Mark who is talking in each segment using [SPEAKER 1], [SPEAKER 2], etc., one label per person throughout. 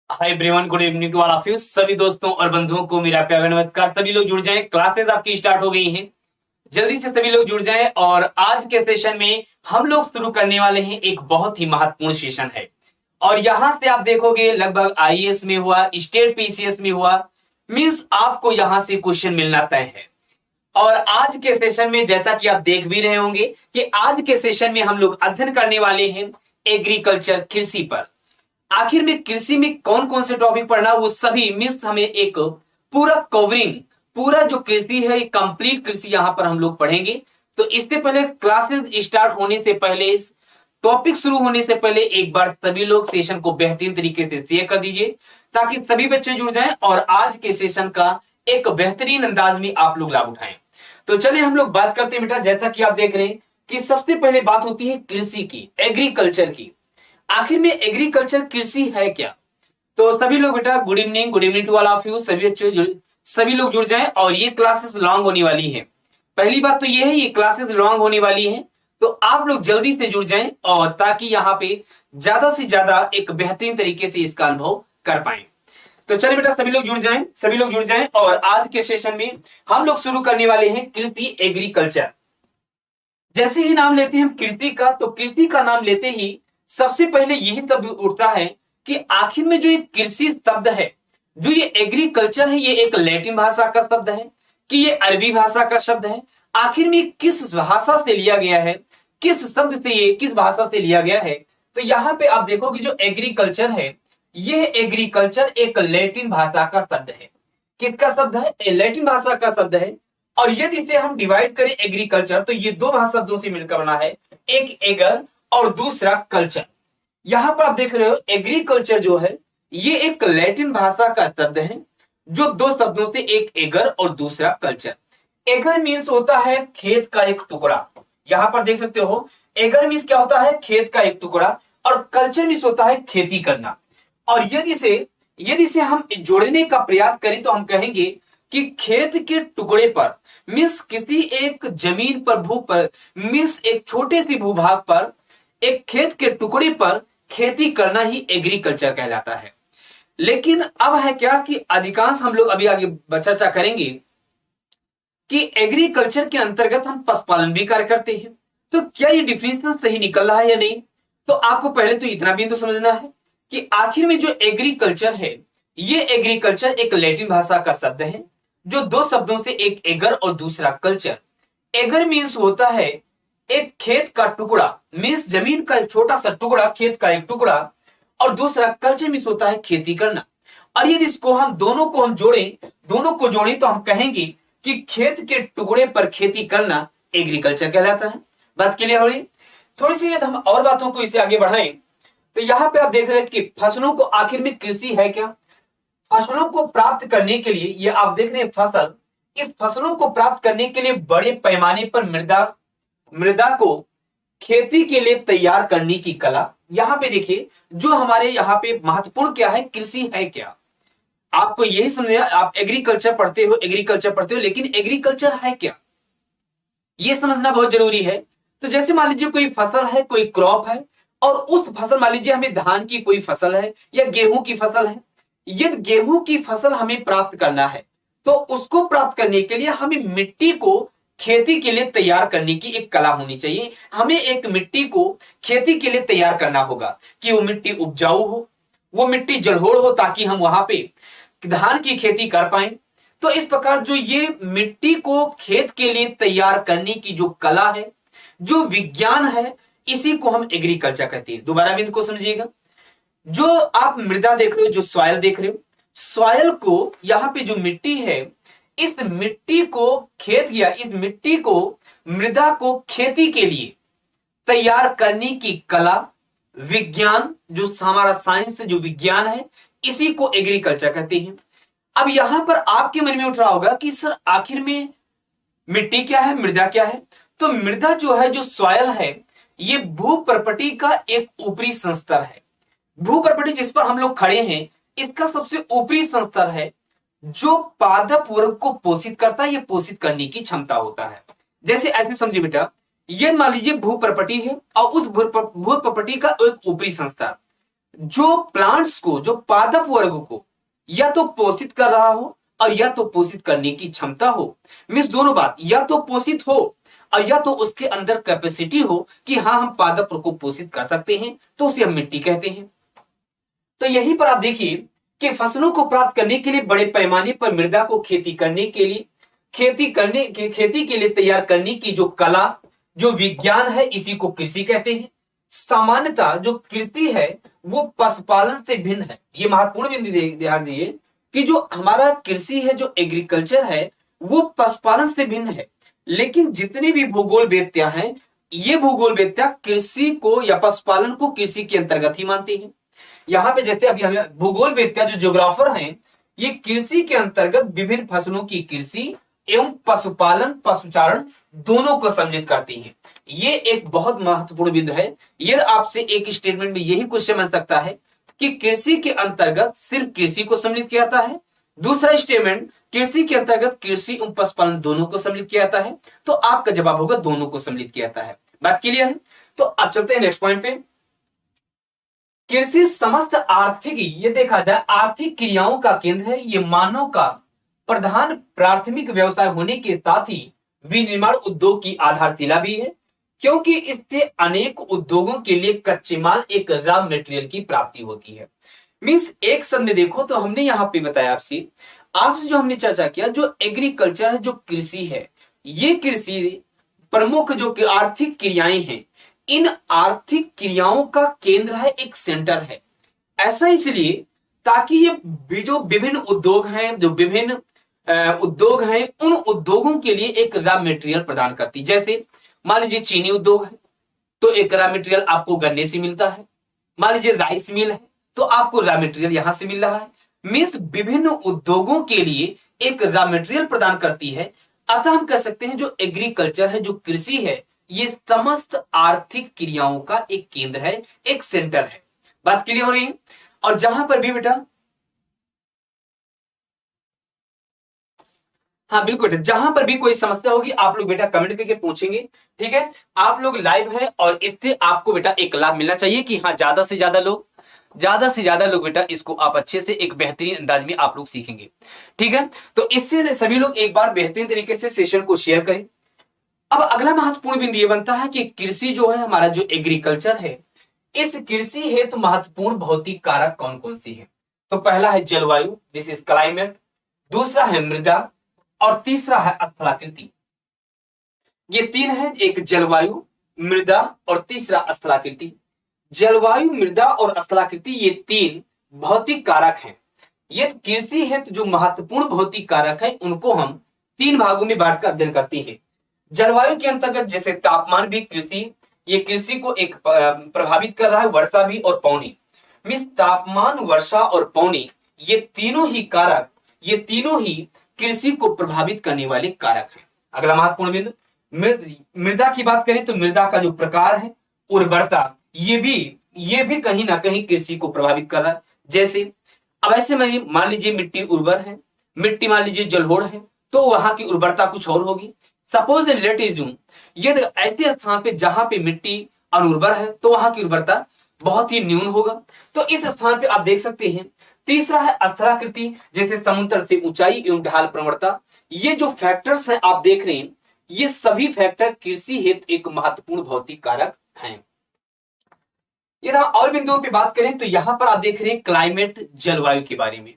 [SPEAKER 1] Hi everyone, good evening to all of you. सभी दोस्तों और बंधुओं को मेरा प्यार नमस्कार। सभी लोग जुड़ जाएं, क्लासेस आपकी स्टार्ट हो गई हैं। जल्दी से सभी लोग जुड़ जाएं और आज के सेशन में हम लोग शुरू करने वाले हैं। एक बहुत ही महत्वपूर्ण सेशन है और यहां से आप देखोगे लगभग आईएएस में हुआ, स्टेट पीसीएस में हुआ, मींस आपको यहां से क्वेश्चन मिलना तय है। और आज के सेशन में जैसा कि आप देख भी रहे होंगे कि आज के सेशन में हम लोग अध्ययन करने वाले हैं एग्रीकल्चर, कृषि पर। आखिर में कृषि में कौन कौन से टॉपिक पढ़ना, वो सभी मिस हमें एक पूरा कवरिंग, पूरा जो कृषि है कंप्लीट कृषि यहां पर हम लोग पढ़ेंगे। तो इससे पहले क्लासेस स्टार्ट होने से पहले, टॉपिक शुरू होने से पहले एक बार सभी लोग सेशन को बेहतरीन तरीके से शेयर कर दीजिए ताकि सभी बच्चे जुड़ जाएं और आज के सेशन का एक बेहतरीन अंदाज में आप लोग लाभ उठाएं। तो चलिए हम लोग बात करते हैं बेटा। जैसा कि आप देख रहे हैं कि सबसे पहले बात होती है कृषि की, एग्रीकल्चर की। आखिर में एग्रीकल्चर कृषि है क्या? तो सभी लोग बेटा good evening to all of you. सभी लोग जुड़ जाएं और ये क्लासेस लॉन्ग होने वाली है। पहली बात तो ये है, ये क्लासेस लॉन्ग होने वाली है, तो आप लोग जल्दी से जुड़ जाएं और ताकि यहाँ पे ज्यादा से ज्यादा एक बेहतरीन तरीके से इसका अनुभव कर पाए। तो चलिए बेटा सभी लोग जुड़ जाएं, सभी लोग जुड़ जाएं और आज के सेशन में हम लोग शुरू करने वाले हैं कृषि, एग्रीकल्चर। जैसे ही नाम लेते हैं हम कृषि का, तो कृषि का नाम लेते ही सबसे पहले यही शब्द उठता है कि आखिर में जो ये कृषि शब्द है, जो ये एग्रीकल्चर है, ये एक लैटिन भाषा का शब्द है कि ये अरबी भाषा का शब्द है? आखिर में किस भाषा से लिया गया है, किस शब्द से, ये किस भाषा से लिया गया है? तो यहाँ पे आप देखोगे जो एग्रीकल्चर है, ये एग्रीकल्चर एक लैटिन भाषा का शब्द है। किसका शब्द है? लैटिन भाषा का शब्द है। और यदि इसे हम डिवाइड करें एग्रीकल्चर, तो ये दो भाषा शब्दों से मिलकर बना है, एक एगर और दूसरा कल्चर। यहां पर आप देख रहे हो एग्रीकल्चर जो है ये एक लैटिन भाषा का शब्द है जो दो शब्दों से, एक एगर और दूसरा कल्चर। एगर मीन्स होता है खेत का एक टुकड़ा। यहां पर देख सकते हो एगर मीन्स क्या होता है? खेत का एक टुकड़ा। और कल्चर मीन्स होता है खेती करना। और यदि से हम जोड़ने का प्रयास करें तो हम कहेंगे कि खेत के टुकड़े पर मीन्स किसी एक जमीन पर, भू पर मीन्स एक छोटे सी भूभाग पर, एक खेत के टुकड़े पर खेती करना ही एग्रीकल्चर कहलाता है। लेकिन अब है क्या कि अधिकांश हम लोग अभी आगे चर्चा करेंगे कि एग्रीकल्चर के अंतर्गत हम पशुपालन भी कार्य करते हैं। तो क्या ये डिफिनेशन सही निकल रहा है या नहीं? तो आपको पहले तो इतना भी तो समझना है कि आखिर में जो एग्रीकल्चर है, ये एग्रीकल्चर एक लैटिन भाषा का शब्द है जो दो शब्दों से, एक एगर और दूसरा कल्चर। एगर मीन्स होता है एक खेत का टुकड़ा, मीन्स जमीन का छोटा सा टुकड़ा, खेत का एक टुकड़ा। और दूसरा कल्चर मीन्स होता है खेती करना। और यदि इसको हम दोनों को जोड़ें तो हम कहेंगे कि खेत के टुकड़े पर खेती करना एग्रीकल्चर कहलाता है। बात क्लियर हो रही? थोड़ी सी यदि हम और बातों को इसे आगे बढ़ाएं तो यहां पे आप देख रहे हैं कि फसलों को, आखिर में कृषि है क्या? फसलों को प्राप्त करने के लिए, ये आप देख रहे हैं फसल, इस फसलों को प्राप्त करने के लिए बड़े पैमाने पर मृदा को खेती के लिए तैयार करने की कला। यहां पे देखिए जो हमारे यहाँ पे महत्वपूर्ण क्या है, कृषि है क्या? आपको यही समझना, आप एग्रीकल्चर पढ़ते हो, लेकिन एग्रीकल्चर है क्या ये समझना बहुत जरूरी है। तो जैसे मान लीजिए कोई फसल है, कोई क्रॉप है, और उस फसल, मान लीजिए हमें धान की कोई फसल है या गेहूं की फसल है। यदि गेहूं की फसल हमें प्राप्त करना है तो उसको प्राप्त करने के लिए हमें मिट्टी को खेती के लिए तैयार करने की एक कला होनी चाहिए। हमें एक मिट्टी को खेती के लिए तैयार करना होगा कि वो मिट्टी उपजाऊ हो, वो मिट्टी जलोढ़ हो, ताकि हम वहां पे धान की खेती कर पाए। तो इस प्रकार जो ये मिट्टी को खेत के लिए तैयार करने की जो कला है, जो विज्ञान है, इसी को हम एग्रीकल्चर कहते हैं। दोबारा भी इनको समझिएगा। जो आप मृदा देख रहे हो, जो सॉइल देख रहे हो, सॉइल को, यहां पे जो मिट्टी है, इस मिट्टी को खेत, या इस मिट्टी को, मृदा को खेती के लिए तैयार करने की कला, विज्ञान, जो हमारा साइंस जो विज्ञान है, इसी को एग्रीकल्चर कहते हैं। अब यहां पर आपके मन में उठ रहा होगा कि सर आखिर में मिट्टी क्या है, मृदा क्या है? तो मृदा जो है, जो सॉइल है, ये भूप्रपटी का एक ऊपरी संस्तर है। भूप्रपटी जिस पर हम लोग खड़े हैं, इसका सबसे ऊपरी संस्तर है जो पादप वर्ग को पोषित करता है, ये पोषित करने की क्षमता होता है। जैसे ऐसे समझिए बेटा, ये मान लीजिए भूप्रपटी है और उस भूप्रपटी का एक ऊपरी संस्तर, जो प्लांट्स को, जो पादप वर्ग को या तो पोषित कर रहा हो और या तो पोषित करने की क्षमता हो। मीन्स दोनों बात, या तो पोषित हो और या तो उसके अंदर कैपेसिटी हो कि हाँ हम पादप को पोषित कर सकते हैं, तो उसे हम मिट्टी कहते हैं। तो यहीं पर आप देखिए कि फसलों को प्राप्त करने के लिए बड़े पैमाने पर मृदा को खेती करने के लिए, खेती के लिए तैयार करने की जो कला, जो विज्ञान है, इसी को कृषि कहते हैं। सामान्यतः जो कृषि है वो पशुपालन से भिन्न है। ये महत्वपूर्ण बिंदु ध्यान दिए कि जो हमारा कृषि है, जो एग्रीकल्चर है, वो पशुपालन से भिन्न है। लेकिन जितनी भी भूगोल वेत्या हैं, ये भूगोल वेत्या कृषि को या पशुपालन को कृषि के अंतर्गत ही मानते हैं। यहाँ पे जैसे अभी हमें भूगोल वेत्या जो ज्योग्राफर हैं, ये कृषि के अंतर्गत विभिन्न फसलों की कृषि एवं पशुपालन, पशुचारण दोनों को सम्मिलित करती हैं। ये एक बहुत महत्वपूर्ण बिंदु है। ये आपसे एक स्टेटमेंट में यही कुछ समझ सकता है कि कृषि के अंतर्गत सिर्फ कृषि को सम्मिलित किया जाता है। दूसरा स्टेटमेंट, कृषि के अंतर्गत कृषि एवं पशुपालन दोनों को सम्मिलित किया जाता है। तो आपका जवाब होगा दोनों को सम्मिलित किया जाता है। बात क्लियर है? तो अब चलते हैं नेक्स्ट पॉइंट पे। कृषि समस्त आर्थिक, ये देखा जाए आर्थिक क्रियाओं का केंद्र है। ये मानव का प्रधान प्राथमिक व्यवसाय होने के साथ ही विनिर्माण उद्योग की आधारशिला भी है, क्योंकि इससे अनेक उद्योगों के लिए कच्चे माल, एक रॉ मटेरियल की प्राप्ति होती है। मीन्स एक शब्द में देखो तो हमने यहाँ पे बताया आपसे जो हमने चर्चा किया, जो एग्रीकल्चर है, जो कृषि है, ये कृषि प्रमुख जो आर्थिक क्रियाएं हैं, इन आर्थिक क्रियाओं का केंद्र है, एक सेंटर है। ऐसा इसलिए ताकि ये जो विभिन्न उद्योग हैं, जो विभिन्न उद्योग हैं, उन उद्योगों के लिए एक रॉ मटेरियल प्रदान करती। जैसे मान लीजिए चीनी उद्योग है तो एक रॉ मटेरियल आपको गन्ने से मिलता है। मान लीजिए राइस मिल है तो आपको रॉ मटेरियल यहां से मिल रहा है। मीन्स विभिन्न उद्योगों के लिए एक रॉ मटेरियल प्रदान करती है। अतः हम कह सकते हैं जो एग्रीकल्चर है, जो कृषि है, ये समस्त आर्थिक क्रियाओं का एक केंद्र है, एक सेंटर है। बात क्लियर हो रही है? और जहां पर भी बेटा, हाँ बिल्कुल, जहां पर भी कोई समस्या होगी आप लोग बेटा कमेंट करके पूछेंगे। ठीक है, आप लोग लाइव हैं और इससे आपको बेटा एक लाभ मिलना चाहिए कि हाँ ज्यादा से ज्यादा लोग बेटा इसको आप अच्छे से एक बेहतरीन अंदाज में आप लोग सीखेंगे। ठीक है, तो इससे सभी लोग एक बार बेहतरीन तरीके से सेशन को शेयर करें। अब अगला महत्वपूर्ण बिंदु ये बनता है कि कृषि जो है, हमारा जो एग्रीकल्चर है, इस कृषि हेतु महत्वपूर्ण भौतिक कारक कौन कौन सी है? तो पहला है जलवायु, दिस इज क्लाइमेट। दूसरा है मृदा और तीसरा है स्थलाकृति। ये तीन है, एक जलवायु, मृदा और तीसरा स्थलाकृति। जलवायु, मृदा और स्थलाकृति ये तीन भौतिक कारक हैं। ये कृषि हेतु जो महत्वपूर्ण भौतिक कारक है, उनको हम तीन भागों में बांटकर अध्ययन करते हैं। जलवायु के अंतर्गत जैसे तापमान भी ये कृषि को एक प्रभावित कर रहा है, वर्षा भी और पौनी। मीन्स तापमान, वर्षा और पौनी ये तीनों ही कारक, ये तीनों ही कृषि को प्रभावित करने वाले कारक हैं। अगला महत्वपूर्ण बिंदु, मृदा की बात करें तो मृदा का जो प्रकार है, उर्वरता, ये भी कहीं ना कहीं कृषि को प्रभावित कर रहा है। जैसे अब ऐसे मान लीजिए मिट्टी उर्वर है, मिट्टी मान लीजिए जलोढ़ है, तो वहां की उर्वरता कुछ और होगी। सपोज लेट इज्यूम, ये ऐसे स्थान पे जहां पे मिट्टी अनुर्वर है तो वहां की उर्वरता बहुत ही न्यून होगा। तो इस स्थान पे आप देख सकते हैं। तीसरा है स्थलाकृति, जैसे समुद्र से ऊंचाई एवं ढाल प्रवणता। ये जो फैक्टर्स हैं आप देख रहे हैं, ये सभी फैक्टर कृषि हेतु एक महत्वपूर्ण भौतिक कारक हैं। यदि और बिंदुओं पे बात करें तो यहां पर आप देख रहे हैं क्लाइमेट, जलवायु के बारे में।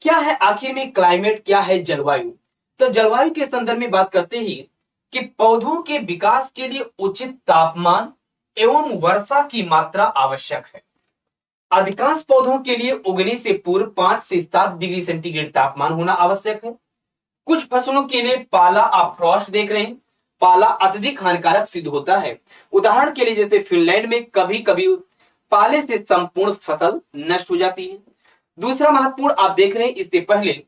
[SPEAKER 1] क्या है आखिर में क्लाइमेट, क्या है जलवायु? तो जलवायु के संदर्भ में बात करते ही कि पौधों के विकास के लिए उचित तापमान एवं वर्षा की मात्रा आवश्यक है। अधिकांश पौधों के लिए उगने से पूर्व 5 से 7 डिग्री सेंटीग्रेड तापमान होना आवश्यक है। कुछ फसलों के लिए पाला, आप फ्रॉस्ट देख रहे हैं, पाला अत्यधिक हानिकारक सिद्ध होता है। उदाहरण के लिए जैसे फिनलैंड में कभी कभी पाले से संपूर्ण फसल नष्ट हो जाती है। दूसरा महत्वपूर्ण आप देख रहे हैं, इससे पहले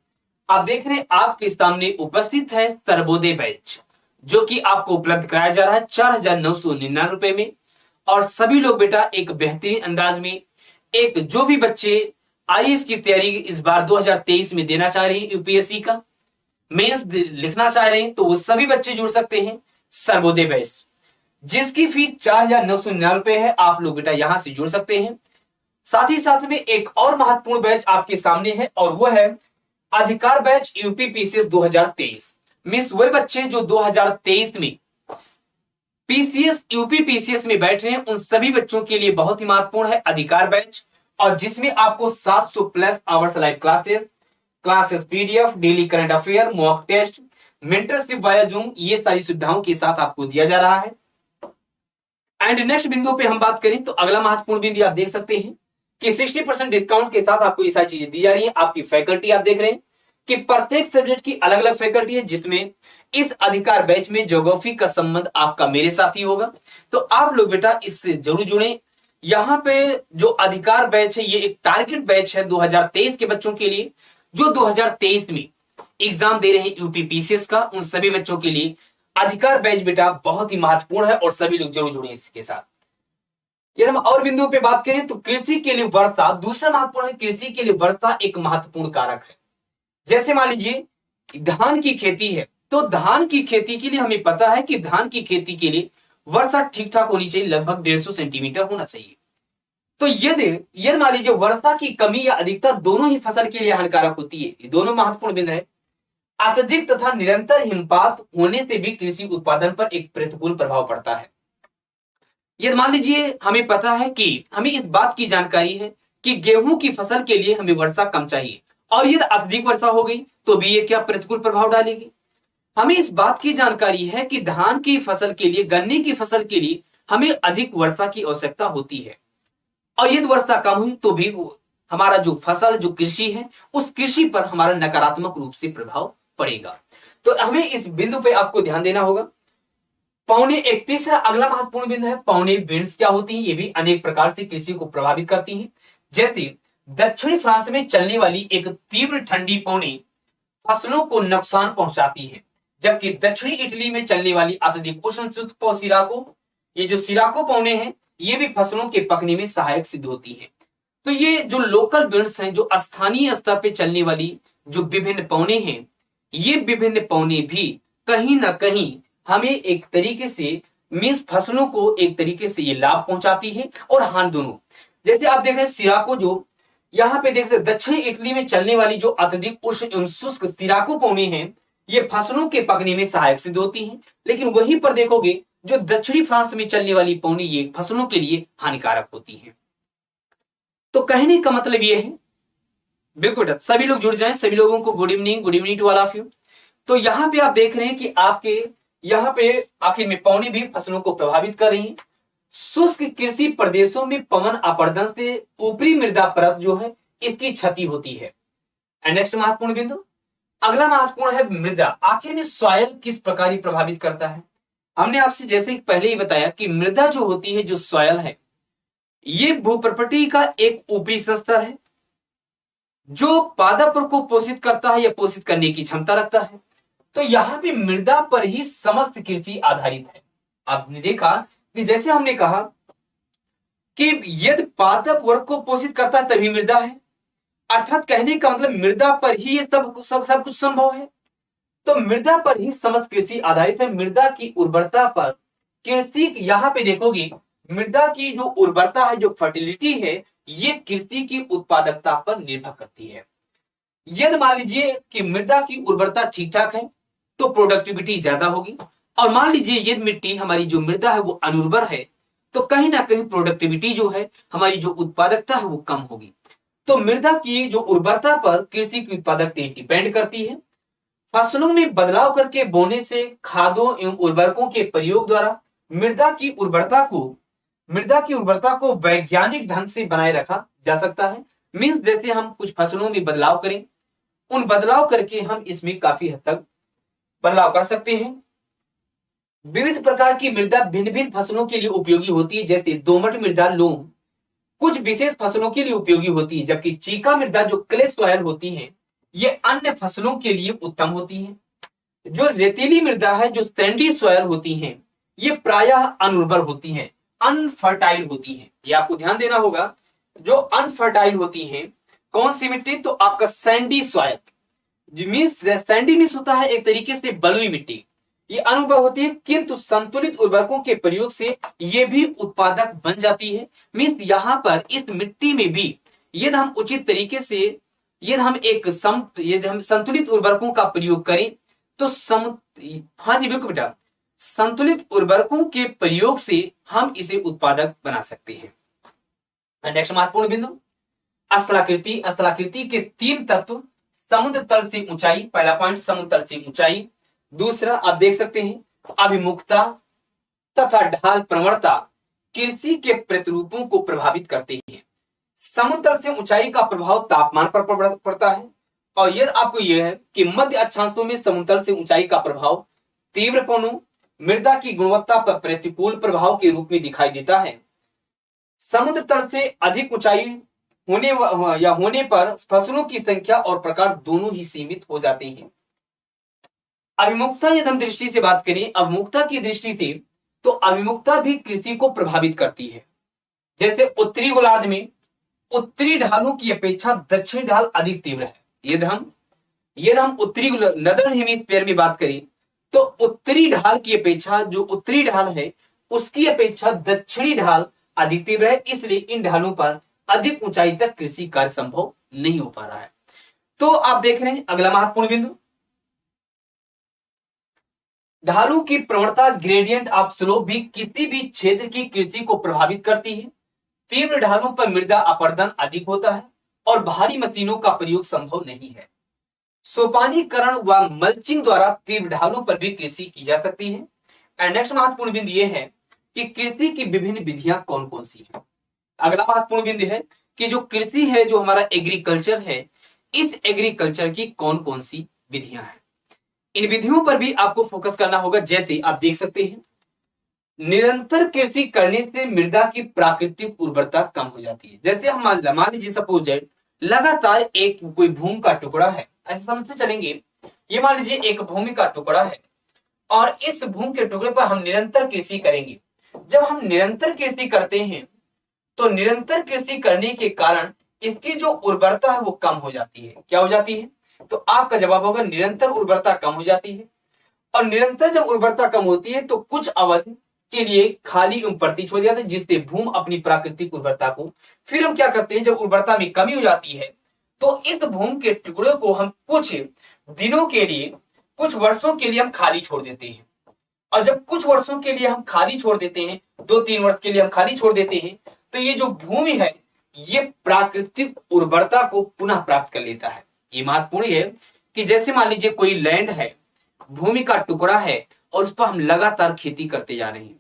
[SPEAKER 1] आप देख रहे हैं आपके सामने उपस्थित है सर्वोदय बैच, जो कि आपको उपलब्ध कराया जा रहा है 4,999 रुपए में। और सभी लोग बेटा एक बेहतरीन अंदाज में, एक जो भी बच्चे आईएएस की तैयारी इस बार 2023 में देना चाह रहे हैं, यूपीएससी का मेंस लिखना चाह रहे हैं, तो वो सभी बच्चे जुड़ सकते हैं सर्वोदय बैच, जिसकी फीस 4,999 रुपए है। आप लोग बेटा यहां से जुड़ सकते हैं। साथ ही साथ में एक और महत्वपूर्ण बैच आपके सामने है और वो है अधिकार बैच यूपी पीसीएस 2023। मिस वे बच्चे जो 2023 में पीसीएस यूपी पीसीएस में बैठ रहे हैं उन सभी बच्चों के लिए बहुत ही महत्वपूर्ण है अधिकार बैच, और जिसमें आपको 700 plus hours live classes PDF, daily current affair, mock test, mentorship via Zoom, ये सारी सुविधाओं के साथ आपको दिया जा रहा है। एंड नेक्स्ट बिंदु पे हम बात करें तो अगला महत्वपूर्ण बिंदु आप देख सकते हैं कि 60% डिस्काउंट के साथ आपको ये सारी चीजें दी जा रही है। आपकी फैकल्टी आप देख रहे हैं कि प्रत्येक सब्जेक्ट की अलग अलग फैकल्टी है, जिसमें इस अधिकार बैच में ज्योग्राफी का संबंध आपका मेरे साथ ही होगा। तो आप लोग बेटा इससे जरूर जुड़े। यहाँ पे जो अधिकार बैच है ये एक टारगेट बैच है 2023 के बच्चों के लिए, जो 2023 में एग्जाम दे रहे हैं यूपी पीसीएस का, उन सभी बच्चों के लिए अधिकार बैच बेटा बहुत ही महत्वपूर्ण है और सभी लोग जरूर जुड़े इसके साथ। यदि हम और बिंदुओं पे बात करें तो कृषि के लिए वर्षा दूसरा महत्वपूर्ण है। कृषि के लिए वर्षा एक महत्वपूर्ण कारक है। जैसे मान लीजिए धान की खेती है, तो धान की खेती के लिए हमें पता है कि धान की खेती के लिए वर्षा ठीक ठाक होनी चाहिए, लगभग 150 सेंटीमीटर होना चाहिए। तो यदि मान लीजिए वर्षा की कमी या अधिकता दोनों ही फसल के लिए हानिकारक होती है, ये दोनों महत्वपूर्ण बिंदु है। अत्यधिक तथा निरंतर हिमपात होने से भी कृषि उत्पादन पर एक प्रतिकूल प्रभाव पड़ता है। यदि मान लीजिए हमें पता है कि हमें इस बात की जानकारी है कि गेहूं की फसल के लिए हमें वर्षा कम चाहिए, और यदि अत्यधिक वर्षा हो गई तो भी ये क्या प्रतिकूल प्रभाव डालेगी। हमें इस बात की जानकारी है कि धान की फसल के लिए, गन्ने की फसल के लिए हमें अधिक वर्षा की आवश्यकता होती है, और यदि वर्षा कम हुई तो भी हमारा जो फसल, जो कृषि है, उस कृषि पर हमारा नकारात्मक रूप से प्रभाव पड़ेगा। तो हमें इस बिंदु पे आपको ध्यान देना होगा। पौने एक तीसरा अगला महत्वपूर्ण बिंदु है पौने विंड्स क्या होती है, ये भी अनेक प्रकार से कृषि को प्रभावित करती हैं। जैसे दक्षिणी फ्रांस में चलने वाली एक तीव्र ठंडी पौने फसलों को नुकसान पहुंचाती है, जबकि दक्षिणी इटली में चलने वाली अत्यधिक उष्ण शुष्क सिराको, ये जो सिराको पौने हैं, ये भी फसलों के पकने में सहायक सिद्ध होती है। तो ये जो लोकल विंड्स हैं, जो स्थानीय स्तर पे चलने वाली जो विभिन्न पौने हैं, ये विभिन्न पौने भी कहीं ना कहीं हमें एक तरीके से मीन्स फसलों को एक तरीके से ये लाभ पहुंचाती है और हानि दोनों। जैसे आप देख रहे हैं सिराको, जो यहाँ पे देख सकते दक्षिणी इटली में चलने वाली जो अत्यधिक उष्ण एवं शुष्क सिराको पौने हैं, ये फसलों के पकने में सहायक सिद्ध होती हैं। लेकिन वहीं पर देखोगे जो दक्षिणी फ्रांस में चलने वाली पौने ये फसलों के लिए हानिकारक होती है। तो कहने का मतलब ये है, बिल्कुल सभी लोग जुड़ जाएं। सभी लोगों को good evening to all of you. तो यहाँ पे आप देख रहे हैं कि आपके यहाँ पे आखिर में पौने भी फसलों को प्रभावित कर रही है। शुष्क कृषि प्रदेशों में पवन अपर्दन से ऊपरी मृदा परत जो है इसकी क्षति होती है। नेक्स्ट महत्वपूर्ण बिंदु, अगला महत्वपूर्ण है मृदा। आखिर में सॉयल किस प्रकार प्रभावित करता है। हमने आपसे जैसे पहले ही बताया कि मृदा जो होती है, जो सॉयल है, ये भूप्रपटी का एक ऊपरी स्तर है जो पादप को पोषित करता है या पोषित करने की क्षमता रखता है। तो यहाँ पे मृदा पर ही समस्त कृषि आधारित है। आपने देखा कि जैसे हमने कहा कि यदि पादप वर्ग को पोषित करता है तभी मृदा है, अर्थात कहने का मतलब मृदा पर ही ये सब कुछ संभव है। तो मृदा पर ही समस्त कृषि आधारित है। मृदा की उर्वरता पर कृषि, यहाँ पे देखोगे मृदा की जो उर्वरता है, जो फर्टिलिटी है, ये कृषि की उत्पादकता पर निर्भर करती है। यदि मान लीजिए कि मृदा की उर्वरता ठीक ठाक है तो प्रोडक्टिविटी ज्यादा होगी, और मान लीजिए यदि मिट्टी, हमारी जो मृदा है वो अनुर्वर है, तो कहीं ना कहीं प्रोडक्टिविटी जो है, हमारी जो उत्पादकता है वो कम होगी। तो मृदा की जो उर्वरता पर कृषि की उत्पादकता डिपेंड करती है। फसलों में बदलाव करके बोने से खादों एवं उर्वरकों के प्रयोग द्वारा मृदा की उर्वरता को वैज्ञानिक ढंग से बनाए रखा जा सकता है। मींस जैसे हम कुछ फसलों में बदलाव करें, उन बदलाव करके हम इसमें काफी हद तक बदलाव कर सकते हैं। विविध प्रकार की मृदा भिन्न भिन्न फसलों के लिए उपयोगी होती है। जैसे दोमट मृदा लोम कुछ विशेष फसलों के लिए उपयोगी होती है, जबकि चीका मृदा जो क्ले सॉइल होती है ये अन्य फसलों के लिए उत्तम होती है। जो रेतीली मृदा है, जो सैंडी सॉइल होती है, ये प्रायः अनुर्वर होती है, अनफर्टाइल होती है। ये आपको ध्यान देना होगा। जो अनफर्टाइल होती है कौन सी मिट्टी, तो आपका सैंडी सॉइल। सैंडी मीन्स होता है एक तरीके से बलुई मिट्टी, ये अनुभव होती है, किंतु संतुलित उर्वरकों के प्रयोग से ये भी उत्पादक बन जाती है। मीन्स यहाँ पर इस मिट्टी में भी यदि हम उचित तरीके से यदि हम संतुलित उर्वरकों का प्रयोग करें तो हाँ जी बिल्कुल बेटा, संतुलित उर्वरकों के प्रयोग से हम इसे उत्पादक बना सकते हैं। नेक्स्ट महत्वपूर्ण बिंदु, स्थलाकृति। स्थलाकृति के 3 तत्व, समुद्र तल से ऊंचाई, पहला पॉइंट समुद्र तल से ऊंचाई। दूसरा आप देख सकते हैं अभिमुखता तथा ढाल प्रवणता कृषि के प्रतिरूपों को प्रभावित करते हैं। समुद्र तल से ऊंचाई का प्रभाव तापमान पर पड़ता है, और यदि आपको यह है कि मध्य अक्षांशों में समुद्र तल से ऊंचाई का प्रभाव तीव्रपणु मृदा की गुणवत्ता पर प्रतिकूल प्रभाव के रूप में दिखाई देता है। समुद्र तल से अधिक ऊंचाई होने पर फसलों की संख्या और प्रकार दोनों ही सीमित हो जाते हैं। अभिमुखता यदि हम दृष्टि से बात करें, अभिमुखता की दृष्टि से तो अभिमुखता भी कृषि को प्रभावित करती है। जैसे उत्तरी गोलार्ध में उत्तरी ढालों की अपेक्षा दक्षिणी ढाल अधिक तीव्र है। यदि हम उत्तरी नदर्न हेमिस्फीयर में बात करें तो उत्तरी ढाल की अपेक्षा, जो उत्तरी ढाल है उसकी अपेक्षा दक्षिणी ढाल अधिक तीव्र है, इसलिए इन ढालों पर अधिक ऊंचाई तक कृषि कार्य संभव नहीं हो पा रहा है। तो आप देख रहे हैं अगला महत्वपूर्ण बिंदु, ढालों की प्रवणता ग्रेडियंट ऑफ स्लोप भी किसी भी क्षेत्र की कृषि को प्रभावित करती है। तीव्र ढालों पर मृदा अपरदन अधिक होता है और भारी मशीनों का प्रयोग संभव नहीं है। सोपानीकरण व मल्चिंग द्वारा तीव्र ढालों पर भी कृषि की जा सकती है। एंड नेक्स्ट महत्वपूर्ण बिंदु यह है कि कृषि की विभिन्न विधियां कौन कौन सी है। अगला महत्वपूर्ण बिंदु है कि जो कृषि है, जो हमारा एग्रीकल्चर है, इस एग्रीकल्चर की कौन कौन सी विधियां हैं। इन विधियों पर भी आपको फोकस करना होगा। जैसे आप देख सकते हैं, निरंतर कृषि करने से मृदा की प्राकृतिक उर्वरता कम हो जाती है। जैसे हम मान लीजिए सपोज लगातार एक कोई भूमि का टुकड़ा है, ऐसे समझते चलेंगे, ये मान लीजिए एक भूमि का टुकड़ा है और इस भूमि के टुकड़े पर हम निरंतर कृषि करेंगे। जब हम निरंतर कृषि करते हैं तो निरंतर कृषि करने के कारण इसकी जो उर्वरता है वो कम हो जाती है। क्या हो जाती है? तो आपका जवाब होगा निरंतर उर्वरता कम हो जाती है। और निरंतर जब उर्वरता कम होती है तो कुछ अवधि के लिए खाली पड़ती छोड़ जाती है, जिससे भूमि अपनी प्राकृतिक उर्वरता को, फिर हम क्या करते हैं, जब उर्वरता में कमी हो जाती है तो इस भूमि के टुकड़े को हम कुछ दिनों के लिए, कुछ वर्षों के लिए हम खाली छोड़ देते हैं। और जब कुछ वर्षों के लिए हम खाली छोड़ देते हैं, 2-3 वर्ष के लिए हम खाली छोड़ देते हैं, तो ये जो भूमि है ये प्राकृतिक उर्वरता को पुनः प्राप्त कर लेता है। ये महत्वपूर्ण है कि जैसे मान लीजिए कोई लैंड है, भूमि का टुकड़ा है और उस पर हम लगातार खेती करते जा रहे हैं।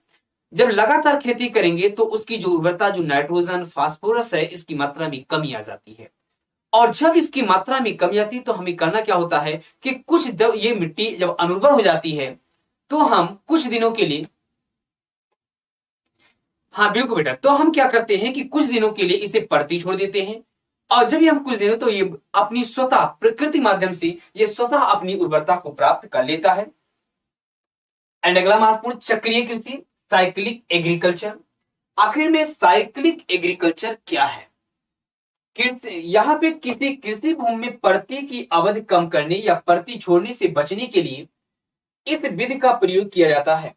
[SPEAKER 1] जब लगातार खेती करेंगे तो उसकी जो उर्वरता, जो नाइट्रोजन फास्फोरस है, इसकी मात्रा में कमी आ जाती है। और जब इसकी मात्रा में कमी आती है तो हमें करना क्या होता है कि कुछ ये मिट्टी जब अनुर्वर हो जाती है तो हम कुछ दिनों के लिए, हाँ बिल्कुल बेटा, तो हम क्या करते हैं कि कुछ दिनों के लिए इसे पड़ती छोड़ देते हैं। और जब ये हम कुछ दिनों, तो ये अपनी स्वतः प्रकृति माध्यम से ये स्वतः अपनी उर्वरता को प्राप्त कर लेता है। एंड अगला महत्वपूर्ण चक्रीय कृषि, साइक्लिक एग्रीकल्चर। आखिर में साइक्लिक एग्रीकल्चर क्या है? यहाँ पे किसी कृषि भूमि में परती की अवधि कम करने या परती छोड़ने से बचने के लिए इस विधि का प्रयोग किया जाता है।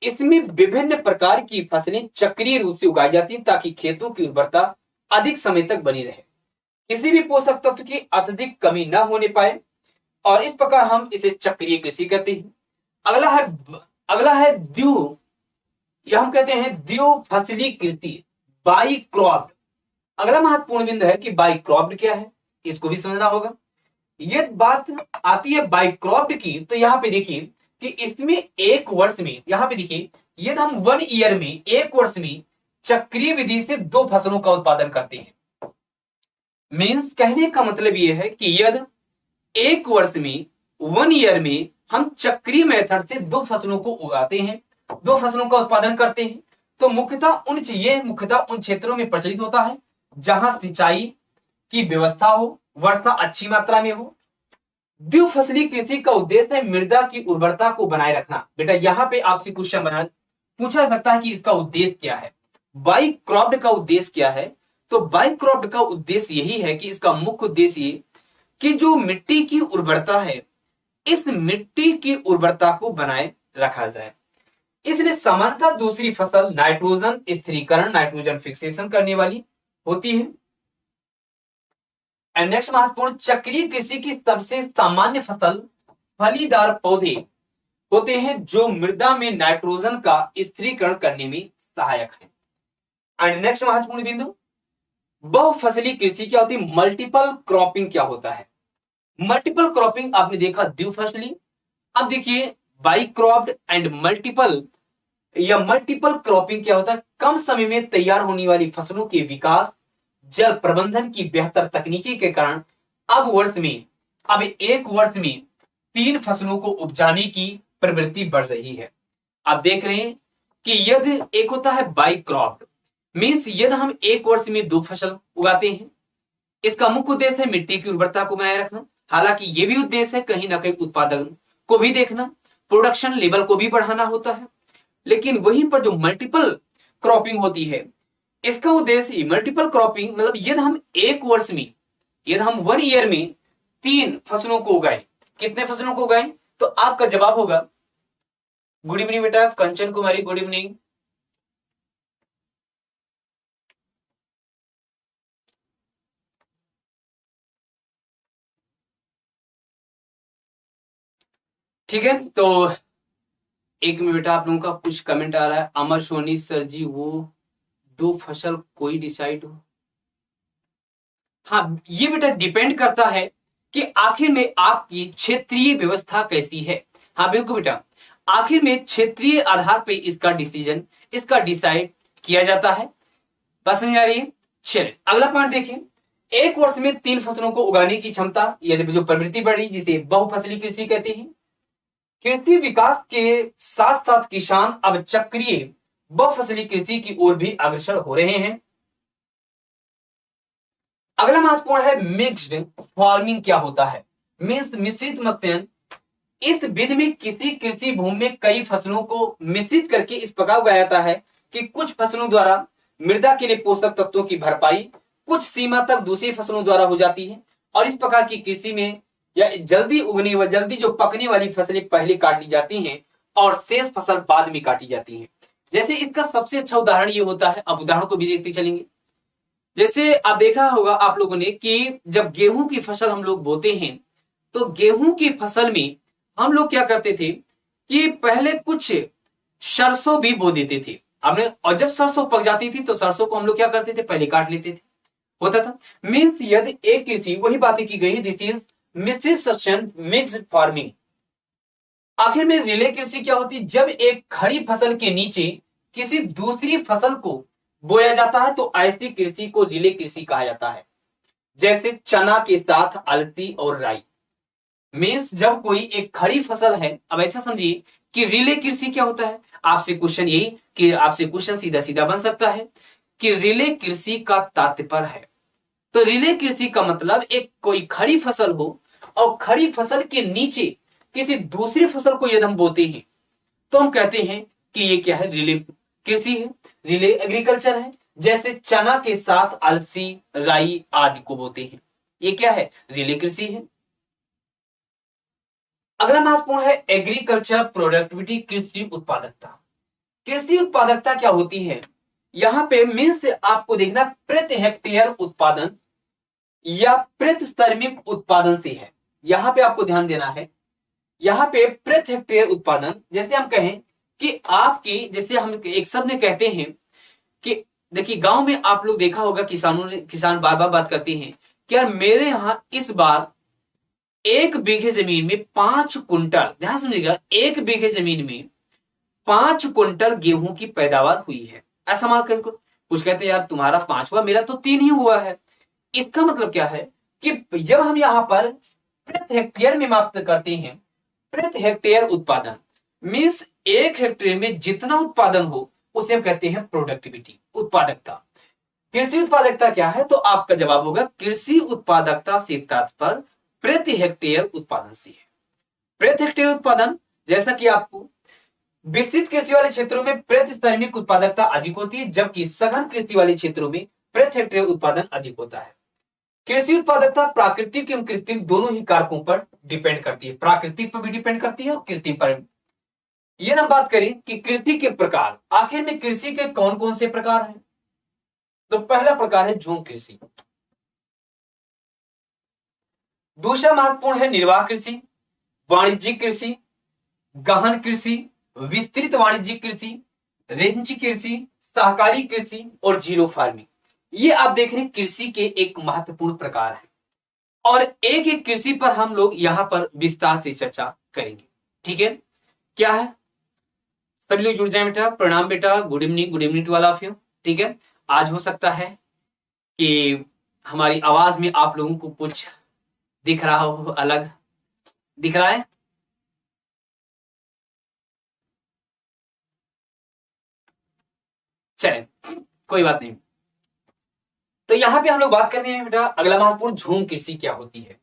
[SPEAKER 1] इसमें विभिन्न प्रकार की फसलें चक्रीय रूप से उगाई जाती हैं ताकि खेतों की उर्वरता अधिक समय तक बनी रहे, किसी भी पोषक तत्व की अत्यधिक कमी न होने पाए, और इस प्रकार हम इसे चक्रीय कृषि कहते हैं। अगला है द्विव, यह हम कहते हैं द्विफसली कृषि, बाई क्रॉप। अगला महत्वपूर्ण बिंदु है कि बाई क्रॉप क्या है, इसको भी समझना होगा। ये बात आती है बाई क्रॉप की, तो यहाँ पे देखिए कि इसमें एक वर्ष में, यहाँ पे देखिए यदि हम 1 ईयर में, एक वर्ष में चक्रीय विधि से 2 फसलों का उत्पादन करते हैं। मीन्स कहने का मतलब यह है कि यदि एक वर्ष में, 1 ईयर में हम चक्रीय मेथड से 2 फसलों को उगाते हैं, 2 फसलों का उत्पादन करते हैं, तो मुख्यतः उन क्षेत्रों में प्रचलित होता है जहां सिंचाई की व्यवस्था हो, वर्षा अच्छी मात्रा में हो। द्विफसली कृषि का उद्देश्य है मृदा की उर्वरता को बनाए रखना। बेटा यहाँ पे आपसे क्वेश्चन पूछा जा सकता है कि इसका उद्देश्य क्या है, बाई क्रॉप्ड का उद्देश्य क्या है? तो बाई क्रॉप्ड का उद्देश्य यही है कि इसका मुख्य उद्देश्य ये कि जो मिट्टी की उर्वरता है, इस मिट्टी की उर्वरता को बनाए रखा जाए। इसलिए सामान्यतः दूसरी फसल नाइट्रोजन स्थिरीकरण, नाइट्रोजन फिक्सेशन करने वाली होती है। एंड नेक्स्ट महत्वपूर्ण, चक्रीय कृषि की सबसे सामान्य फसल फलीदार पौधे होते हैं जो मृदा में नाइट्रोजन का स्थिरीकरण करने में सहायक है। एंड नेक्स्ट महत्वपूर्ण बिंदु, बहुफसली कृषि क्या होती है, मल्टीपल क्रॉपिंग क्या होता है। मल्टीपल क्रॉपिंग आपने देखा द्विफसली, अब देखिए बाई क्रॉप्ड एंड मल्टीपल या मल्टीपल क्रॉपिंग क्या होता है, कम समय में तैयार होने वाली फसलों के विकास, जल प्रबंधन की बेहतर तकनीकी के कारण अब एक वर्ष में 3 फसलों को उपजाने की प्रवृत्ति बढ़ रही है। आप देख रहे हैं कि यदि एक होता है बाई क्रॉप्ड, मीन्स यदि हम एक वर्ष में 2 फसल उगाते हैं, इसका मुख्य उद्देश्य है मिट्टी की उर्वरता को बनाए रखना। हालांकि ये भी उद्देश्य है कहीं ना कहीं उत्पादन को भी देखना, प्रोडक्शन लेवल को भी बढ़ाना होता है। लेकिन वहीं पर जो मल्टीपल क्रॉपिंग होती है, इसका उद्देश्य मल्टीपल क्रॉपिंग मतलब यदि हम 1 ईयर में 3 फसलों को उगाए, कितने फसलों को उगाए, तो आपका जवाब होगा, गुड इवनिंग बेटा कंचन कुमारी, गुड इवनिंग। ठीक है, तो एक मिनट बेटा, आप लोगों का कुछ कमेंट आ रहा है। अमर सोनी सर जी, वो 2 फसल कोई डिसाइड हो। हाँ, ये बेटा डिपेंड करता है कि आखिर में आपकी क्षेत्रीय व्यवस्था कैसी है। हाँ बिल्कुल बेटा, आखिर में क्षेत्रीय आधार पे इसका डिसाइड किया जाता है। बात समझ आ रही है। चलिए अगला पॉइंट देखिए, एक वर्ष में 3 फसलों को उगाने की क्षमता यदि जो प्रवृत्ति बढ़ी, जिसे बहुफसली कृषि कहते हैं। कृषि विकास के साथ साथ किसान अब चक्रीय बहुफसली कृषि की ओर भी अग्रसर हो रहे हैं। अगला महत्वपूर्ण है मिक्स्ड फार्मिंग क्या होता है, मिश्रित मत्स्य। इस विधि में किसी कृषि भूमि में कई फसलों को मिश्रित करके इस प्रकार उगाया जाता है कि कुछ फसलों द्वारा मृदा के लिए पोषक तत्वों की भरपाई कुछ सीमा तक दूसरी फसलों द्वारा हो जाती है, और इस प्रकार की कृषि में या जल्दी जो पकने वाली फसलें पहले काट ली जाती हैं और शेष फसल बाद में काटी जाती हैं। जैसे इसका सबसे अच्छा उदाहरण ये होता है, अब उदाहरण को भी देखते चलेंगे। जैसे आप देखा होगा आप लोगों ने कि जब गेहूं की फसल हम लोग बोते हैं, तो गेहूं की फसल में हम लोग क्या करते थे कि पहले कुछ सरसों भी बो देते थे हमने, और जब सरसों पक जाती थी तो सरसों को हम लोग क्या करते थे, पहले काट लेते थे, होता था। मीन्स यदि एक कृषि, वही बातें की गई, दिस इज मिश्रित सेक्शन मिक्स्ड फार्मिंग। आखिर में रिले कृषि क्या होती है, जब एक खड़ी फसल के नीचे किसी दूसरी फसल को बोया जाता है तो ऐसी कृषि को रिले कृषि कहा जाता है। जैसे चना के साथ अलसी और राई। मीन्स जब कोई एक खड़ी फसल है, अब ऐसा समझिए कि रिले कृषि क्या होता है। आपसे क्वेश्चन सीधा सीधा बन सकता है कि रिले कृषि का तात्पर्य है, तो रिले कृषि का मतलब एक कोई खड़ी फसल हो और खड़ी फसल के नीचे किसी दूसरी फसल को यदि हम बोते हैं तो हम कहते हैं कि ये क्या है, रिले कृषि है, रिले एग्रीकल्चर है। जैसे चना के साथ अलसी, राई आदि को बोते हैं, ये क्या है, रिले कृषि है। अगला महत्वपूर्ण है एग्रीकल्चर प्रोडक्टिविटी, कृषि उत्पादकता। कृषि उत्पादकता क्या होती है, यहां पे मीन्स आपको देखना प्रति हेक्टेयर उत्पादन या प्रति श्रमिक उत्पादन से है। यहां पे आपको ध्यान देना है, यहां पे प्रति हेक्टेयर उत्पादन, जैसे हम कहें कि आपकी, जैसे हम एक शब्द में कहते हैं कि देखिए गांव में आप लोग देखा होगा किसान बार बार बात करते हैं कि यार मेरे यहां इस बार 1 बीघे जमीन में 5 कुंटल, ध्यान समझिएगा, 1 बीघे जमीन में 5 कुंटल गेहूं की पैदावार हुई है। ऐसा मान कर कुछ कहते हैं यार तुम्हारा 5 हुआ, मेरा तो 3 ही हुआ है। इसका मतलब क्या है कि जब हम यहां पर प्रति हेक्टेयर में माप करते हैं, प्रति हेक्टेयर उत्पादन मीन्स 1 हेक्टेयर में जितना उत्पादन हो उसे हम कहते हैं प्रोडक्टिविटी, उत्पादकता। कृषि उत्पादकता क्या है, तो आपका जवाब होगा कृषि उत्पादकता से तात्पर्य प्रति हेक्टेयर उत्पादन से है। प्रति हेक्टेयर उत्पादन, जैसा कि आपको विस्तृत कृषि वाले क्षेत्रों में प्रति श्रमिक उत्पादकता अधिक होती है, जबकि सघन कृषि वाले क्षेत्रों में प्रति हेक्टेयर उत्पादन अधिक होता है। कृषि उत्पादकता प्राकृतिक एवं कृत्रिम दोनों ही कारकों पर डिपेंड करती है, प्राकृतिक पर भी डिपेंड करती है और कृत्रिम पर। ये ना बात करें कि कृषि के प्रकार, आखिर में कृषि के कौन कौन से प्रकार हैं। तो पहला प्रकार है झूम कृषि, दूसरा महत्वपूर्ण है निर्वाह कृषि, वाणिज्यिक कृषि, गहन कृषि, विस्तृत वाणिज्यिक कृषि, रेंज कृषि, सहकारी कृषि और जीरो फार्मिंग। ये आप देख रहे हैं कृषि के एक महत्वपूर्ण प्रकार है और एक एक कृषि पर हम लोग यहां पर विस्तार से चर्चा करेंगे। ठीक है, क्या है, सभी लोग जुड़ जाए बेटा। प्रणाम बेटा, good evening to all of you. ठीक है, आज हो सकता है कि हमारी आवाज में आप लोगों को कुछ दिख रहा हो, अलग दिख रहा है। चले, कोई बात नहीं। तो यहां पे हम लोग बात करते हैं बेटा, अगला महत्वपूर्ण झूम कृषि क्या होती है।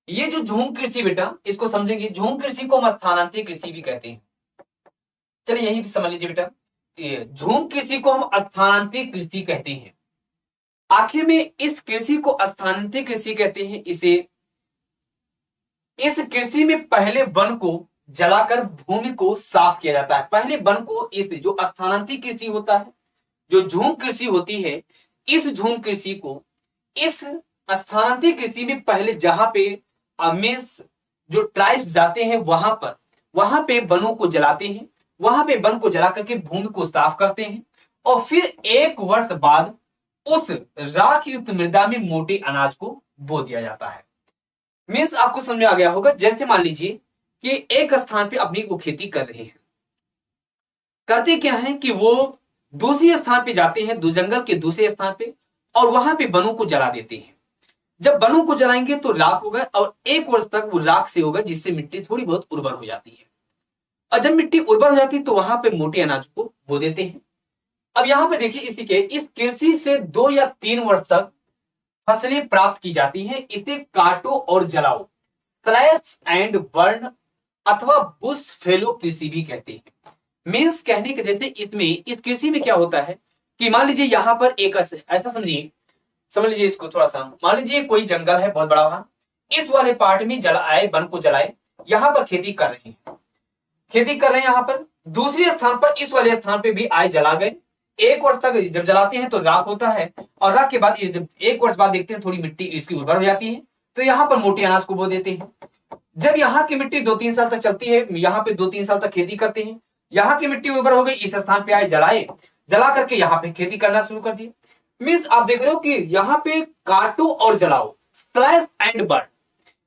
[SPEAKER 1] ये जो झूम कृषि बेटा, इसको समझेंगे। झूम कृषि को हम स्थानांतरित कृषि भी कहते हैं। चलिए यही समझ लीजिए बेटा, झूम कृषि को हम स्थानांतरित कृषि कहते हैं। आखिर में इस कृषि को स्थानांतरित कृषि कहते हैं। इस कृषि में पहले वन को जलाकर भूमि को साफ किया जाता है। पहले वन को, इस जो स्थानांतरित कृषि होता है, जो झूम कृषि होती है, इस झूम कृषि को, इस स्थानांतरित कृषि में पहले जहां पे अमेस जो ट्राइब्स जाते हैं वहां पे वनों को जलाते हैं, वहां पे वन को जला करके भूमि को साफ करते हैं और फिर 1 वर्ष बाद उस राख युक्त मृदा में मोटे अनाज को बो दिया जाता है। मीन्स आपको समझ में आ गया होगा। जैसे मान लीजिए कि एक स्थान पे अपनी वो खेती कर रहे हैं, करते क्या है कि वो दूसरे स्थान पे जाते हैं, जंगल के दूसरे स्थान पे, और वहां पे वनों को जला देते हैं। जब वनों को जलाएंगे तो राख होगा और 1 वर्ष तक वो राख से होगा, जिससे मिट्टी थोड़ी बहुत उर्वर हो जाती है। और जब मिट्टी उर्वर हो जाती है तो वहां पे मोटे अनाज को बो देते हैं। अब यहां पे देखिए, इस कृषि से 2 या 3 वर्ष तक फसलें प्राप्त की जाती हैं। इसे काटो और जलाओ, स्लैश एंड बर्न अथवा बुश फेलो कृषि भी कहते हैं। मीन्स कहने के जैसे इसमें, इस कृषि में क्या होता है कि मान लीजिए यहां पर एक ऐसा समझिए, समझ लीजिए इसको थोड़ा सा। मान लीजिए कोई जंगल है बहुत बड़ा, वहां इस वाले पार्ट में जलाए, वन को जलाए, यहां पर खेती कर रहे हैं, खेती कर रहे हैं। यहां पर दूसरे स्थान पर, इस वाले स्थान पे भी आए, जला गए। 1 वर्ष तक जब जलाते हैं तो राख होता है, और राख के बाद जब 1 वर्ष बाद देखते हैं थोड़ी मिट्टी इसकी उर्वर हो जाती है, तो यहाँ पर मोटे अनाज को बो देते हैं। जब यहाँ की मिट्टी 2-3 साल तक चलती है, यहाँ पे 2-3 साल तक खेती करते हैं, यहाँ की मिट्टी उर्वर हो गई, इस स्थान पे आए, जलाए, जला करके यहाँ पे खेती करना शुरू कर दिए। मीन्स आप देख रहे हो कि यहाँ पे काटो और जलाओ, स्लैश एंड बर्न।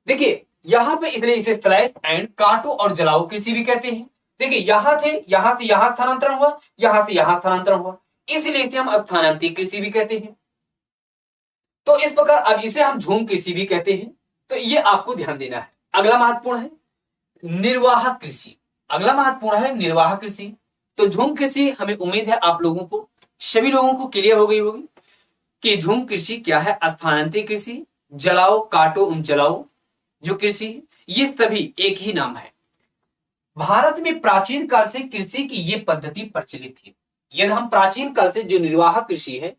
[SPEAKER 1] देखिए यहाँ पे इसलिए इसे स्लैश एंड काटो और जलाओ कृषि भी कहते हैं। देखिए यहां थे, यहां से यहां स्थानांतरण हुआ, यहां से यहां स्थानांतरण हुआ, इसलिए इसे हम स्थानांतरित कृषि भी कहते हैं। तो इस प्रकार अब इसे हम झूम कृषि भी कहते हैं। तो ये आपको ध्यान देना है। अगला महत्वपूर्ण है निर्वाह कृषि। अगला महत्वपूर्ण है निर्वाह कृषि। तो झूम कृषि, हमें उम्मीद है आप लोगों को, सभी लोगों को क्लियर हो गई होगी कि झूम कृषि क्या है। स्थानांतरित कृषि, जलाओ काटो जलाओ जो कृषि, ये सभी एक ही नाम है। भारत में प्राचीन काल से कृषि की ये पद्धति प्रचलित थी। यदि हम प्राचीन काल से, जो निर्वाह कृषि है,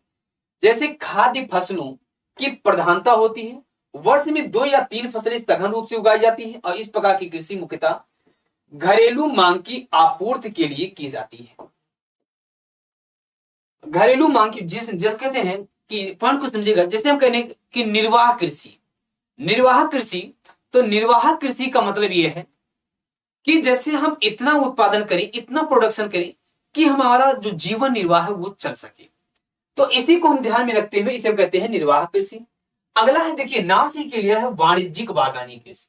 [SPEAKER 1] जैसे खाद्य फसलों की प्रधानता होती है, वर्ष में 2 या 3 फसलें सघन रूप से उगाई जाती हैं और इस प्रकार की कृषि मुख्यतः घरेलू मांग की आपूर्ति के लिए की जाती है। घरेलू मांग की, जिस कहते हैं कि पॉइंट को समझिएगा, जैसे हम कहने कि निर्वाह कृषि, निर्वाह कृषि, तो निर्वाह कृषि का मतलब यह है कि जैसे हम इतना उत्पादन करें, इतना प्रोडक्शन करें कि हमारा जो जीवन निर्वाह है वो चल सके। तो इसी को हम ध्यान में रखते हुए इसे हम कहते हैं निर्वाह कृषि। अगला है, देखिए नाम से क्लियर है, वाणिज्यिक बागवानी कृषि।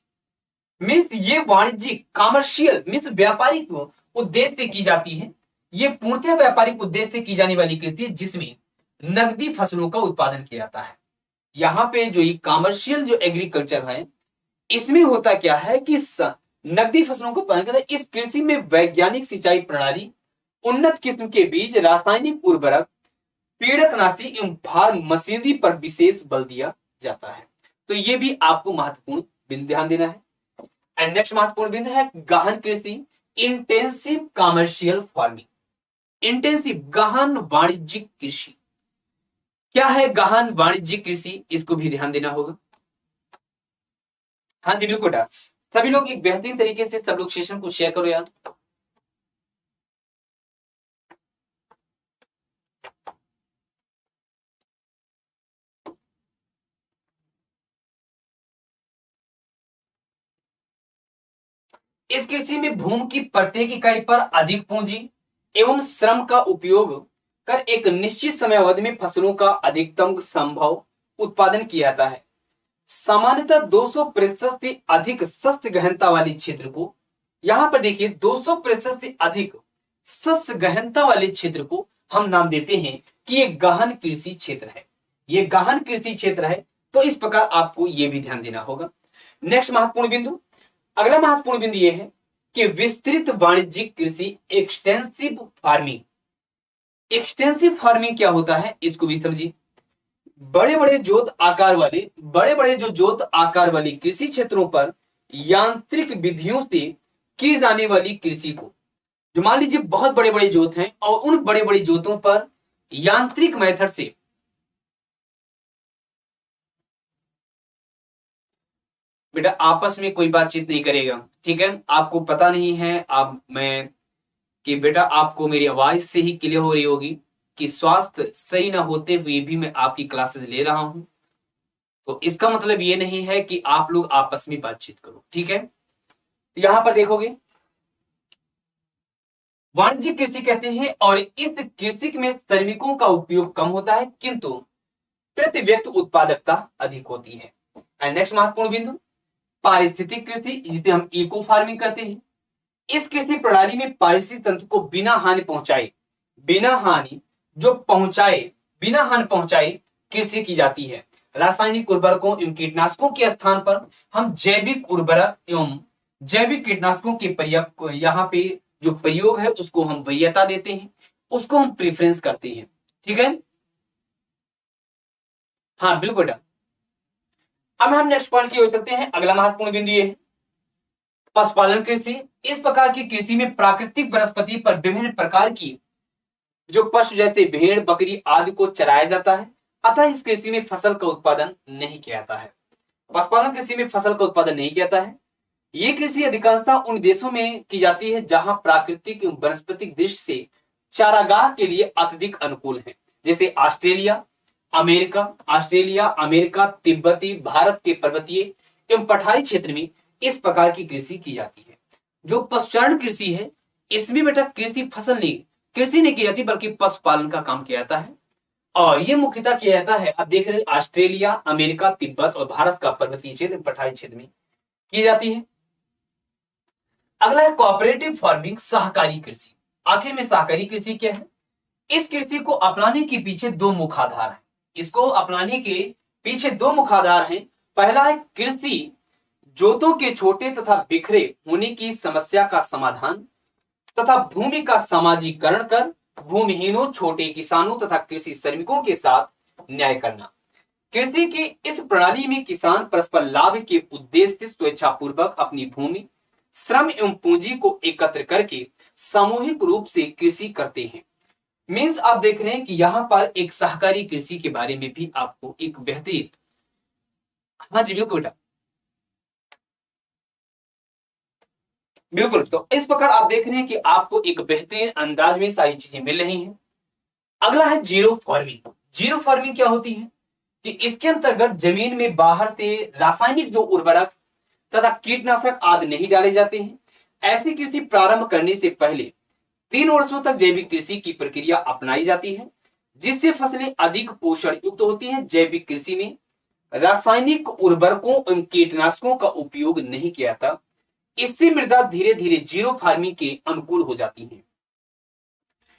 [SPEAKER 1] मीन्स ये वाणिज्यिक, कॉमर्शियल, मीन्स व्यापारिक उद्देश्य से की जाती है। ये पूर्णतः व्यापारिक उद्देश्य से की जाने वाली कृषि है, जिसमें नकदी फसलों का उत्पादन किया जाता है। यहाँ पे जो ये कॉमर्शियल जो एग्रीकल्चर है, इसमें होता क्या है कि नकदी फसलों को उत्पादन करता है। इस कृषि में वैज्ञानिक सिंचाई प्रणाली, उन्नत किस्म के बीज, रासायनिक उर्वरक, पीड़कनाशी एवं फार्म मशीनरी पर विशेष बल दिया जाता है। तो ये भी आपको महत्वपूर्ण बिंदु ध्यान देना है। एंड नेक्स्ट महत्वपूर्ण बिंदु है गहन कृषि, इंटेंसिव कॉमर्शियल फार्मिंग। इंटेंसिव, गहन वाणिज्यिक कृषि। क्या है गहन वाणिज्यिक कृषि, इसको भी ध्यान देना होगा। हाँ जी बिल्कुल, सभी लोग एक बेहतरीन तरीके से सब लोग सेशन को शेयर करो यार। इस कृषि में भूमि की प्रत्येक इकाई पर अधिक पूंजी एवं श्रम का उपयोग कर एक निश्चित समय अवधि में फसलों का अधिकतम संभव उत्पादन किया जाता है। सामान्यतः 200% से अधिक सस्य गहनता वाली क्षेत्र को, यहां पर देखिए 200% से अधिक सस्य गहनता वाले क्षेत्र को हम नाम देते हैं कि ये गहन कृषि क्षेत्र है। ये गहन कृषि क्षेत्र है, तो इस प्रकार आपको ये भी ध्यान देना होगा। नेक्स्ट महत्वपूर्ण बिंदु, अगला महत्वपूर्ण बिंदु यह है कि विस्तृत वाणिज्यिक कृषि एक्सटेंसिव फार्मिंग। एक्सटेंसिव फार्मिंग क्या होता है इसको भी समझिए। बड़े बड़े जोत आकार वाली कृषि क्षेत्रों पर यांत्रिक विधियों से की जाने वाली कृषि को, जो मान लीजिए बहुत बड़े बड़े जोत हैं और उन बड़े बड़े जोतों पर यांत्रिक मेथड से, बेटा आपस में कोई बातचीत नहीं करेगा, ठीक है। आपको पता नहीं है आप मैं कि बेटा आपको मेरी आवाज से ही क्लियर हो रही होगी कि स्वास्थ्य सही ना होते हुए भी मैं आपकी क्लासेस ले रहा हूं, तो इसका मतलब ये नहीं है कि आप लोग आपस में बातचीत करो, ठीक है। तो यहां पर देखोगे वाणिज्यिक कृषि कहते हैं और इस कृषि में श्रमिकों का उपयोग कम होता है किंतु प्रति व्यक्ति उत्पादकता अधिक होती है। एंड नेक्स्ट महत्वपूर्ण बिंदु, पारिस्थितिक कृषि जिसे हम इको फार्मिंग कहते हैं। इस कृषि प्रणाली में पारिस्थितिक तंत्र को बिना हानि पहुंचाए कृषि की जाती है। रासायनिक उर्वरकों एवं कीटनाशकों के स्थान पर हम जैविक उर्वरक एवं जैविक कीटनाशकों के प्रयोग, यहाँ पे जो प्रयोग है उसको हम वरीयता देते हैं, उसको हम प्रेफरेंस करते हैं, ठीक है। हाँ बिल्कुल। अब हम नेक्स्ट पॉइंट की ओर चलते हैं। अगला महत्वपूर्ण बिंदु ये है पशुपालन कृषि। इस प्रकार की कृषि में प्राकृतिक वनस्पति पर विभिन्न प्रकार की जो पशु जैसे भेड़ बकरी आदि को चराया जाता है, अतः इस कृषि में फसल का उत्पादन नहीं किया जाता है। पशुपालन कृषि में फसल का उत्पादन नहीं किया जाता है। ये कृषि अधिकांशतः उन देशों में की जाती है जहां प्राकृतिक एवं वनस्पतिक दृष्टि से चारागाह के लिए अत्यधिक अनुकूल है, जैसे ऑस्ट्रेलिया, अमेरिका, तिब्बती, भारत के पर्वतीय एवं पठारी क्षेत्र में इस प्रकार की कृषि की जाती है। जो पशुचारण कृषि है इसमें बेटा कृषि नहीं की जाती बल्कि पशुपालन का काम किया जाता है, और ये मुख्यतः किया जाता है, अब देख रहे ऑस्ट्रेलिया, अमेरिका, तिब्बत और भारत का पर्वतीय क्षेत्र पठारी क्षेत्र में की जाती है। अगला है कोऑपरेटिव फार्मिंग, सहकारी कृषि। आखिर में सहकारी कृषि क्या है? इस कृषि को अपनाने के पीछे दो मुख्य आधार हैं। इसको अपनाने के पीछे दो मुख्य आधार हैं। पहला है कृषि जोतों के छोटे तथा बिखरे होने की समस्या का समाधान तथा भूमि का समाजीकरण कर भूमिहीनों, छोटे किसानों तथा कृषि श्रमिकों के साथ न्याय करना। कृषि की इस प्रणाली में किसान परस्पर लाभ के उद्देश्य से स्वेच्छापूर्वक अपनी भूमि, श्रम एवं पूंजी को एकत्र करके सामूहिक रूप से कृषि करते हैं। मीन्स आप देख रहे हैं कि यहाँ पर एक सहकारी कृषि के बारे में भी आपको एक बेहतरीन, हाँ जी बिल्कुल बेटा, बिल्कुल। तो इस प्रकार आप देख रहे हैं कि आपको एक बेहतरीन अंदाज में सारी चीजें मिल रही हैं। अगला है जीरो फार्मिंग। जीरो फार्मिंग क्या होती है कि इसके अंतर्गत जमीन में बाहर से रासायनिक जो उर्वरक तथा कीटनाशक आदि नहीं डाले जाते हैं। ऐसी कृषि प्रारंभ करने से पहले 3 वर्षों तक जैविक कृषि की प्रक्रिया अपनाई जाती है, जिससे फसलें अधिक पोषण युक्त होती हैं। जैविक कृषि में रासायनिक उर्वरकों एवं कीटनाशकों का उपयोग नहीं किया जाता। इससे मृदा धीरे धीरे जीरो फार्मिंग के अनुकूल हो जाती है।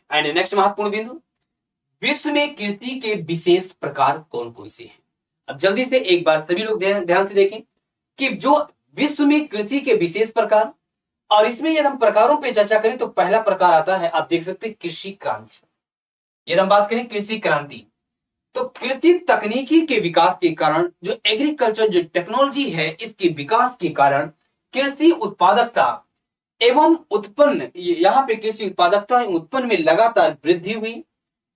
[SPEAKER 1] एंड नेक्स्ट महत्वपूर्ण बिंदु, विश्व में कृषि के विशेष प्रकार कौन कौन से हैं? अब जल्दी से एक बार सभी लोग ध्यान से देखें कि जो विश्व में कृषि के विशेष प्रकार, और इसमें यदि हम प्रकारों पे चर्चा करें तो पहला प्रकार आता है, आप देख सकते हैं, कृषि क्रांति। यदि हम बात करें कृषि क्रांति, तो कृषि तकनीकी के विकास के कारण, जो एग्रीकल्चर जो टेक्नोलॉजी है इसके विकास के कारण कृषि उत्पादकता एवं उत्पन्न, यहाँ पे कृषि उत्पादकता एवं उत्पन्न में लगातार वृद्धि हुई।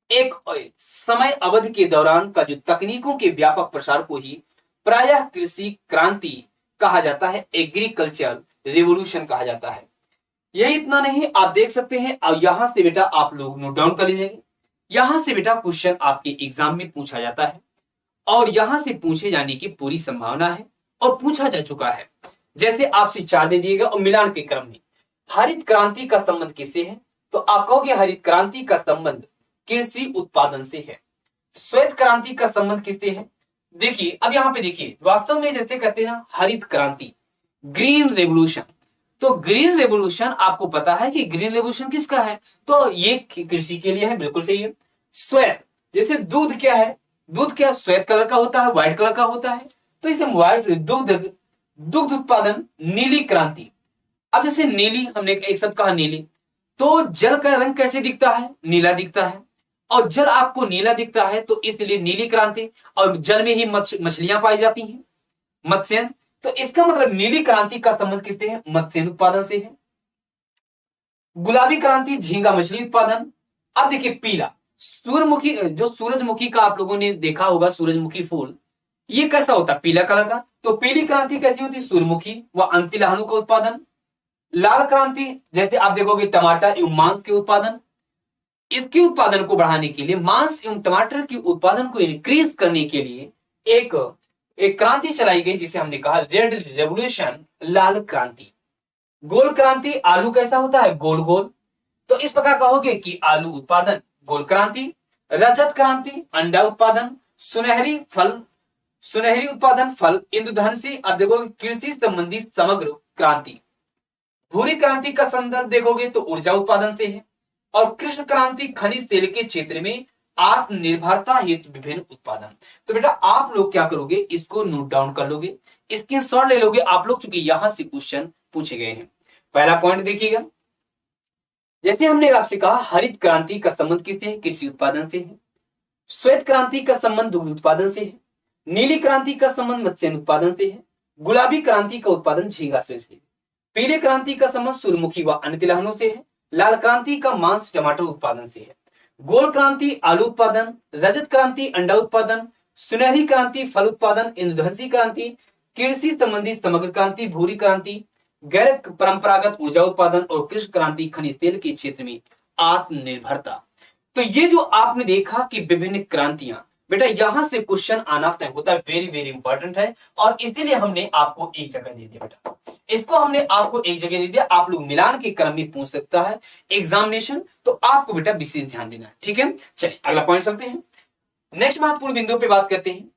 [SPEAKER 1] एक समय अवधि के दौरान का जो तकनीकों के व्यापक प्रसार को ही प्रायः कृषि क्रांति कहा जाता है, एग्रीकल्चर रिवोल्यूशन कहा जाता है। यही इतना नहीं, आप देख सकते हैं, और यहां से बेटा आप लोग नोट डाउन कर लीजिएंगे। यहां से बेटा क्वेश्चन आपके एग्जाम में पूछा जाता है और यहां से पूछे जाने की पूरी संभावना है और पूछा जा चुका है। जैसे आपसे 4 दे दिएगा और मिलान के क्रम में हरित क्रांति का संबंध किससे है, तो आप कहोगे हरित क्रांति का संबंध कृषि उत्पादन से है। श्वेत क्रांति का संबंध किससे है, देखिए अब यहां पे देखिए वास्तव में जैसे कहते हैं ना हरित क्रांति, ग्रीन रेवोल्यूशन, तो ग्रीन रेवोल्यूशन आपको पता है कि ग्रीन रेवोल्यूशन किसका है, तो ये कृषि के लिए है, बिल्कुल सही है। श्वेत, जैसे दूध क्या है, दूध क्या श्वेत कलर का होता है, व्हाइट कलर का होता है, तो इसे व्हाइट दुग्ध उत्पादन, नीली क्रांति। अब जैसे नीली, हमने एक शब्द कहा नीली, तो जल का रंग कैसे दिखता है, नीला दिखता है, और जल आपको नीला दिखता है तो इसलिए नीली क्रांति, और जल में ही मछलियां पाई जाती हैं, मत्स्य, तो इसका मतलब नीली क्रांति का संबंध किससे है, मत्स्य उत्पादन से है। गुलाबी क्रांति, झींगा मछली उत्पादन। अब देखिए पीला, सूर्यमुखी, जो सूरजमुखी का आप लोगों ने देखा होगा, सूरजमुखी फूल, ये कैसा होता है, पीला कलर का, तो पीली क्रांति कैसी होती है, सूर्यमुखी व अंतिलहनों का उत्पादन। लाल क्रांति, जैसे आप देखोगे टमाटर एवं मांस के उत्पादन, इसके उत्पादन को बढ़ाने के लिए, मांस एवं टमाटर के उत्पादन को इंक्रीज करने के लिए एक क्रांति चलाई गई जिसे हमने कहा रेड रेवोल्यूशन, लाल क्रांति। गोल क्रांति, आलू कैसा होता है, गोल गोल, तो इस प्रकार कहोगे कि आलू उत्पादन, गोल क्रांति। रजत क्रांति, अंडा उत्पादन। सुनहरी उत्पादन, फल। इंद्रधनुषी, अब देखोगे कृषि संबंधी समग्र क्रांति। भूरी क्रांति का संदर्भ देखोगे तो ऊर्जा उत्पादन से है, और कृष्ण क्रांति खनिज तेल के क्षेत्र में आत्मनिर्भरता हेतु विभिन्न उत्पादन। तो बेटा आप लोग क्या करोगे, इसको नोट डाउन कर लोगे, इसके शॉर्ट ले लोगे आप लोग, चूंकि यहां से क्वेश्चन पूछे गए हैं। पहला पॉइंट देखिएगा, जैसे हमने आपसे कहा हरित क्रांति का संबंध किससे है, कृषि उत्पादन से है। श्वेत क्रांति का संबंध दुग्ध उत्पादन से है। नीली क्रांति का संबंध मत्स्य उत्पादन से है। गुलाबी क्रांति का उत्पादन झींगा से है। पीले क्रांति का संबंध सूर्यमुखी व अन्य तिलहनों से है। लाल क्रांति का मांस टमाटर उत्पादन से है। गोल क्रांति आलू उत्पादन। रजत क्रांति अंडा उत्पादन। सुनहरी क्रांति फल उत्पादन। इंद्रधनुषी क्रांति कृषि संबंधी समग्र क्रांति। भूरी क्रांति गैर परंपरागत ऊर्जा उत्पादन। और कृष्ण क्रांति खनिज तेल के क्षेत्र में आत्मनिर्भरता। तो ये जो आपने देखा कि विभिन्न क्रांतियां, बेटा यहां से क्वेश्चन आना तय होता है, वेरी वेरी इंपॉर्टेंट है, और इसीलिए हमने आपको एक जगह दे दिया बेटा, इसको हमने आपको एक जगह दे दिया। आप लोग मिलान के क्रम में पूछ सकता है एग्जामिनेशन, तो आपको बेटा विशेष ध्यान देना है, ठीक है। चलिए अगला पॉइंट चलते हैं, नेक्स्ट महत्वपूर्ण बिंदु पे बात करते हैं,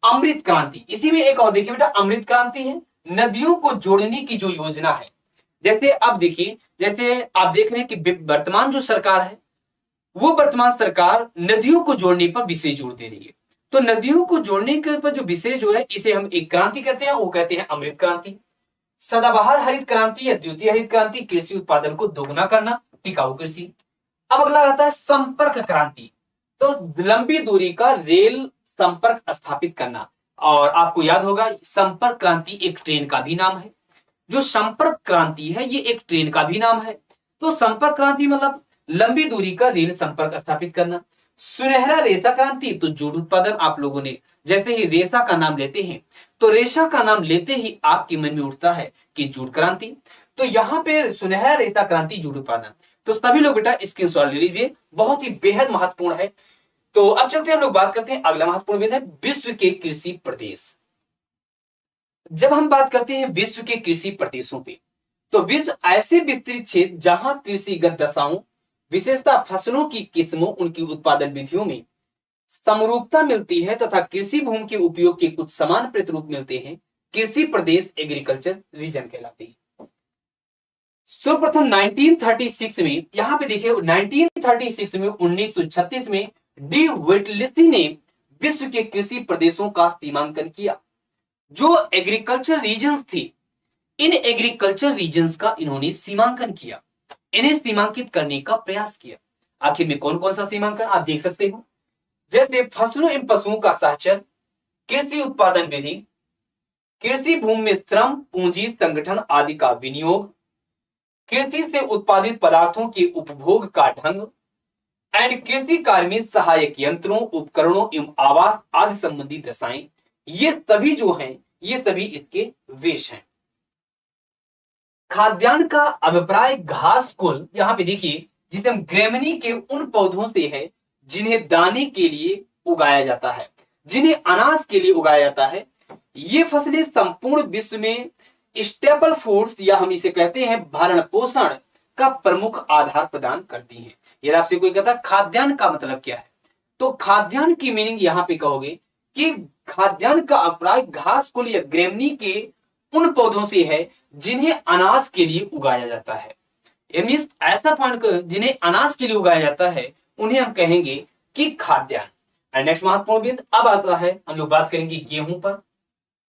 [SPEAKER 1] अमृत क्रांति। इसी में एक और देखिए बेटा, अमृत क्रांति है नदियों को जोड़ने की जो योजना है। जैसे अब देखिए, जैसे आप देख रहे हैं कि वर्तमान जो सरकार है, वो वर्तमान सरकार नदियों को जोड़ने पर विशेष जोर दे रही है। तो नदियों को जोड़ने के ऊपर जो विशेष जोर है, इसे हम एक क्रांति कहते हैं, वो कहते हैं अमृत क्रांति। सदाबहार हरित क्रांति या द्वितीय हरित क्रांति, कृषि उत्पादन को दोगुना करना, टिकाऊ कृषि। अब अगला आता है संपर्क क्रांति, तो लंबी दूरी का रेल संपर्क स्थापित करना। और आपको याद होगा संपर्क क्रांति एक ट्रेन का भी नाम है। जो संपर्क क्रांति है ये एक ट्रेन का भी नाम है। तो संपर्क क्रांति मतलब लंबी दूरी का रेल संपर्क स्थापित करना। सुनहरा रेशा क्रांति, तो जूट उत्पादन। आप लोगों ने जैसे ही रेशा का नाम लेते हैं तो रेशा का नाम लेते ही आपके मन में उठता है कि जूट क्रांति, तो यहाँ पे सुनहरा रेशा क्रांति, जूट उत्पादन। तो सभी लोग बेटा इसके सवाल ले लीजिए, बहुत ही बेहद महत्वपूर्ण है। तो अब चलते हैं हम लोग बात करते हैं, अगला महत्वपूर्ण बिंदु है विश्व के कृषि प्रदेश। जब हम बात करते हैं विश्व के कृषि प्रदेशों पे, तो विश्व ऐसे विस्तृत क्षेत्र जहां कृषिगत दशाओं, विशेषता फसलों की किस्मों, उनकी उत्पादन विधियों में समरूपता मिलती है तथा कृषि भूमि के उपयोग के कुछ समान प्रतिरूप मिलते हैं, कृषि प्रदेश एग्रीकल्चर रीजन कहलाते हैं। सर्वप्रथम 1936 में, यहां पे देखिए 1936 में 1936 में डी वेटलिसी ने विश्व के कृषि प्रदेशों का सीमांकन किया। जो एग्रीकल्चर रीजन्स थी, इन एग्रीकल्चर रीजन्स का इन्होंने सीमांकन किया, इन्हें सीमांकित करने का प्रयास किया। आखिर में कौन कौन सा सीमांकन आप देख सकते हो, जैसे फसलों एवं पशुओं का सहचर, कृषि उत्पादन विधि, कृषि भूमि में श्रम, पूंजी, संगठन आदि का विनियोग, कृषि से उत्पादित पदार्थों के उपभोग का ढंग, एंड कृषि कार्य में सहायक यंत्रों, उपकरणों एवं आवास आदि संबंधी दशाएं, ये सभी जो हैं, ये सभी इसके वेश हैं। खाद्यान्न का अभिप्राय घास कुल, यहां पे देखिए, जिसे हम ग्रेमनी के उन पौधों से है जिन्हें दाने के लिए उगाया जाता है, जिन्हें अनाज के लिए उगाया जाता है। ये फसलें संपूर्ण विश्व में स्टेपल फूड्स या हम इसे कहते हैं भरण पोषण का प्रमुख आधार प्रदान करती हैं। यदि आपसे कोई कहता है खाद्यान्न का मतलब क्या है, तो खाद्यान्न की मीनिंग यहां पे कहोगे कि खाद्यान्न का अभिप्राय घास कुल या ग्रेमनी के उन पौधों से है जिन्हें अनाज के लिए उगाया जाता है। मीन्स ऐसा पॉइंट जिन्हें अनाज के लिए उगाया जाता है उन्हें हम कहेंगे कि खाद्यान्न। नेक्स्ट महत्वपूर्ण बिंदु अब आता है, हम लोग बात करेंगे गेहूं पर।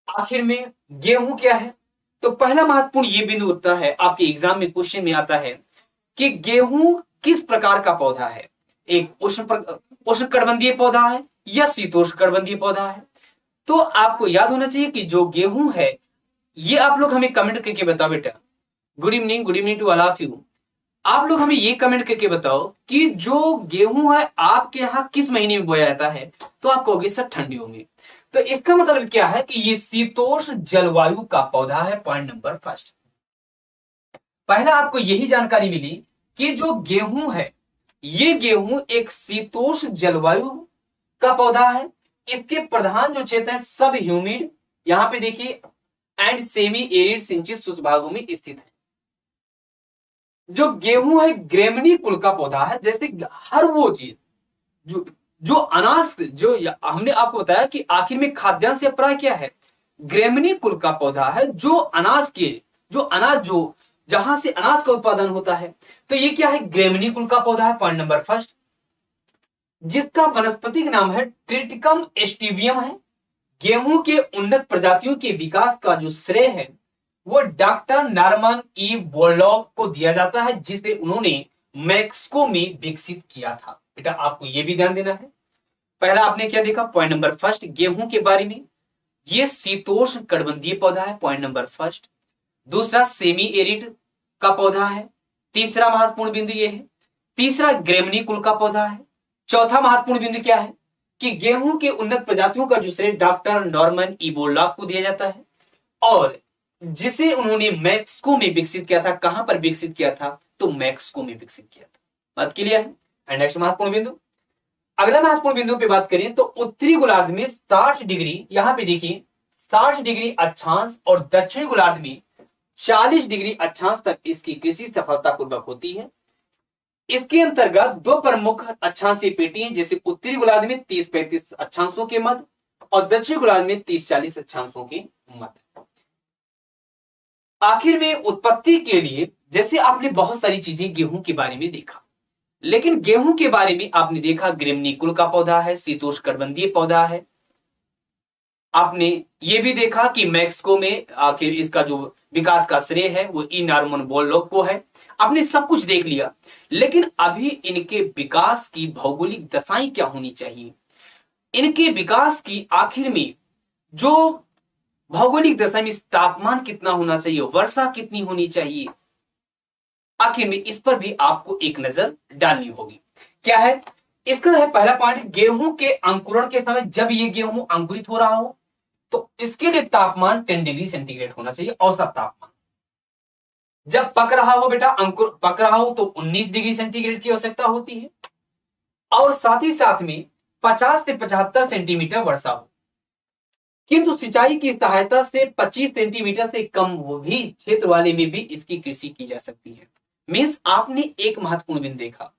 [SPEAKER 1] आखिर में गेहूं क्या है, तो पहला महत्वपूर्ण ये बिंदु होता है, आपके एग्जाम में क्वेश्चन में आता है कि गेहूं किस प्रकार का पौधा है, एक उष्णकटिबंधीय पौधा है या शीतोष्णकटिबंधीय पौधा है। तो आपको याद होना चाहिए कि जो गेहूं है, ये आप लोग हमें कमेंट करके बताओ बेटा। Good evening to all of you. आप लोग हमें ये कमेंट करके बताओ कि जो गेहूं है आपके यहाँ किस महीने में बोया जाता है, तो आप कहोगे सर ठंडियों में। तो इसका मतलब क्या है कि ये शीतोष्ण जलवायु का पौधा है। पॉइंट नंबर फर्स्ट, पहला आपको यही जानकारी मिली कि जो गेहूं है, ये गेहूं एक शीतोष्ण जलवायु का पौधा है। इसके प्रधान जो क्षेत्र है सब ह्यूमिड, यहां पे देखिए, एंड सेमी एरिड सिंचित शुष्क भागों में स्थित है। जो गेहूं है ग्रेमनी कुल का पौधा है। जैसे हर वो चीज जो जो अनाज, जो हमने आपको बताया कि आखिर में खाद्यान्न से अभिप्राय क्या है, ग्रेमनी कुल का पौधा है, जो अनाज जो जहां से अनाज का उत्पादन होता है। तो ये क्या है, ग्रेमनी कुल का पौधा है। पॉइंट नंबर फर्स्ट, जिसका वनस्पतिक नाम है ट्रिटिकम एस्टिवियम है। गेहूं के उन्नत प्रजातियों के विकास का जो श्रेय है वो डॉक्टर नॉर्मन ई बोरलॉग को दिया जाता है, जिसे उन्होंने मैक्सिको में विकसित किया था। बेटा आपको यह भी ध्यान देना है, पहला आपने क्या देखा, पॉइंट नंबर फर्स्ट गेहूं के बारे में, ये शीतोष्ण कटिबंधीय पौधा है। Point number first. दूसरा सेमी एरिड का पौधा है। तीसरा महत्वपूर्ण बिंदु ये है। तीसरा ग्रेमनी कुल का पौधा है। चौथा महत्वपूर्ण बिंदु क्या है कि गेहूं के उन्नत प्रजातियों का जो श्रेय डॉक्टर नॉर्मन ई बोरलॉग को दिया जाता है, और जिसे उन्होंने मैक्सिको में विकसित किया था। कहां पर विकसित किया था, तो मैक्सिको में विकसित किया था। बात क्लियर है। नेक्स्ट महत्वपूर्ण बिंदु, अगला महत्वपूर्ण बिंदु पे बात करें तो उत्तरी गोलार्ध में 60 डिग्री, यहां पे देखिए 60 डिग्री अक्षांश और दक्षिणी गोलार्ध में 40 डिग्री अक्षांश तक इसकी कृषि सफलतापूर्वक होती है। इसके अंतर्गत दो प्रमुख अक्षांशीय पेटी हैं, जैसे उत्तरी गोलार्ध में 30-35 अक्षांशों के मध्य और दक्षिणी गोलार्ध में 30-40 अक्षांशों के मध्य। आखिर में उत्पत्ति के लिए, जैसे आपने बहुत सारी चीजें गेहूं के बारे में देखा, लेकिन गेहूं के बारे में आपने देखा ग्रेमनी कुल का पौधा है, शीतोष्ण कटिबंधीय पौधा है। आपने ये भी देखा कि मैक्सिको में आखिर इसका जो विकास का श्रेय है वो ई नॉर्मन बोरलॉग को है। आपने सब कुछ देख लिया, लेकिन अभी इनके विकास की भौगोलिक दशाएं क्या होनी चाहिए, इनके विकास की आखिर में जो भौगोलिक दशा में तापमान कितना होना चाहिए, वर्षा कितनी होनी चाहिए, आखिर में इस पर भी आपको एक नजर डालनी होगी। क्या है इसका, है पहला पॉइंट, गेहूं के अंकुरण के समय जब ये गेहूं अंकुरित हो रहा हो तो इसके लिए तापमान 10 डिग्री सेंटीग्रेड होना चाहिए, औसत तापमान। जब पक रहा हो बेटा, अंकुर पक रहा हो तो 19 डिग्री सेंटीग्रेड की आवश्यकता होती है, और साथ ही साथ में 50 से 75 सेंटीमीटर वर्षा हो। किंतु सिंचाई की सहायता से 25 सेंटीमीटर से कम वो भी क्षेत्र वाले में भी इसकी कृषि की जा सकती है। मीन्स आपने एक महत्वपूर्ण बिंदु देखा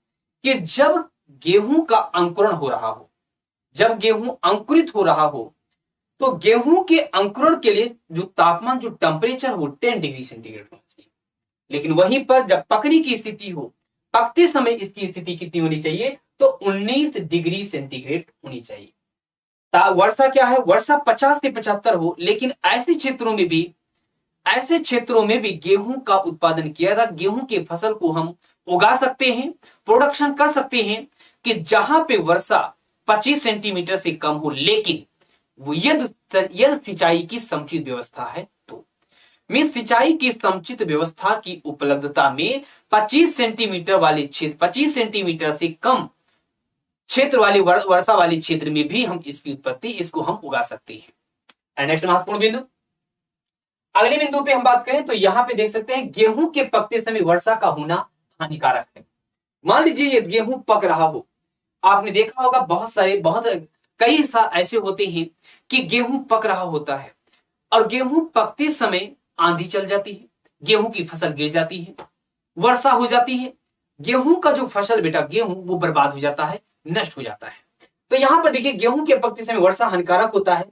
[SPEAKER 1] कि जब गेहूं का अंकुरण हो रहा हो, जब गेहूं अंकुरित हो रहा हो, तो गेहूं के अंकुरण के लिए जो तापमान, जो टेम्परेचर हो 10 डिग्री सेंटीग्रेड होना चाहिए। लेकिन वहीं पर जब पकने की स्थिति हो, पकते समय इसकी स्थिति कितनी होनी चाहिए, तो 19 डिग्री सेंटीग्रेड होनी चाहिए। वर्षा क्या है, वर्षा 50 से 75 हो। लेकिन ऐसे क्षेत्रों में भी गेहूं का उत्पादन किया था, गेहूं के फसल को हम उगा सकते हैं, प्रोडक्शन कर सकते हैं, कि जहां पे वर्षा 25 सेंटीमीटर से कम हो, लेकिन वो यदि सिंचाई की समुचित व्यवस्था है तो। में सिंचाई की समुचित व्यवस्था की उपलब्धता में 25 सेंटीमीटर वाले क्षेत्र, 25 सेंटीमीटर से कम क्षेत्र वाली वर्षा वाले क्षेत्र में भी हम इसकी उत्पत्ति, इसको हम उगा सकते हैं। नेक्स्ट महत्वपूर्ण बिंदु, अगले बिंदु पे हम बात करें तो यहां पे देख सकते हैं गेहूं के पकते समय वर्षा का होना हानिकारक है। मान लीजिए ये गेहूं पक रहा हो, आपने देखा होगा बहुत कई ऐसे होते हैं कि गेहूं पक रहा होता है, और गेहूं पकते समय आंधी चल जाती है, गेहूं की फसल गिर जाती है, वर्षा हो जाती है, गेहूं का जो फसल बेटा गेहूं वो बर्बाद हो जाता है, नष्ट हो जाता है। तो यहां पर देखिए गेहूं के पकते समय वर्षा हानिकारक होता है,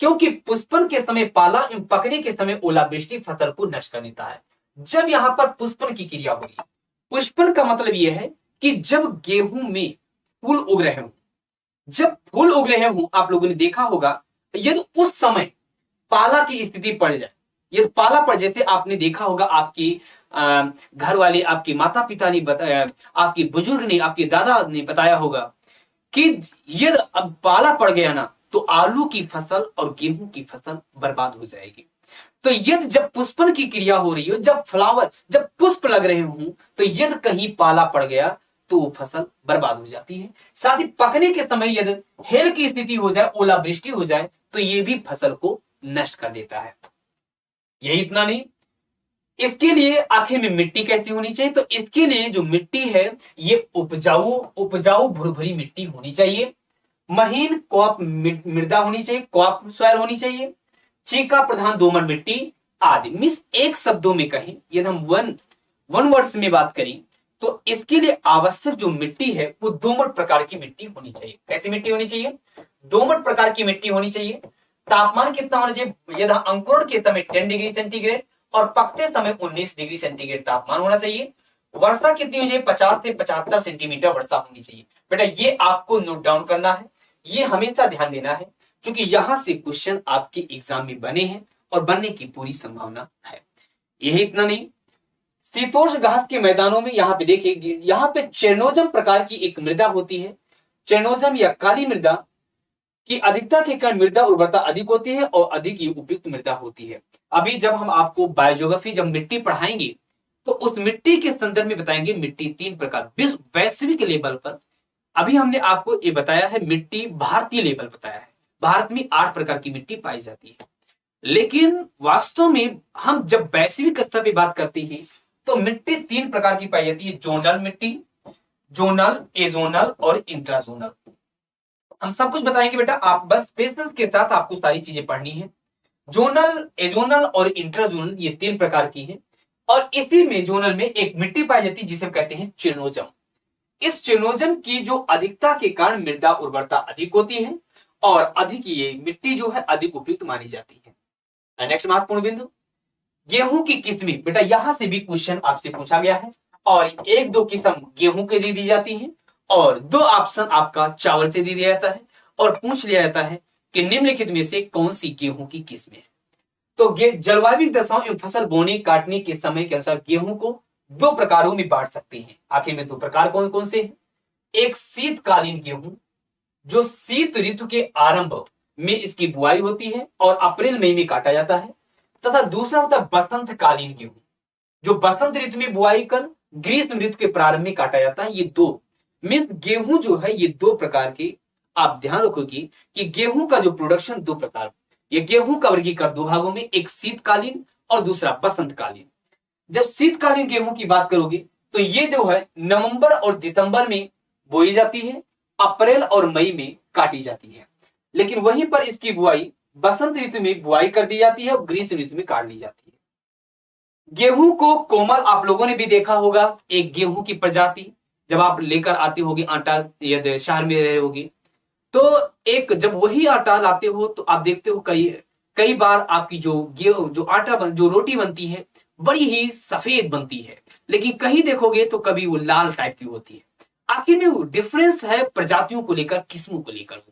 [SPEAKER 1] क्योंकि पुष्पन के समय पाला एवं पकने के समय ओलावृष्टि फसल को नष्ट कर देता है। जब यहां पर पुष्पन की क्रिया हो रही है, पुष्पन का मतलब यह है कि जब गेहूं में फूल उग रहे हों, जब फूल उग रहे हों, आप लोगों ने देखा होगा यदि उस समय पाला की स्थिति पड़ जाए, यदि पाला पड़, जैसे आपने देखा होगा आपकी घर वाले, आपके माता पिता ने बताया, आपके बुजुर्ग ने, आपके दादा ने बताया होगा कि यदि अब पाला पड़ गया ना तो आलू की फसल और गेहूं की फसल बर्बाद हो जाएगी। तो यदि जब पुष्पन की क्रिया हो रही हो, जब फ्लावर, जब पुष्प लग रहे हों, तो यदि कहीं पाला पड़ गया तो वो फसल बर्बाद हो जाती है। साथ ही पकने के समय यदि हेल की स्थिति हो जाए, ओलावृष्टि हो जाए, तो ये भी फसल को नष्ट कर देता है। यही इतना नहीं, इसके लिए आखिर में मिट्टी कैसी होनी चाहिए? तो इसके लिए जो मिट्टी है ये उपजाऊ भुरभुरी मिट्टी होनी चाहिए, महीन कॉप मृदा होनी चाहिए, कॉप सॉइल होनी चाहिए, चीका प्रधान दोमट मिट्टी आदि। मिस एक शब्दों में कहें, यदि हम वन वर्ड्स में बात करें, तो इसके लिए आवश्यक जो मिट्टी है वो दोमट प्रकार की मिट्टी होनी चाहिए। कैसी मिट्टी होनी चाहिए? दोमट प्रकार की मिट्टी होनी चाहिए। तापमान कितना होना चाहिए? यदि अंकुरण के समय 10 डिग्री सेंटीग्रेड और पकते समय 19 डिग्री सेंटीग्रेड तापमान होना चाहिए। वर्षा कितनी होनी चाहिए? 50 से 75 सेंटीमीटर वर्षा होनी चाहिए। बेटा ये आपको नोट डाउन करना है, ये हमेशा ध्यान देना है, क्योंकि यहां से क्वेश्चन आपके एग्जाम में बने हैं और बनने की पूरी संभावना है। यही इतना नहीं, शीतोष्ण घास के मैदानों में यहाँ पे देखिए, यहाँ पे चेरनोजम प्रकार की एक मृदा होती है। चेरनोजम या काली मृदा की अधिकता के कारण मृदा उर्वरता अधिक होती है और अधिक ही उपयुक्त मृदा होती है। अभी जब हम आपको बायोजियोग्राफी, जब मिट्टी पढ़ाएंगे, तो उस मिट्टी के संदर्भ में बताएंगे मिट्टी 3 प्रकार वैश्विक लेवल पर। अभी हमने आपको ये बताया है मिट्टी भारतीय लेवल बताया है, भारत में 8 प्रकार की मिट्टी पाई जाती है। लेकिन वास्तव में हम जब वैश्विक स्तर पे बात करते हैं तो मिट्टी 3 प्रकार की पाई जाती है। जोनल मिट्टी, जोनल, एजोनल और इंट्राजोनल। हम सब कुछ बताएंगे बेटा, आप बस पेशेंस के साथ आपको सारी चीजें पढ़नी है। जोनल, एजोनल और इंट्राजोनल ये 3 प्रकार की है। और इसी में जोनल में एक मिट्टी पाई जाती है जिसे कहते हैं चिरनोजम। इस चिरनोजम की जो अधिकता के कारण मृदा उर्वरता अधिक होती है और अधिक ये मिट्टी जो है अधिक उपयुक्त मानी जाती है। नेक्स्ट महत्वपूर्ण बिंदु, गेहूं की किस्में। बेटा यहां से भी क्वेश्चन आपसे पूछा गया है और 1-2 किस्म गेहूं के दे दी जाती है और 2 ऑप्शन आपका चावल से दे दिया जाता है और पूछ लिया जाता है कि निम्नलिखित में से कौन सी गेहूं की किस्में है। तो जलवायु दशाओं एवं फसल बोने काटने के समय के अनुसार गेहूं को 2 प्रकारों में बांट सकते हैं। आखिर में 2 प्रकार कौन कौन से हैं? एक शीतकालीन गेहूं, जो शीत ऋतु के आरंभ में इसकी बुआई होती है और अप्रैल मई में काटा जाता है, तथा दूसरा होता है बसंतकालीन गेहूं, जो बसंत ऋतु में बुआई कर ग्रीष्म ऋतु के प्रारंभ में काटा जाता है। ये 2 मीन्स गेहूं जो है ये 2 प्रकार के, आप ध्यान रखोगे कि गेहूं का जो प्रोडक्शन 2 प्रकार, ये गेहूं का वर्गीकरण 2 भागों में, एक शीतकालीन और दूसरा बसंतकालीन। जब शीतकालीन गेहूं की बात करोगे तो ये जो है नवंबर और दिसंबर में बोई जाती है, अप्रैल और मई में काटी जाती है। लेकिन वहीं पर इसकी बुआई बसंत ऋतु में बुआई कर दी जाती है और ग्रीष्म ऋतु में काट ली जाती है। गेहूं को कोमल, आप लोगों ने भी देखा होगा एक गेहूं की प्रजाति, जब आप लेकर आते होगे आटा, यदि शहर में रहे होगे तो एक जब वही आटा लाते हो तो आप देखते हो कई बार आपकी जो आटा जो रोटी बनती है बड़ी ही सफेद बनती है, लेकिन कहीं देखोगे तो कभी वो लाल टाइप की होती है। आखिर में वो डिफरेंस है प्रजातियों को लेकर, किस्मों को लेकर।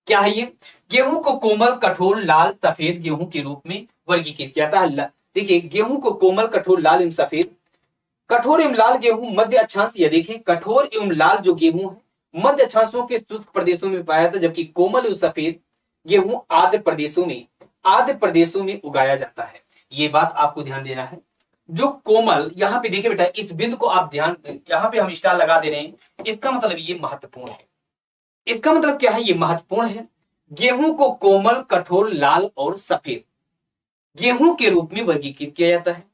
[SPEAKER 1] क्या है ये? गेहूं को कोमल, कठोर, लाल, सफेद गेहूं के रूप में वर्गीकृत किया जाता है। देखिए गेहूं को कोमल, कठोर, लाल एवं सफेद, कठोर एवं लाल गेहूं मध्य अक्षांश, ये देखें कठोर एवं लाल जो गेहूं है मध्य अक्षांशों के शुष्क प्रदेशों में पाया जाता है, जबकि कोमल एवं सफेद गेहूं आर्द्र प्रदेशों में उगाया जाता है। ये बात आपको ध्यान देना है। जो कोमल, यहाँ पे देखिए बेटा, इस बिंदु को आप ध्यान, यहाँ पे हम स्टार लगा दे रहे हैं, इसका मतलब ये महत्वपूर्ण है। इसका मतलब क्या है? ये महत्वपूर्ण है। गेहूं को कोमल, कठोर, लाल और सफेद गेहूं के रूप में वर्गीकृत किया जाता है।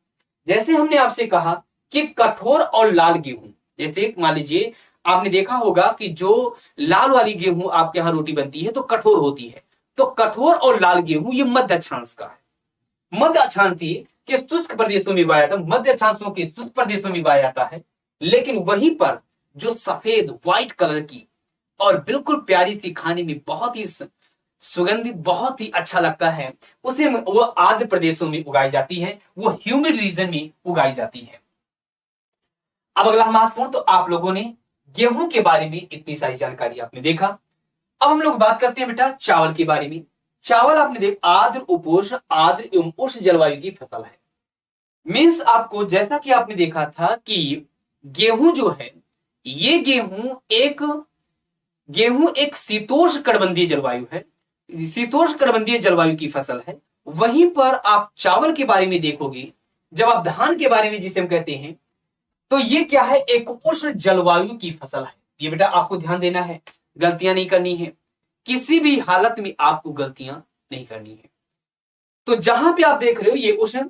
[SPEAKER 1] जैसे हमने आपसे कहा कि कठोर और लाल गेहूं, जैसे मान लीजिए आपने देखा होगा कि जो लाल वाली गेहूं आपके यहां रोटी बनती है तो कठोर होती है, तो कठोर और लाल गेहूं ये मध्य अक्षांश का है। मध्य अक्षांशीय के शुष्क प्रदेशों में उगाया जाता है, मध्य अक्षांशों के शुष्क प्रदेशों में उगाया जाता है। लेकिन वहीं पर जो सफेद व्हाइट कलर की और बिल्कुल प्यारी सी, खाने में बहुत ही सुगंधित, बहुत ही अच्छा लगता है, उसे वो आर्द्र प्रदेशों में उगाई जाती है, वो ह्यूमिड रीजन में उगाई जाती है। अब अगला महत्वपूर्ण, तो आप लोगों ने गेहूं के बारे में इतनी सारी जानकारी आपने देखा। अब हम लोग बात करते हैं बेटा चावल के बारे में। चावल आपने देखा आर्द्र उपोष्ण, आर्द्र एवं उष्ण जलवायु की फसल है। मीन्स आपको, जैसा कि आपने देखा था कि गेहूं जो है, ये गेहूं एक शीतोष्ण कटिबंधीय जलवायु है, शीतोष्ण कटिबंधीय जलवायु की फसल है। वहीं पर आप चावल के बारे में देखोगे, जब आप धान के बारे में जिसे हम कहते हैं, तो ये क्या है, एक उष्ण जलवायु की फसल है। ये बेटा आपको ध्यान देना है, गलतियां नहीं करनी है, किसी भी हालत में आपको गलतियां नहीं करनी है। तो जहां पे आप देख रहे हो ये उष्ण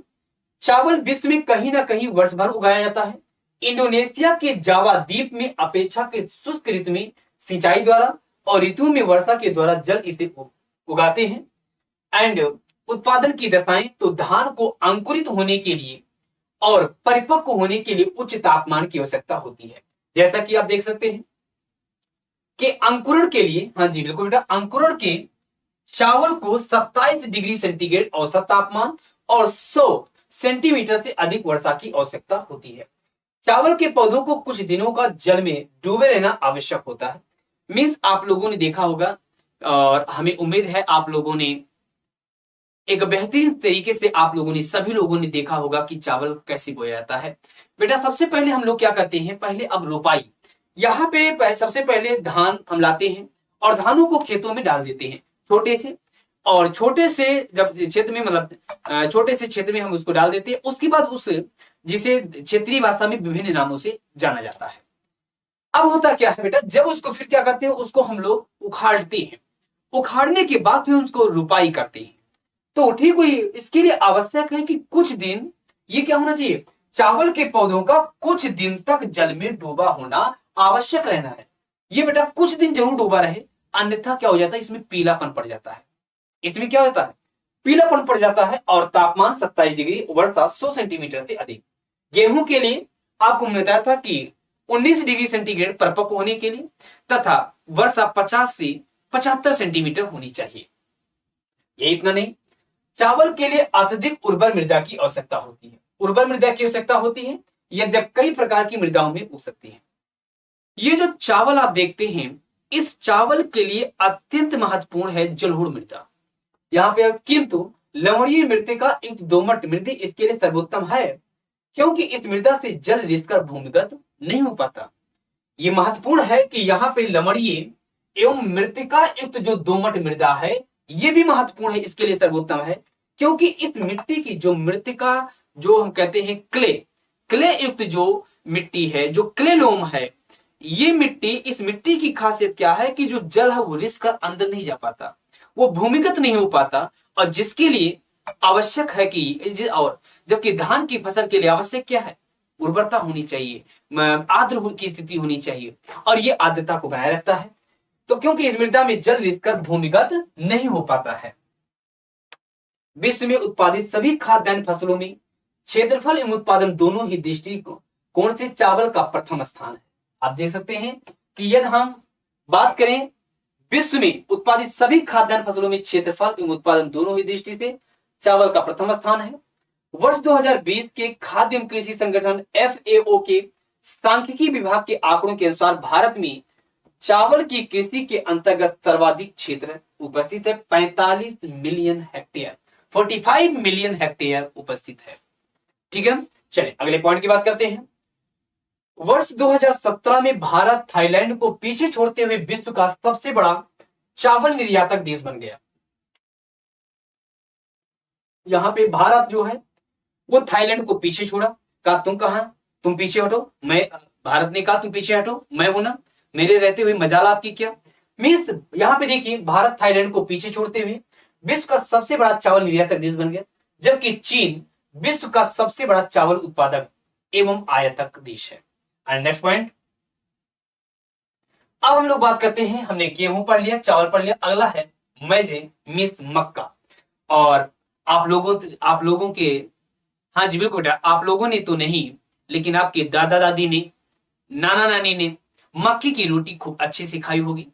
[SPEAKER 1] चावल विश्व में कहीं ना कहीं वर्ष भर उगाया जाता है। इंडोनेशिया के जावा द्वीप में अपेक्षाकृत शुष्क ऋतु में सिंचाई द्वारा और ऋतु में वर्षा के द्वारा जल इसे उगाते हैं। एंड उत्पादन की दशाएं, तो धान को अंकुरित होने के लिए और परिपक्व होने के लिए उच्च तापमान की आवश्यकता होती है। जैसा कि आप देख सकते हैं कि अंकुरण के लिए, हाँ जी बिल्कुल बेटा, अंकुरण के चावल को 27 डिग्री सेंटीग्रेड औसत तापमान और 100 सेंटीमीटर से अधिक वर्षा की आवश्यकता होती है। चावल के पौधों को कुछ दिनों का जल में डूबे रहना आवश्यक होता है। मीन्स आप लोगों ने देखा होगा और हमें उम्मीद है आप लोगों ने एक बेहतरीन तरीके से, आप लोगों ने, सभी लोगों ने देखा होगा कि चावल कैसे बोया जाता है। बेटा सबसे पहले हम लोग क्या करते हैं, पहले अब रोपाई, यहाँ पे सबसे पहले धान हम लाते हैं और धानों को खेतों में डाल देते हैं छोटे से, और छोटे से जब क्षेत्र में, मतलब छोटे से क्षेत्र में हम उसको डाल देते हैं। उसके बाद उस, जिसे क्षेत्रीय भाषा में विभिन्न नामों से जाना जाता है। अब होता क्या है बेटा, जब उसको फिर क्या करते हैं, उसको हम लोग उखाड़ते हैं, उखाड़ने के बाद फिर उसको रुपाई करते हैं। तो ठीक हुई, इसके लिए आवश्यक है कि कुछ दिन, ये क्या होना चाहिए, चावल के पौधों का कुछ दिन तक जल में डूबा होना आवश्यक रहना है। ये बेटा कुछ दिन जरूर डूबा रहे, अन्यथा क्या हो जाता है, इसमें पीलापन पड़ जाता है, इसमें क्या होता है, पीलापन पड़ जाता है। और तापमान 27 डिग्री, वर्षा 100 सेंटीमीटर से अधिक। गेहूं के लिए आपको बताया था कि 19 डिग्री सेंटीग्रेड परिपक्व होने के लिए, तथा वर्षा 50 से 75 सेंटीमीटर होनी चाहिए। ये इतना नहीं, चावल के लिए अत्यधिक उर्वर मृदा की आवश्यकता होती है। उर्वर मृदा की आवश्यकता होती है, यद्यपि कई प्रकार की मृदाओं में उग सकती है। ये जो चावल आप देखते हैं, इस चावल के लिए अत्यंत महत्वपूर्ण है जलोढ़ मृदा। यहाँ पे किंतु लवणीय मृतिका युक्त दोमट मृदा इसके लिए सर्वोत्तम है, क्योंकि इस मृदा से जल रिसकर भूमिगत नहीं हो पाता। ये महत्वपूर्ण है कि यहाँ पे लवणीय एवं मृतिका युक्त जो दोमट मृदा है, ये भी महत्वपूर्ण है, इसके लिए सर्वोत्तम है, क्योंकि इस मिट्टी की जो मृतिका, जो हम कहते हैं क्ले युक्त जो मिट्टी है, जो क्ले लोम है, ये मिट्टी, इस मिट्टी की खासियत क्या है कि जो जल है वो रिस कर अंदर नहीं जा पाता, वो भूमिगत नहीं हो पाता, और जिसके लिए आवश्यक है कि, और जबकि धान की फसल के लिए आवश्यक क्या है, उर्वरता होनी चाहिए, आर्द्र की स्थिति होनी चाहिए, और ये आर्द्रता को बनाए रखता है। तो क्योंकि इस मृदा में जल रिसकर भूमिगत नहीं हो पाता है। विश्व में उत्पादित सभी खाद्यान्न फसलों में क्षेत्रफल एवं उत्पादन दोनों ही दृष्टिकोण से चावल का प्रथम स्थान है। आप देख सकते हैं कि यदि हम बात करें विश्व में उत्पादित सभी खाद्यान्न फसलों में क्षेत्रफल एवं उत्पादन दोनों ही दृष्टि से चावल का प्रथम स्थान है। वर्ष 2020 के खाद्य एवं कृषि संगठन FAO के सांख्यिकी विभाग के आंकड़ों के अनुसार भारत में चावल की कृषि के अंतर्गत सर्वाधिक क्षेत्र उपस्थित है, 45 मिलियन हेक्टेयर, 45 मिलियन हेक्टेयर उपस्थित है। ठीक है, चलिए अगले पॉइंट की बात करते हैं। वर्ष 2017 में भारत थाईलैंड को पीछे छोड़ते हुए विश्व का सबसे बड़ा चावल निर्यातक देश बन गया। यहां पे भारत जो है वो थाईलैंड को पीछे छोड़ा, कहा तुम कहां, तुम पीछे हटो, मैं, भारत ने कहा तुम पीछे हटो, मैं हूं ना, मेरे रहते हुए मजाल आपकी क्या। मीन्स यहां पे देखिए, भारत थाईलैंड को पीछे छोड़ते हुए विश्व का सबसे बड़ा चावल निर्यातक देश बन गया, जबकि चीन विश्व का सबसे बड़ा चावल उत्पादक एवं आयातक देश है। एंड नेक्स्ट पॉइंट, अब हम लोग बात करते हैं, हमने गेहूं पढ़ लिया, चावल पढ़ लिया, अगला है मेजे मिस मक्का। और आप लोगों के, हाँ जी बिल्कुल बेटा, आप लोगों ने तो नहीं, लेकिन आपके दादा दादी ने, नाना नानी ने मक्के की रोटी खूब अच्छे से खाई होगी।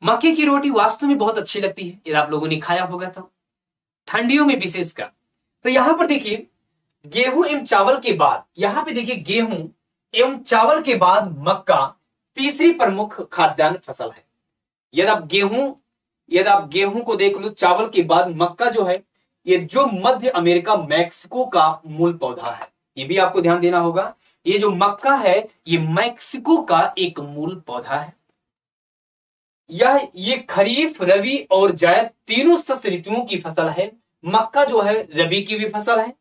[SPEAKER 1] मक्के की रोटी वास्तव में बहुत अच्छी लगती है, यदि आप लोगों ने खाया होगा तो, ठंडियों में विशेषकर। तो यहां पर देखिए, गेहूं एवं चावल के बाद, यहां पे देखिए गेहूं एवं चावल के बाद मक्का तीसरी प्रमुख खाद्यान्न फसल है। यदि आप गेहूं को देख लो, चावल के बाद मक्का जो है, ये जो मध्य अमेरिका मैक्सिको का मूल पौधा है, ये भी आपको ध्यान देना होगा। ये जो मक्का है, ये मैक्सिको का एक मूल पौधा है। ये खरीफ, रबी और जायद तीनों शस्य ऋतुओं की फसल है। मक्का जो है रबी की भी फसल है,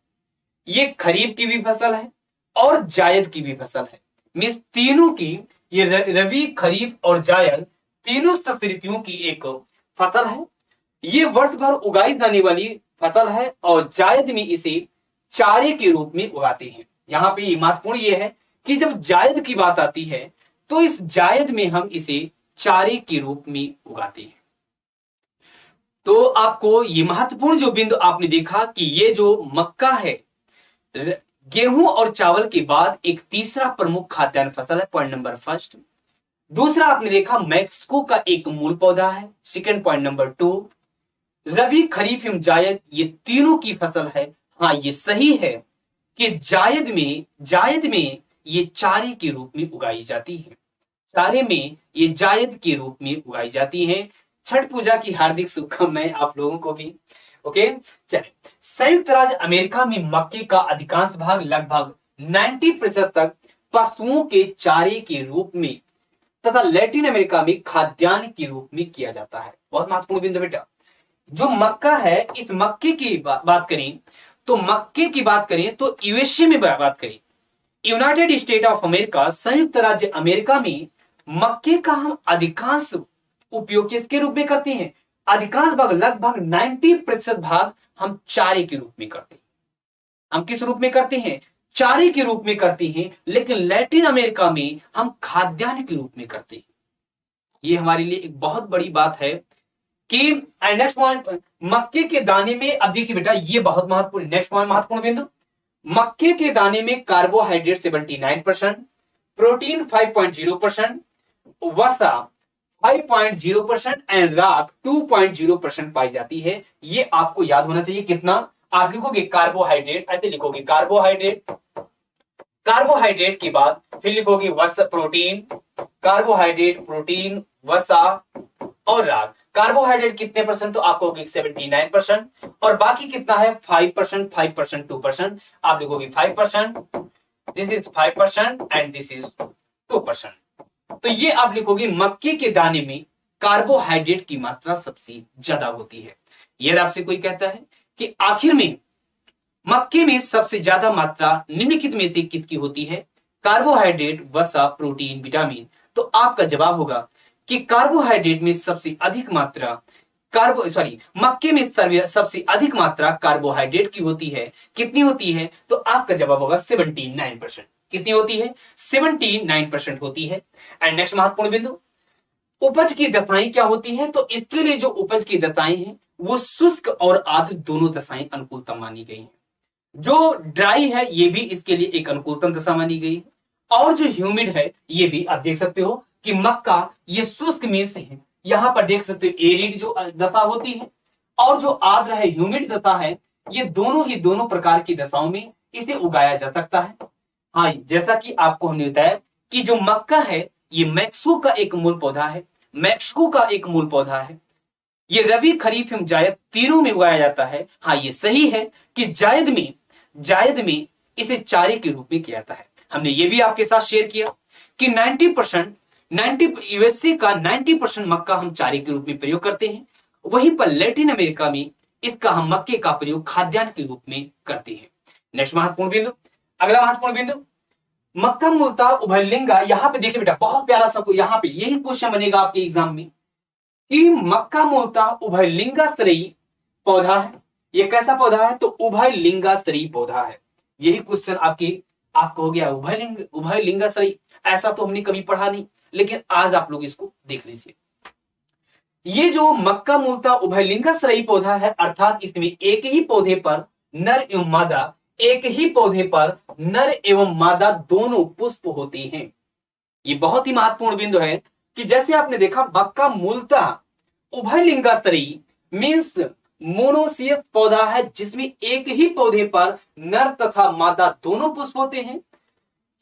[SPEAKER 1] ये खरीफ की भी फसल है और जायद की भी फसल है। मीन्स तीनों की, ये रबी, खरीफ और जायद तीनों शस्य ऋतुओं की एक फसल है। ये वर्ष भर उगाई जाने वाली फसल है और जायद में इसे चारे के रूप में उगाते हैं। यहां पे ये महत्वपूर्ण ये है कि जब जायद की बात आती है तो इस जायद में हम इसे चारे के रूप में उगाते हैं। तो आपको ये महत्वपूर्ण जो बिंदु आपने देखा कि ये जो मक्का है, गेहूं और चावल के बाद एक तीसरा प्रमुख खाद्यान्न फसल है, पॉइंट नंबर फर्स्ट। दूसरा आपने देखा मैक्सिको का एक मूल पौधा है, सेकंड पॉइंट नंबर 2। रबी, खरीफ एवं जायद ये तीनों की फसल है। हाँ, ये सही है कि जायद में ये चारे के रूप में उगाई जाती है, चारे में ये जायद के रूप में उगाई जाती है। छठ पूजा की हार्दिक शुभकामनाएं आप लोगों को भी। ओके, चलिए। संयुक्त राज्य अमेरिका में मक्के का अधिकांश भाग, लगभग 90% तक पशुओं के चारे के रूप में तथा लैटिन अमेरिका में खाद्यान्न के रूप में किया जाता है। बहुत महत्वपूर्ण बिंदु बेटा। जो मक्का है, इस मक्के की बात करें तो, मक्के की बात करें तो यूएसए में बात करें, यूनाइटेड स्टेट ऑफ अमेरिका, संयुक्त राज्य अमेरिका में मक्के का हम अधिकांश उपयोग किसके रूप में करते हैं? अधिकांश भाग, लगभग 90% भाग हम चारे के रूप में करते हैं। हम किस रूप में करते हैं? चारे के रूप में करते हैं। लेकिन लैटिन अमेरिका में हम खाद्यान्न के रूप में करते हैं। ये हमारे लिए एक बहुत बड़ी बात है कि नेक्स्ट पॉइंट, मक्के के दाने में, अब देखिए बेटा ये बहुत महत्वपूर्ण, नेक्स्ट पॉइंट महत्वपूर्ण बिंदु, मक्के के दाने में कार्बोहाइड्रेट 79%, प्रोटीन 5.0%, वसा 5.0% एंड राख 2.0% पाई जाती है। ये आपको याद होना चाहिए। कितना? आप लिखोगे कार्बोहाइड्रेट, ऐसे लिखोगे कार्बोहाइड्रेट, कार्बोहाइड्रेट के बाद फिर लिखोगे वसा, प्रोटीन, कार्बोहाइड्रेट, प्रोटीन, वसा और राख। कार्बोहाइड्रेट कितने परसेंट? तो आपको 79%, और बाकी कितना है? 5%, 5%, 2%। आप लिखोगे 5%, this is 5% and this is 2%। तो ये आप लिखोगे मक्के के दाने में कार्बोहाइड्रेट की मात्रा सबसे ज्यादा होती है। यदि आपसे कोई कहता है कि आखिर में मक्के में सबसे ज्यादा मात्रा निम्नलिखित में से किसकी होती है? कार्बोहाइड्रेट, वसा, प्रोटीन, विटामिन, तो आपका जवाब होगा कि कार्बोहाइड्रेट में सबसे अधिक मात्रा मक्के में सबसे अधिक मात्रा कार्बोहाइड्रेट की होती है। कितनी होती है? तो आपका जवाब होगा 79%। कितनी होती है? 79% होती है। एंड नेक्स्ट महत्वपूर्ण बिंदु, उपज की दशाएं क्या होती हैं? तो इसके लिए जो उपज की दशाएं हैं वो शुष्क और आर्द्र दोनों दशाएं अनुकूलतम मानी गई हैं। जो ड्राई है ये भी इसके लिए एक अनुकूलतम दशा मानी गई है, और जो ह्यूमिड है ये भी आप देख सकते हो कि मक्का ये शुष्क में से है। यहां पर देख सकते हो एरिड जो दशा होती है और जो आर्द्र है, ह्यूमिड दशा है, ये दोनों प्रकार की दशाओं में इसे उगाया जा सकता है। हाँ, जैसा कि आपको हमने बताया कि जो मक्का है ये मैक्सिको का एक मूल पौधा है, मैक्सिको का एक मूल पौधा है। ये रबी, खरीफ एवं जायद तीनों में उगाया जाता है। हाँ, ये सही है कि जायद में इसे चारे के रूप में किया जाता है। हमने ये भी आपके साथ शेयर किया कि 90% यूएसए का 90% मक्का हम चारे के रूप में प्रयोग करते हैं। वहीं पर लैटिन अमेरिका में इसका हम मक्के का प्रयोग खाद्यान्न के रूप में करते हैं। नेक्स्ट महत्वपूर्ण बिंदु, अगला महत्वपूर्ण बिंदु, मक्का मूलतः उभयलिंगा। यहां पे देखिए बेटा बहुत प्यारा सा, यहां पे यही क्वेश्चन बनेगा आपके एग्जाम में कि मक्का मूलतः उभयलिंगाश्रयी पौधा है। ये कैसा पौधा है? तो उभयलिंगाश्रयी पौधा है। यही क्वेश्चन आपको हो गया उभयलिंगाश्रयी। ऐसा तो हमने कभी पढ़ा नहीं, लेकिन आज आप लोग इसको देख लीजिए। ये जो मक्का मूलतः उभयलिंगाश्रयी पौधा है, अर्थात इसमें एक ही पौधे पर नर एवं मादा, एक ही पौधे पर नर एवं मादा दोनों पुष्प होते हैं। ये बहुत ही महत्वपूर्ण बिंदु है कि जैसे आपने देखा मक्का मूलतः उभयलिंगाश्रयी मीन्स मोनोसियस पौधा है, जिसमें एक ही पौधे पर नर तथा मादा दोनों पुष्प होते हैं।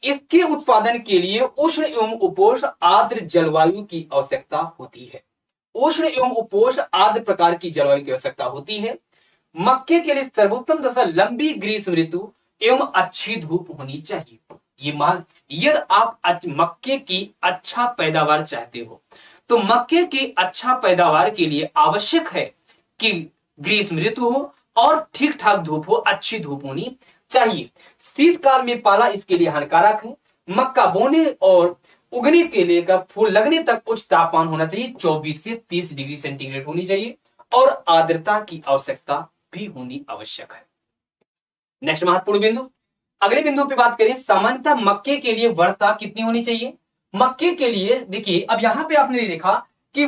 [SPEAKER 1] इसके उत्पादन के लिए उष्ण एवं उपोष्ण आर्द्र जलवायु की आवश्यकता होती है। उष्ण एवं उपोष्ण आर्द्र प्रकार की जलवायु की आवश्यकता होती है। मक्के के लिए सर्वोत्तम दशा लंबी ग्रीष्म ऋतु एवं अच्छी धूप होनी चाहिए। यदि आप मक्के की अच्छा पैदावार चाहते हो तो मक्के की अच्छा पैदावार के लिए आवश्यक है कि ग्रीष्म ऋतु हो और ठीक ठाक धूप हो, अच्छी धूप होनी चाहिए। शीतकाल में पाला इसके लिए हानिकारक है। मक्का बोने और उगने के लिए का फूल लगने तक उच्च तापमान होना चाहिए, 24 से 30 डिग्री सेंटीग्रेड होनी चाहिए, और आर्द्रता की आवश्यकता भी होनी आवश्यक है। नेक्स्ट महत्वपूर्ण बिंदु, अगले बिंदु पे बात करें, सामान्यतः मक्के के लिए वर्षा कितनी होनी चाहिए। मक्के के लिए देखिए, अब यहां पे आपने देखा कि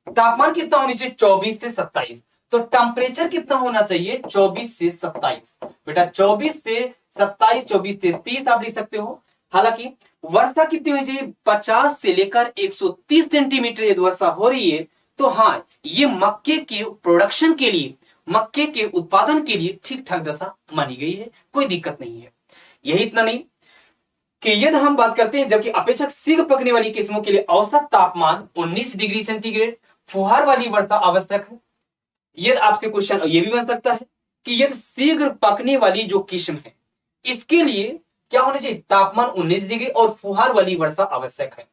[SPEAKER 1] तापमान कितना होनी चाहिए, 24 से 27, तो टेम्परेचर कितना होना चाहिए, 24 से 27। बेटा 24 से 27, 24 से 30 आप लिख सकते हो। हालांकि वर्षा कितनी होनी चाहिए, 50 से लेकर 130 सेंटीमीटर यदि वर्षा हो रही है तो हाँ, ये मक्के के प्रोडक्शन के लिए, मक्के के उत्पादन के लिए ठीक ठाक दशा मानी गई है, कोई दिक्कत नहीं है। यही इतना नहीं कि यदि हम बात करते हैं, जबकि अपेक्षक शीघ्र पकने वाली किस्मों के लिए औसत तापमान 19 डिग्री सेंटीग्रेड, फुहार वाली वर्षा आवश्यक है। यदि आपसे क्वेश्चन ये भी बन सकता है कि यदि शीघ्र पकने वाली जो किस्म है इसके लिए क्या होना चाहिए, तापमान 19 डिग्री और फुहार वाली वर्षा आवश्यक है।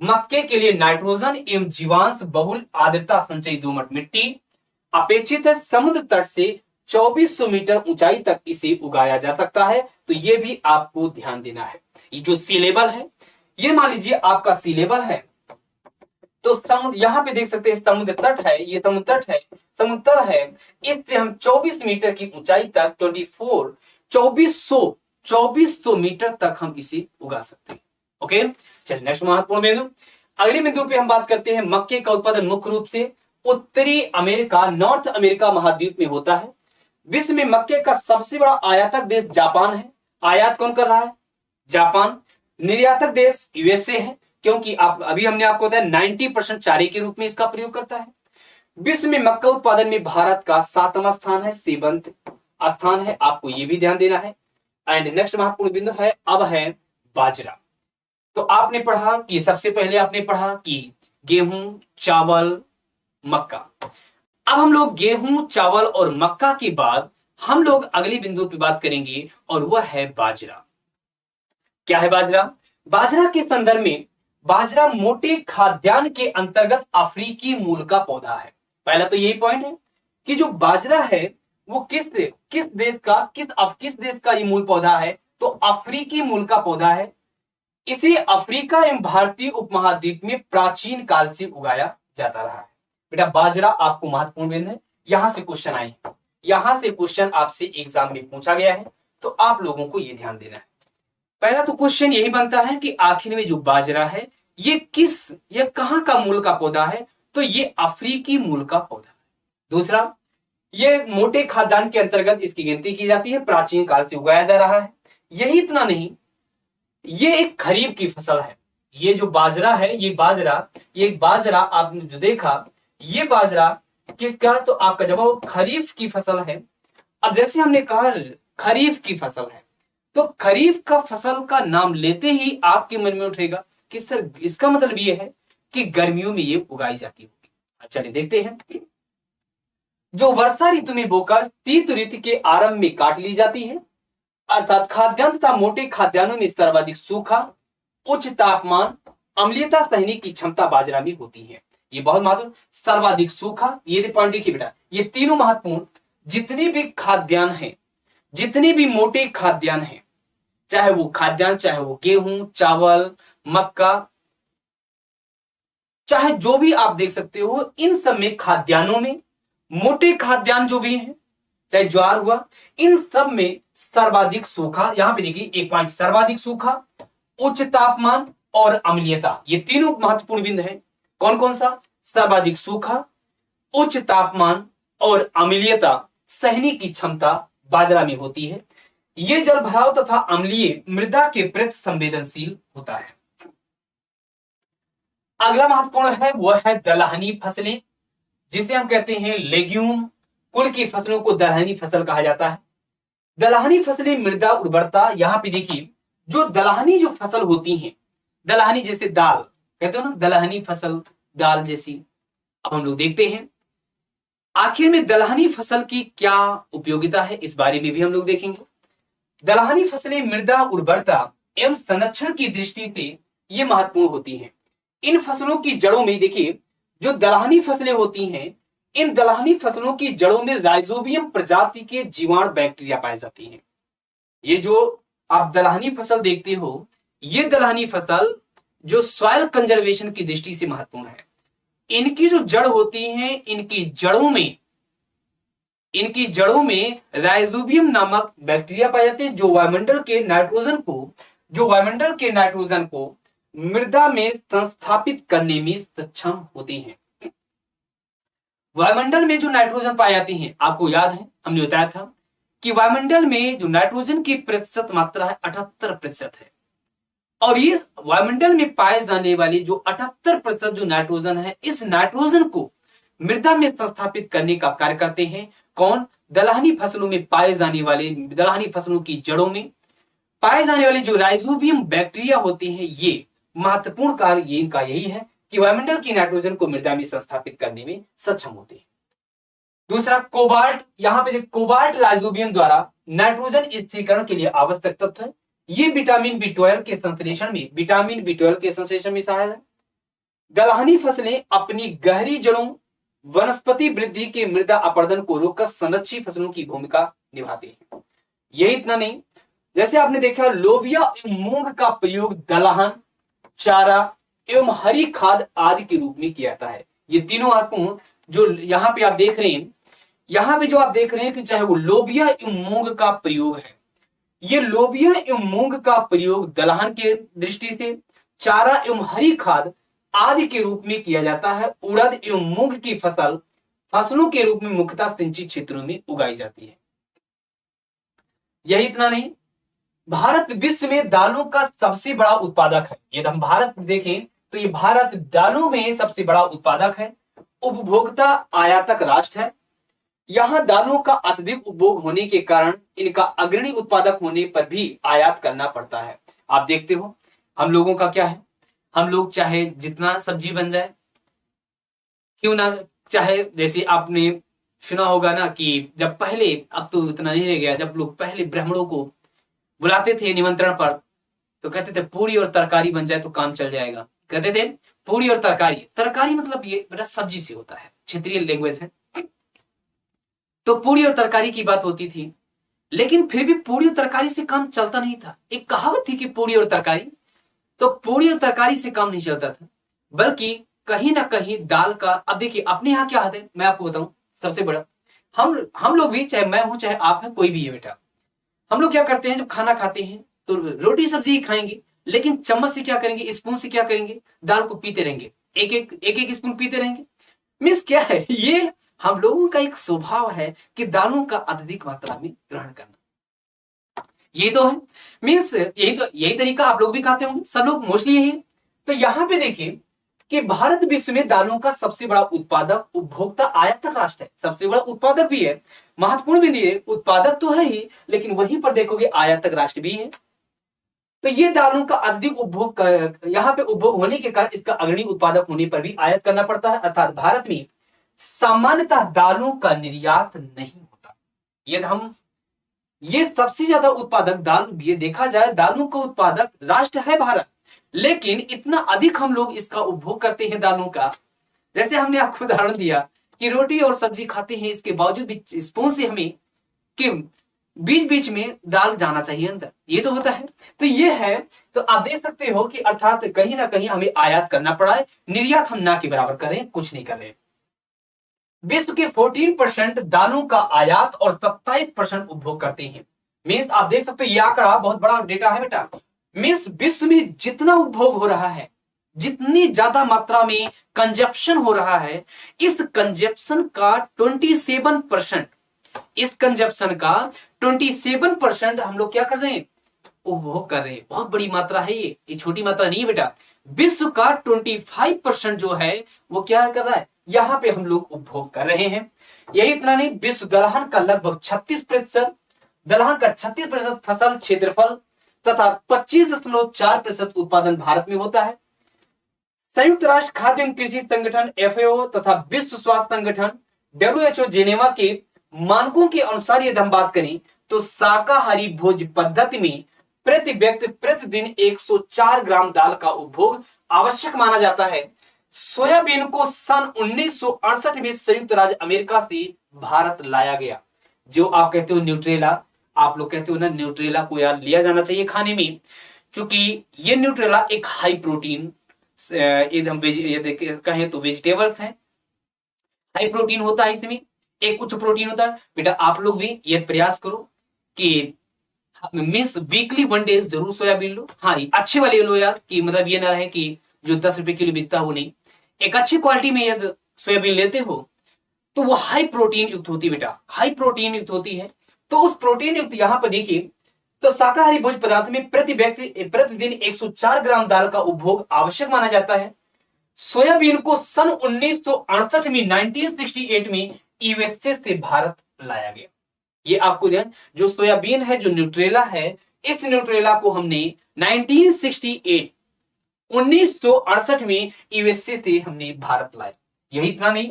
[SPEAKER 1] मक्के के लिए नाइट्रोजन एवं जीवांश बहुल आर्द्रता संचयी दोमट मिट्टी अपेक्षित है। समुद्र तट से 2400 मीटर ऊंचाई तक इसे उगाया जा सकता है, तो ये भी आपको ध्यान देना है। ये जो सी लेवल है, ये मान लीजिए आपका सी लेवल है, तो समुद्र यहां पे देख सकते हैं समुद्र तट है, ये समुद्र तट है, समुद्र तल है, इससे हम 24 मीटर की ऊंचाई तक 2400 मीटर तक हम इसे उगा सकते हैं। ओके, चलिए नेक्स्ट महत्वपूर्ण बिंदु, अगले बिंदु पे हम बात करते हैं। मक्के का उत्पादन मुख्य रूप से उत्तरी अमेरिका, नॉर्थ अमेरिका महाद्वीप में होता है। विश्व में मक्के का सबसे बड़ा आयातक देश जापान है। आयात कौन कर रहा है, जापान। निर्यातक देश यूएसए है, क्योंकि आप अभी हमने आपको बताया 90% चारे के रूप में इसका प्रयोग करता है। विश्व में मक्का उत्पादन में भारत का 7वां स्थान है, 7वां स्थान है, आपको ये भी ध्यान देना है। एंड नेक्स्ट महत्वपूर्ण बिंदु है, अब है बाजरा। तो आपने पढ़ा कि सबसे पहले आपने पढ़ा कि गेहूं, चावल, मक्का। अब हम लोग गेहूं, चावल और मक्का के बाद हम लोग अगले बिंदु पे बात करेंगे और वह है बाजरा। क्या है बाजरा? बाजरा के संदर्भ में बाजरा मोटे खाद्यान्न के अंतर्गत अफ्रीकी मूल का पौधा है। पहला तो यही पॉइंट है कि जो बाजरा है वो किस देश का ये मूल पौधा है, तो अफ्रीकी मूल का पौधा है। इसे अफ्रीका एवं भारतीय उपमहाद्वीप में प्राचीन काल से उगाया जाता रहा है। बेटा बाजरा आपको महत्वपूर्ण बिंदु है, यहां से क्वेश्चन आए, यहां से क्वेश्चन आपसे एग्जाम में पूछा गया है, तो आप लोगों को यह ध्यान देना है। पहला तो क्वेश्चन यही बनता है कि आखिर में जो बाजरा है ये कहां का मूल का पौधा है, तो ये अफ्रीकी मूल का पौधा है। दूसरा, ये मोटे खाद्यान्न के अंतर्गत इसकी गिनती की जाती है, प्राचीन काल से उगाया जा रहा है। यही इतना नहीं, ये एक खरीफ की फसल है। ये जो बाजरा है, ये बाजरा आपने जो देखा, ये बाजरा किसका, तो आपका जवाब खरीफ की फसल है। अब जैसे हमने कहा खरीफ की फसल है, तो खरीफ का फसल का नाम लेते ही आपके मन में उठेगा कि सर इसका मतलब ये है कि गर्मियों में ये उगाई जाती होगी। चलिए देखते हैं। जो वर्षा ऋतु में बोकर शीत ऋतु के आरंभ में काट ली जाती है, अर्थात खाद्यान्न तथा मोटे खाद्यान्नों में सर्वाधिक सूखा, उच्च तापमान, अम्लीयता सहने की क्षमता बाजरा में होती है। ये बहुत महत्वपूर्ण, सर्वाधिक सूखा, ये पॉइंट देखिए बेटा, ये तीनों महत्वपूर्ण। जितने भी खाद्यान्न है, जितने भी मोटे खाद्यान्न है, चाहे वो खाद्यान्न, चाहे वो गेहूं, चावल, मक्का, चाहे जो भी आप देख सकते हो, इन सब में खाद्यान्नों में मोटे खाद्यान्न जो भी हैं, चाहे ज्वार हुआ, इन सब में सर्वाधिक सूखा, यहां पे देखिए एक पॉइंट, सर्वाधिक सूखा, उच्च तापमान और अम्लीयता, ये तीनों महत्वपूर्ण बिंदु हैं। कौन कौन सा? सर्वाधिक सूखा, उच्च तापमान और अम्लीयता सहने की क्षमता बाजरा में होती है। ये जल भराव तथा अम्लीय मृदा के प्रति संवेदनशील होता है। अगला महत्वपूर्ण है वह है दलहनी फसलें, जिसे हम कहते हैं लेग्यूम कुल की फसलों को दलहनी फसल कहा जाता है। दलहनी फसलें मृदा उर्वरता, यहां पे देखिए जो दलहनी जो फसल होती हैं, दलहनी जैसे दाल कहते हो ना, दलहनी फसल दाल जैसी। अब हम लोग देखते हैं आखिर में दलहनी फसल की क्या उपयोगिता है, इस बारे में भी हम लोग देखेंगे। दलहनी फसलें मृदा उर्वरता एवं संरक्षण की दृष्टि से ये महत्वपूर्ण होती हैं। इन फसलों की जड़ों में देखिए जो दलहनी फसलें होती हैं, इन दलहनी फसलों की जड़ों में राइजोबियम प्रजाति के जीवाणु बैक्टीरिया पाए जाती हैं। ये जो आप दलहनी फसल देखते हो, ये दलहनी फसल जो सॉइल कंजर्वेशन की दृष्टि से महत्वपूर्ण है। इनकी जो जड़ होती है, इनकी जड़ों में राइजोबियम नामक बैक्टीरिया पाए जाते हैं जो वायुमंडल के नाइट्रोजन को मृदा में संस्थापित करने में सक्षम होती हैं। वायुमंडल में जो नाइट्रोजन पाए जाते हैं, आपको याद है हमने बताया था कि वायुमंडल में जो नाइट्रोजन की प्रतिशत मात्रा है 78% है, और ये वायुमंडल में पाए जाने वाली जो 78% जो नाइट्रोजन है, इस नाइट्रोजन को मृदा में संस्थापित करने का कार्य करते हैं। कौन? दलहनी फसलों में पाए जाने वाले, दलहनी फसलों की जड़ों में पाए जाने वाले जो राइजोबियम बैक्टीरिया होते हैं, ये महत्वपूर्ण कार्य ये इनका यही है कि वायुमंडल की नाइट्रोजन को मृदा में संस्थापित करने में सक्षम होते हैं। दूसरा कोबाल्ट, यहां पे कोबाल्ट राइजोबियम द्वारा नाइट्रोजन स्थिरीकरण के लिए आवश्यक तत्व है। ये विटामिन B12 के संश्लेषण में सहायक है। दलहनी फसलें अपनी गहरी जड़ों वनस्पति वृद्धि के मृदा अपरदन को रोककर संरक्षी फसलों की भूमिका निभाती है। यही इतना नहीं, जैसे आपने देखा लोबिया एवं मूंग का प्रयोग दलहन, चारा एवं हरी खाद आदि के रूप में किया जाता है। ये तीनों महत्वपूर्ण जो यहाँ पे आप देख रहे हैं, यहाँ पे जो आप देख रहे हैं कि चाहे वो लोबिया एवं मूंग का प्रयोग है, ये लोबिया एवं मूंग का प्रयोग दलहन के दृष्टि से, चारा एवं हरी खाद आदि के रूप में किया जाता है। उड़द एवं मूंग की फसलों के रूप में मुख्यतः सिंचित क्षेत्रों में उगाई जाती है। यही इतना नहीं, भारत विश्व में दालों का सबसे बड़ा उत्पादक है। यदि हम भारत देखें तो ये भारत दालों में सबसे बड़ा उत्पादक है। उपभोक्ता आयातक राष्ट्र है। यहां दालों का अत्यधिक उपभोग होने के कारण इनका अग्रणी उत्पादक होने पर भी आयात करना पड़ता है। आप देखते हो हम लोगों का क्या है, हम लोग चाहे जितना सब्जी बन जाए क्यों ना, चाहे जैसे आपने सुना होगा ना कि जब पहले, अब तो इतना नहीं रह गया, जब लोग पहले ब्राह्मणों को बुलाते थे निमंत्रण पर तो कहते थे पूरी और तरकारी बन जाए तो काम चल जाएगा। कहते थे पूरी और तरकारी, तरकारी मतलब ये मेरा सब्जी से होता है, क्षेत्रीय लैंग्वेज है, तो पूरी और तरकारी की बात होती थी। लेकिन फिर भी पूरी और तरकारी से काम चलता नहीं था। एक कहावत थी कि पूरी और तरकारी, तो पूरी और तरकारी से काम नहीं चलता था, बल्कि कहीं ना कहीं दाल का। अब देखिए अपने यहाँ क्या हाथ है, मैं आपको बताऊं सबसे बड़ा, हम लोग भी, चाहे मैं हूं चाहे आप है, कोई भी है बेटा, हम लोग क्या करते हैं जब खाना खाते हैं तो रोटी सब्जी ही खाएंगे, लेकिन चम्मच से क्या करेंगे, स्पून से क्या करेंगे, दाल को पीते रहेंगे, एक एक स्पून पीते रहेंगे। मीन्स क्या है, ये हम लोगों का एक स्वभाव है कि दालों का अत्यधिक मात्रा में ग्रहण करना। ये तो है, मीन्स यही तरीका आप लोग भी खाते होंगे, सब लोग मोस्टली यही है। तो यहां पे देखिए कि भारत विश्व में दालों का सबसे बड़ा उत्पादक, उपभोक्ता आयातक राष्ट्र है, सबसे बड़ा उत्पादक भी है, महत्वपूर्ण भी है, उत्पादक तो है ही, लेकिन वहीं पर देखोगे आयातक राष्ट्र भी है। तो ये दालों का अधिक उपभोग, यहाँ पे उपभोग होने के कारण इसका अग्रणी उत्पादक होने पर भी आयात करना पड़ता है। अर्थात भारत में सामान्यतः दालों का निर्यात नहीं होता। ये सबसे ज्यादा उत्पादक दाल, ये देखा जाए दालों का उत्पादक राष्ट्र है भारत, लेकिन इतना अधिक हम लोग इसका उपभोग करते हैं दालों का। जैसे हमने आपको उदाहरण दिया कि रोटी और सब्जी खाते हैं, इसके बावजूद भी स्पून से हमें कि बीच बीच में दाल जाना चाहिए अंदर, ये तो होता है। तो ये है, तो आप देख सकते हो कि अर्थात कहीं ना कहीं हमें आयात करना पड़ा है, निर्यात हम ना के बराबर करें, कुछ नहीं कर रहे। विश्व के 14% दालों का आयात और 27% उपभोग करते हैं। मीन्स आप देख सकते हो ये आंकड़ा बहुत बड़ा डेटा है बेटा। मीन्स विश्व में जितना उपभोग हो रहा है जितनी ज्यादा मात्रा में कंजप्शन हो रहा है, इस कंजप्शन का 27%, इस कंजप्शन का 27% हम लोग क्या कर रहे हैं, उपभोग कर रहे हैं। बहुत बड़ी मात्रा है ये छोटी मात्रा नहीं है बेटा। विश्व का 25% जो है वो क्या कर रहा है, यहां पे हम लोग उपभोग कर रहे हैं। यही इतना नहीं, विश्व दलहन का लगभग 36%, दलहन का 36% फसल क्षेत्रफल तथा 25.4% उत्पादन भारत में होता है। संयुक्त राष्ट्र खाद्य एवं कृषि संगठन FAO तथा विश्व स्वास्थ्य संगठन WHO जेनेवा के मानकों के अनुसार यदि हम बात करें तो शाकाहारी भोज पद्धति में प्रति व्यक्ति प्रतिदिन 104 ग्राम दाल का उपभोग आवश्यक माना जाता है। सोयाबीन को सन 1968 में संयुक्त राज्य अमेरिका से भारत लाया गया। जो आप कहते हो न्यूट्रेला, आप लोग कहते हो ना न्यूट्रेला को यार लिया जाना चाहिए खाने में, क्योंकि ये न्यूट्रेला एक हाई प्रोटीन, ये कहें तो वेजिटेबल्स हैं, हाई प्रोटीन होता है, इसमें एक उच्च प्रोटीन होता है। बेटा आप लोग भी ये प्रयास करो कि मीन्स वीकली 1 डे जरूर सोयाबीन लो। हाँ अच्छे वाले लो यार, कि मतलब ये ना रहे कि जो 10 रुपए किलो बिकता है वो नहीं। एक अच्छी क्वालिटी में यदि सोयाबीन लेते हो तो वो हाई प्रोटीन युक्त होती है बेटा, हाई प्रोटीन युक्त होती है। तो उस प्रोटीन युक्त यहां पर देखिए, तो शाकाहारी भोज्य पदार्थ में प्रति व्यक्ति प्रतिदिन 104 ग्राम दाल का उपभोग आवश्यक माना जाता है। सोयाबीन को सन 1968 में 1968 में यूएसए से भारत लाया गया। ये आपको ध्यान, जो सोयाबीन है, जो न्यूट्रेला है, इस न्यूट्रेला को हमने 1968 में यूएसए से हमने भारत लाया। यही इतना नहीं,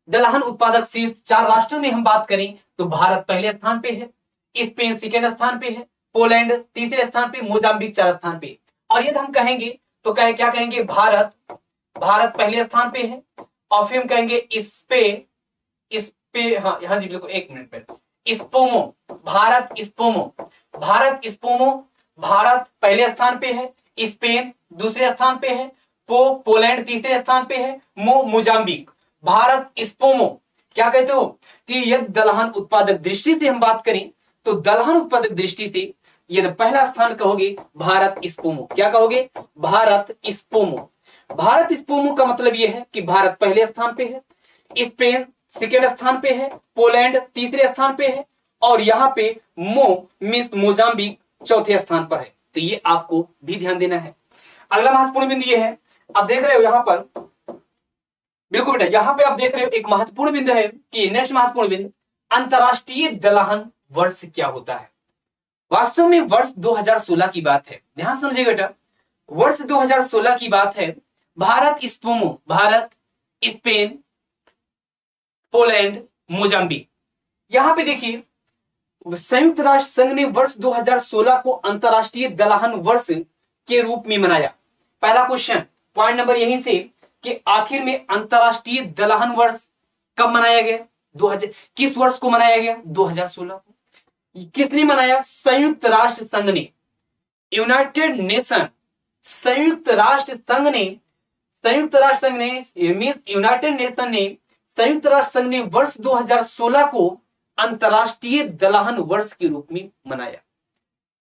[SPEAKER 1] दलहन उत्पादक शीर्ष 4 राष्ट्रों में हम बात करें तो भारत पहले स्थान पे है, स्पेन सेकेंड स्थान पे है, पोलैंड तीसरे स्थान पे, मोजाम्बिक 4 स्थान पे। और यदि हम कहेंगे तो क्या कहेंगे, भारत पहले स्थान पे है, और फिर हम कहेंगे हाँ जी बिल्कुल, एक मिनट पहले स्पोमो, भारत पहले स्थान पे है, स्पेन दूसरे स्थान पे है, पोलैंड तीसरे स्थान पे है, मोजाम्बिक, भारत स्पोमो। क्या कहते हो कि यदि दलहन उत्पादक दृष्टि से हम बात करें तो दलहन उत्पादक दृष्टि से यदि पहला स्थान कहोगे भारत स्पोमो। क्या कहोगे, भारत स्पोमो। भारत स्पोमो का मतलब यह है कि भारत पहले स्थान पे है, स्पेन सेकेंड स्थान पे है, पोलैंड तीसरे स्थान पे है, और यहाँ पे मोजाम्बिक चौथे स्थान पर है। तो ये आपको भी ध्यान देना है। अगला महत्वपूर्ण बिंदु ये है, आप देख रहे हो यहाँ पर, बिल्कुल बेटा यहाँ पे आप देख रहे हो एक महत्वपूर्ण बिंदु है कि नेक्स्ट महत्वपूर्ण बिंदु, अंतरराष्ट्रीय दलहन वर्ष क्या होता है। वास्तव में वर्ष 2016 की बात है, ध्यान समझिए बेटा, वर्ष 2016 की बात है। भारत स्पेन पोलैंड मोजाम्बिक, यहां पे देखिए संयुक्त राष्ट्र संघ ने वर्ष 2016 को अंतरराष्ट्रीय दलहन वर्ष के रूप में मनाया। पहला क्वेश्चन, पॉइंट नंबर यहीं से कि आखिर में अंतरराष्ट्रीय दलहन वर्ष कब मनाया गया, 2000 किस वर्ष को मनाया गया, 2016 को। किसने मनाया, संयुक्त राष्ट्र संघ ने, यूनाइटेड नेशन, संयुक्त राष्ट्र संघ ने संयुक्त राष्ट्र संघ ने वर्ष 2016 को अंतरराष्ट्रीय दलहन वर्ष के रूप में मनाया।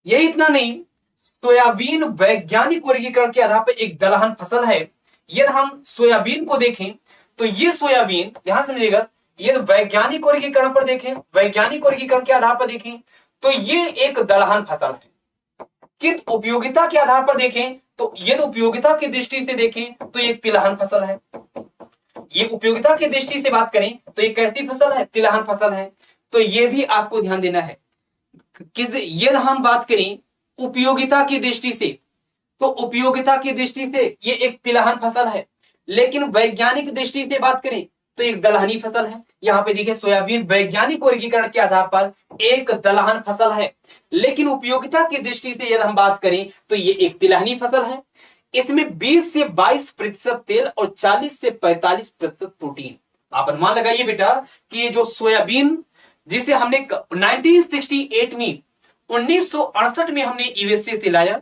[SPEAKER 1] यही इतना नहीं, सोयाबीन वैज्ञानिक वर्गीकरण के आधार पर एक दलहन फसल है। यदि हम सोयाबीन को देखें तो ये सोयाबीन, ध्यान समझिएगा, यदि वैज्ञानिक वर्गीकरण पर देखें, वैज्ञानिक वर्गीकरण के आधार पर देखें तो ये एक दलहन फसल है। किंतु उपयोगिता के आधार पर देखें तो यदि उपयोगिता की दृष्टि से देखें तो ये तिलहन फसल है। ये उपयोगिता की दृष्टि से बात करें तो ये कैसी फसल है, तिलहन फसल है। तो ये भी आपको ध्यान देना है। यदि हम बात करें उपयोगिता की दृष्टि से तो उपयोगिता की दृष्टि से ये एक तिलहन फसल है, लेकिन वैज्ञानिक दृष्टि से बात करें तो एक दलहनी फसल है। यहाँ पे देखिए सोयाबीन वैज्ञानिक वर्गीकरण के आधार पर एक दलहन फसल है, लेकिन उपयोगिता की दृष्टि से यदि हम बात करें तो ये एक तिलहनी फसल है। इसमें 20 से 22% तेल और 40 से 45% प्रोटीन। आप अनुमान लगाइए बेटा कि ये जो सोयाबीन जिसे हमने 1968 में 1968 में हमने यूएसए से लाया,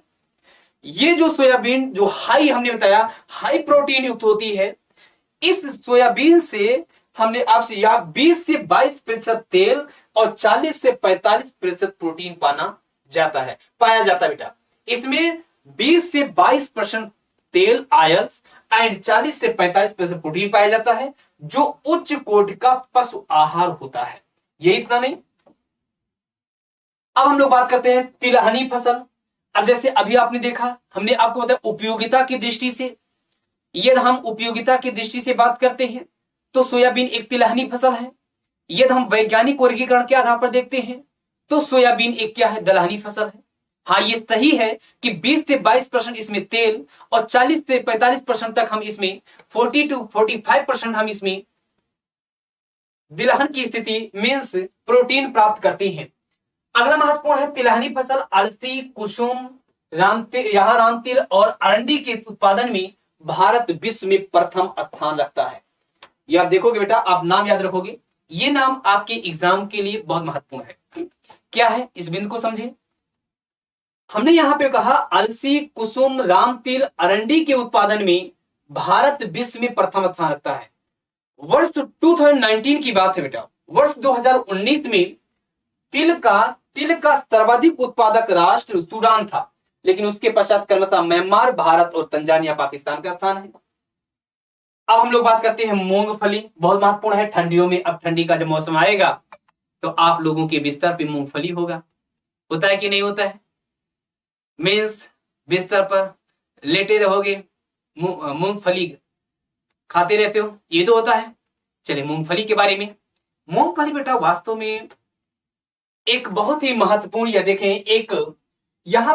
[SPEAKER 1] ये जो सोयाबीन जो हाई हमने बताया हाई प्रोटीन युक्त होती है, इस सोयाबीन से हमने आपसे यह 20 से 22% तेल और 40 से 45% प्रोटीन पाया जाता है बेटा। इसमें 20 से 22% तेल आयल्स एंड 40 से 45% प्रोटीन पाया जाता है, जो उच्च कोटि का पशु आहार होता है। ये इतना नहीं, अब हम लोग बात करते हैं तिलहनी फसल। अब जैसे अभी आपने देखा, हमने आपको बताया उपयोगिता की दृष्टि से, यदि हम उपयोगिता की दृष्टि से बात करते हैं तो सोयाबीन एक तिलहनी फसल है। यदि हम वैज्ञानिक वर्गीकरण के आधार पर देखते हैं तो सोयाबीन एक क्या है, दलहनी फसल है। हाँ, ये सही है कि 20 से 22% इसमें तेल और 40 से 45% तक हम इसमें 40 to 45% हम इसमें तिलहन की स्थिति मीन्स प्रोटीन प्राप्त करते हैं। अगला महत्वपूर्ण है तिलहनी फसल अलसी, कुसुम, रामतिल और अरंडी के उत्पादन में भारत विश्व में प्रथम स्थान रखता है। ये आप देखोगे बेटा, आप नाम याद रखोगे, ये नाम आपके एग्जाम के लिए बहुत महत्वपूर्ण है। क्या है, इस बिंदु को समझे। हमने यहां पे कहा अलसी, कुसुम, रामतिल, अरंडी के उत्पादन में भारत विश्व में प्रथम स्थान रखता है। वर्ष 2019 की बात है बेटा, वर्ष 2019 में तिल का सर्वाधिक उत्पादक राष्ट्र सूडान था, लेकिन उसके पश्चात क्रमशः म्यांमार, भारत और तंजानिया, पाकिस्तान का स्थान है। अब हम लोग बात करते हैं मूंगफली, बहुत महत्वपूर्ण है ठंडियों में। अब ठंडी का जब मौसम आएगा तो आप लोगों के बिस्तर पे मूंगफली होगा, होता है कि नहीं होता है। मीन्स बिस्तर पर लेटे रहोगे, मूंगफली खाते रहते हो, ये तो होता है। चलिए मूंगफली के बारे में। मूंगफली बेटा वास्तव में एक बहुत ही महत्वपूर्ण, या देखें एक यहाँ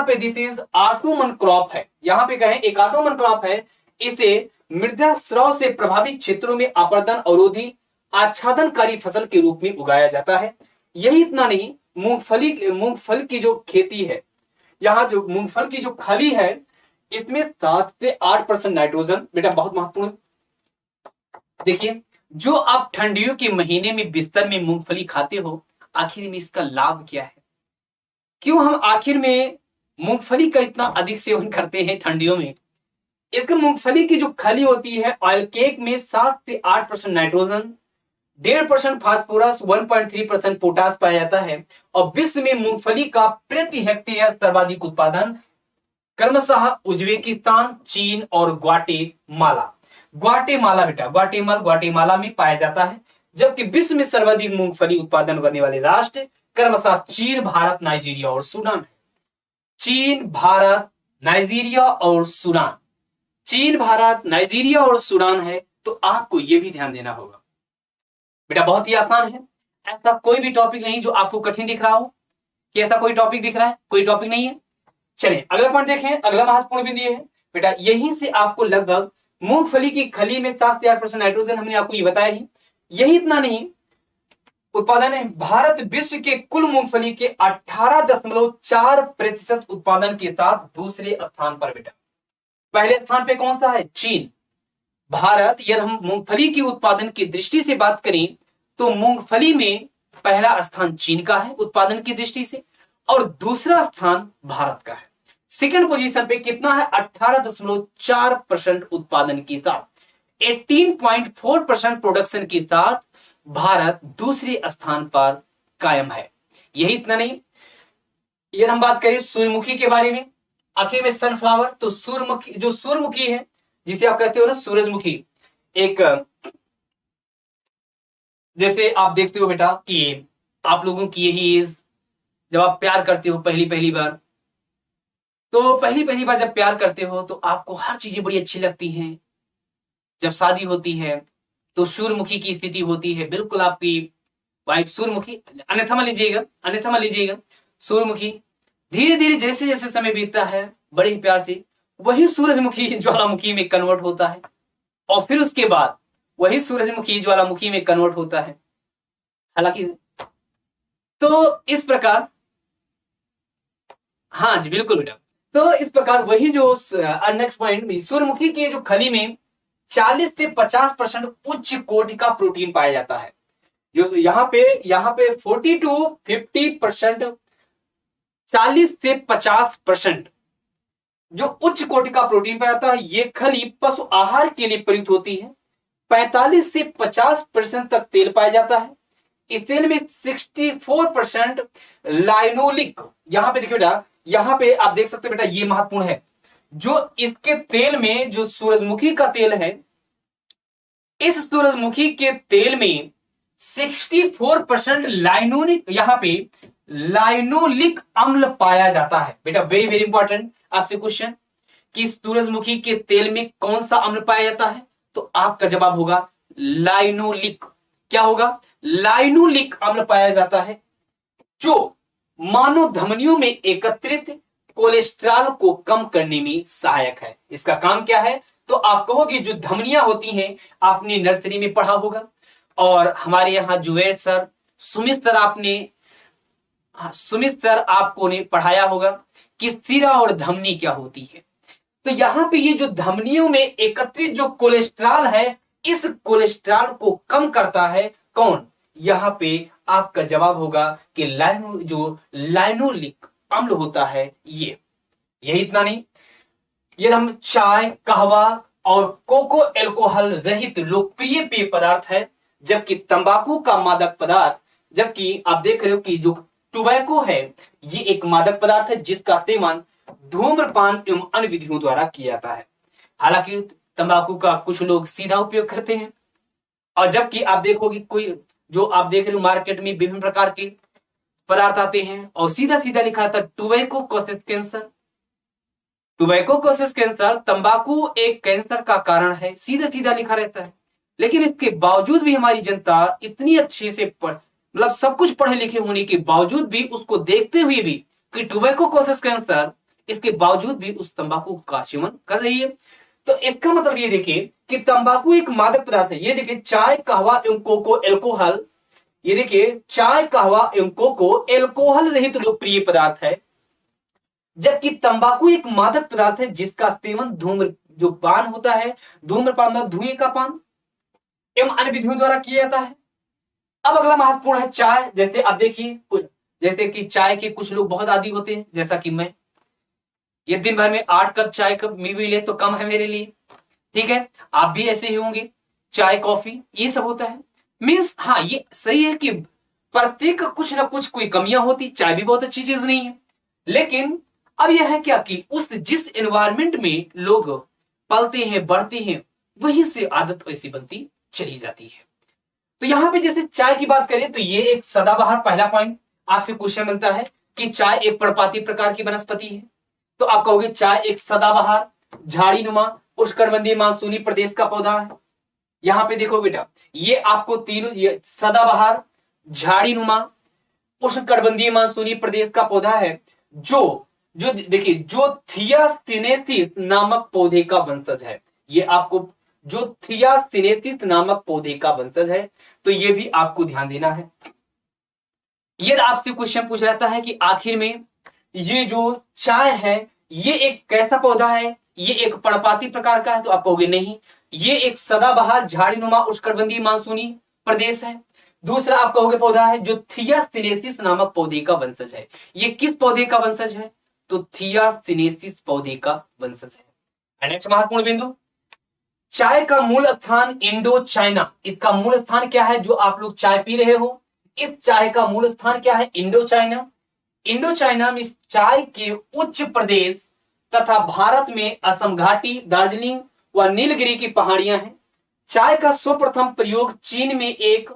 [SPEAKER 1] पे दिस इज ऑटोमन क्रॉप है। यहाँ पे कहें एक ऑटोमन क्रॉप है। इसे मृदा स्राव से प्रभावित क्षेत्रों में आपर्दन अवरोधी आच्छादनकारी फसल के रूप में उगाया जाता है। यही इतना नहीं, मूंगफली की जो खेती है, यहाँ जो मूंगफल की जो खली है, इसमें 7 से 8% नाइट्रोजन, बेटा बहुत महत्वपूर्ण। देखिए, जो आप ठंडियों के महीने में बिस्तर में मूंगफली खाते हो, आखिर में इसका लाभ क्या है? क्यों हम आखिर में मूंगफली का इतना अधिक सेवन करते हैं ठंडियों में? इसका मूंगफली की जो खली होती है, ऑयल केक में 7 से 8% नाइट्रोजन, 1.5% फास्फोरस, 1.3% पोटास पाया जाता है। और विश्व में मूंगफली का प्रति हेक्टेयर सर्वाधिक उत्पादन क्रमशः उज्बेकिस्तान, चीन और ग्वाटेमाला में पाया जाता है। जबकि विश्व में सर्वाधिक मूंगफली उत्पादन करने वाले राष्ट्र क्रमशः चीन, भारत, नाइजीरिया और सूडान है। चीन, भारत, नाइजीरिया और सूडान, चीन, भारत, नाइजीरिया और सूडान है। तो आपको यह भी ध्यान देना होगा बेटा, बहुत ही आसान है। ऐसा कोई भी टॉपिक नहीं जो आपको कठिन दिख रहा हो कि ऐसा कोई टॉपिक दिख रहा है, कोई टॉपिक नहीं है। चलिए अगला पॉइंट देखें। अगला महत्वपूर्ण बिंदु है बेटा, यहीं से आपको लगभग मूंगफली की खली में 7 से 8% नाइट्रोजन, हमने आपको ये बताया ही। यही इतना नहीं, उत्पादन है भारत विश्व के कुल मूंगफली के 18.4% उत्पादन के साथ दूसरे स्थान पर बेटा। पहले स्थान पे कौन सा है? चीन। भारत, यदि हम मूंगफली की उत्पादन की दृष्टि से बात करें तो मूंगफली में पहला स्थान चीन का है उत्पादन की दृष्टि से, और दूसरा स्थान भारत का है। सेकंड पोजीशन पे कितना है? 18.4% उत्पादन के साथ, 18.4% प्रोडक्शन के साथ भारत दूसरे स्थान पर कायम है। यही इतना नहीं, यदि हम बात करें सूर्यमुखी के बारे में, आखिर में सनफ्लावर, तो सूर्यमुखी है, जिसे आप कहते हो ना सूरजमुखी, एक जैसे आप देखते हो बेटा कि आप लोगों की यही एज, जब आप प्यार करते हो पहली बार, तो पहली बार जब प्यार करते हो तो आपको हर चीजें बड़ी अच्छी लगती हैं। जब शादी होती है तो सूर्यमुखी की स्थिति होती है, बिल्कुल आपकी वाइफ सूर्यमुखी, अन्यथा मत लीजिएगा सूर्यमुखी। धीरे धीरे जैसे जैसे समय बीतता है, बड़े ही प्यार से वही सूरजमुखी ज्वालामुखी में कन्वर्ट होता है, और फिर उसके बाद वही सूरजमुखी ज्वालामुखी में कन्वर्ट होता है। हालांकि तो इस प्रकार, हाँ जी बिल्कुल बेटा, तो इस प्रकार वही जो नेक्स्ट पॉइंट, सूर्यमुखी की जो खली में 40 से 50% उच्च कोटि का प्रोटीन पाया जाता है। जो यहाँ पे 40 to 50%, 40 से 50% जो उच्च कोटि का प्रोटीन पाया जाता है, ये खली पशु आहार के लिए प्रयुक्त होती है। 45 से 50% तक तेल पाया जाता है। इस तेल में 64% लाइनोलिक, यहां पे देखिए बेटा, यहां पे आप देख सकते हैं बेटा, ये महत्वपूर्ण है, जो इसके तेल में जो सूरजमुखी का तेल है, इस सूरजमुखी के तेल में 64% लाइनोनिक, यहां पे लाइनोलिक अम्ल पाया जाता है। बेटा वेरी वेरी इंपॉर्टेंट, आपसे क्वेश्चन कि सूरजमुखी के तेल में कौन सा अम्ल पाया जाता है, तो आपका जवाब होगा लाइनोलिक। क्या होगा? लाइनोलिक अम्ल पाया जाता है, जो मानव धमनियों में एकत्रित कोलेस्ट्रॉल को कम करने में सहायक है। इसका काम क्या है? तो आप कहोगे जो धमनियां होती हैं, आपने नर्सरी में पढ़ा होगा, और हमारे यहाँ Zuber sir, Sumit sir, Sumit sir आपको ने पढ़ाया होगा कि सिरा और धमनी क्या होती है। तो यहां पे ये जो धमनियों में एकत्रित जो कोलेस्ट्रॉल है, इस कोलेस्ट्रॉल को कम करता है कौन? यहां पे आपका जवाब होगा कि लाइनोलिक अम्ल होता है ये। यही इतना नहीं, ये हम चाय, कहवा और कोको एल्कोहल रहित लोकप्रिय पेय पदार्थ है, जबकि तंबाकू का मादक पदार्थ, जबकि आप देख रहे हो कि जो टोबैको है, ये एक मादक पदार्थ है जिसका सेवन धूम्रपान एवं अन्य विधियों द्वारा किया जाता है। हालांकि तंबाकू का कुछ लोग सीधा उपयोग करते हैं, और जबकि आप देखोगे कोई जो आप देख रहे हो मार्केट में विभिन्न प्रकार के पदार्थ आते हैं और सीधा सीधा लिखा था tobacco causes cancer. Tobacco causes cancer, तंबाकू एक कैंसर का कारण है, सीधा सीधा लिखा रहता है। लेकिन इसके बावजूद भी हमारी जनता इतनी अच्छे से मतलब सब कुछ पढ़े लिखे होने के बावजूद भी, उसको देखते हुए भी कि टोबैको कॉसेस कैंसर, इसके बावजूद भी उस तंबाकू का सेवन कर रही है। तो इसका मतलब ये देखिए कि तंबाकू एक मादक पदार्थ है। ये देखिए चाय, कहवा एवं कोको एल्कोहल, ये देखिए चाय, कहवा एवं कोको एल्कोहल रहित लोकप्रिय पदार्थ है, जबकि तंबाकू एक मादक पदार्थ है जिसका सेवन जो पान होता है, धूम्रपान मतलब धुएं का पान एवं अन्य विधियों द्वारा किया जाता है। अब अगला महत्वपूर्ण है चाय। जैसे आप देखिए, जैसे कि चाय के कुछ लोग बहुत आदी होते हैं, जैसा कि मैं, ये दिन भर में 8 कप चाय कप भी ले तो कम है मेरे लिए, ठीक है, आप भी ऐसे ही होंगे, चाय कॉफी ये सब होता है। मीन्स हाँ, ये सही है कि प्रत्येक कुछ ना कुछ कोई कमियां होती, चाय भी बहुत अच्छी चीज नहीं है, लेकिन अब यह है क्या कि उस जिस एनवायरमेंट में लोग पलते हैं, बढ़ते हैं, वहीं से आदत वैसी बनती चली जाती है। तो यहां पे जैसे चाय की बात करें तो ये एक सदाबहार, पहला पॉइंट आपसे क्वेश्चन मिलता है कि चाय एक पर्णपाती प्रकार की वनस्पति है, तो आप कहोगे चाय एक सदाबहार झाड़ी नुमा उष्णकटिबंधीय मानसूनी प्रदेश का पौधा है। यहां पे देखो बेटा, ये आपको तीनों, ये सदाबहार, झाड़ी नुमा, उष्णकटिबंधीय मानसूनी प्रदेश का पौधा है, जो जो देखिए जो थियासिनेसिस नामक पौधे का वंशज है। ये आपको जो थियासिनेसिस नामक पौधे का वंशज है, तो ये भी आपको ध्यान देना है। ये आपसे क्वेश्चन पूछा जाता है कि आखिर में ये जो चाय है, ये एक कैसा पौधा है? ये एक पर्णपाती प्रकार का है, तो आप कहोगे नहीं, ये एक सदाबहार झाड़ीनुमा उष्णकटिबंधीय मानसूनी प्रदेश है। दूसरा आप कहोगे पौधा है जो थियासिनेसिस नामक पौधे का वंशज है। ये किस पौधे का वंशज है? तो थियासिनेसिस पौधे का वंशज है। नेक्स्ट महत्वपूर्ण बिंदु, चाय का मूल स्थान इंडो चाइना। इसका मूल स्थान क्या है? जो आप लोग चाय पी रहे हो, इस चाय का मूल स्थान क्या है? Indo China. इंडो चाइना में चाय के उच्च प्रदेश तथा भारत में असम घाटी, दार्जिलिंग व नीलगिरी की पहाड़ियां हैं। चाय का सर्वप्रथम प्रयोग चीन में एक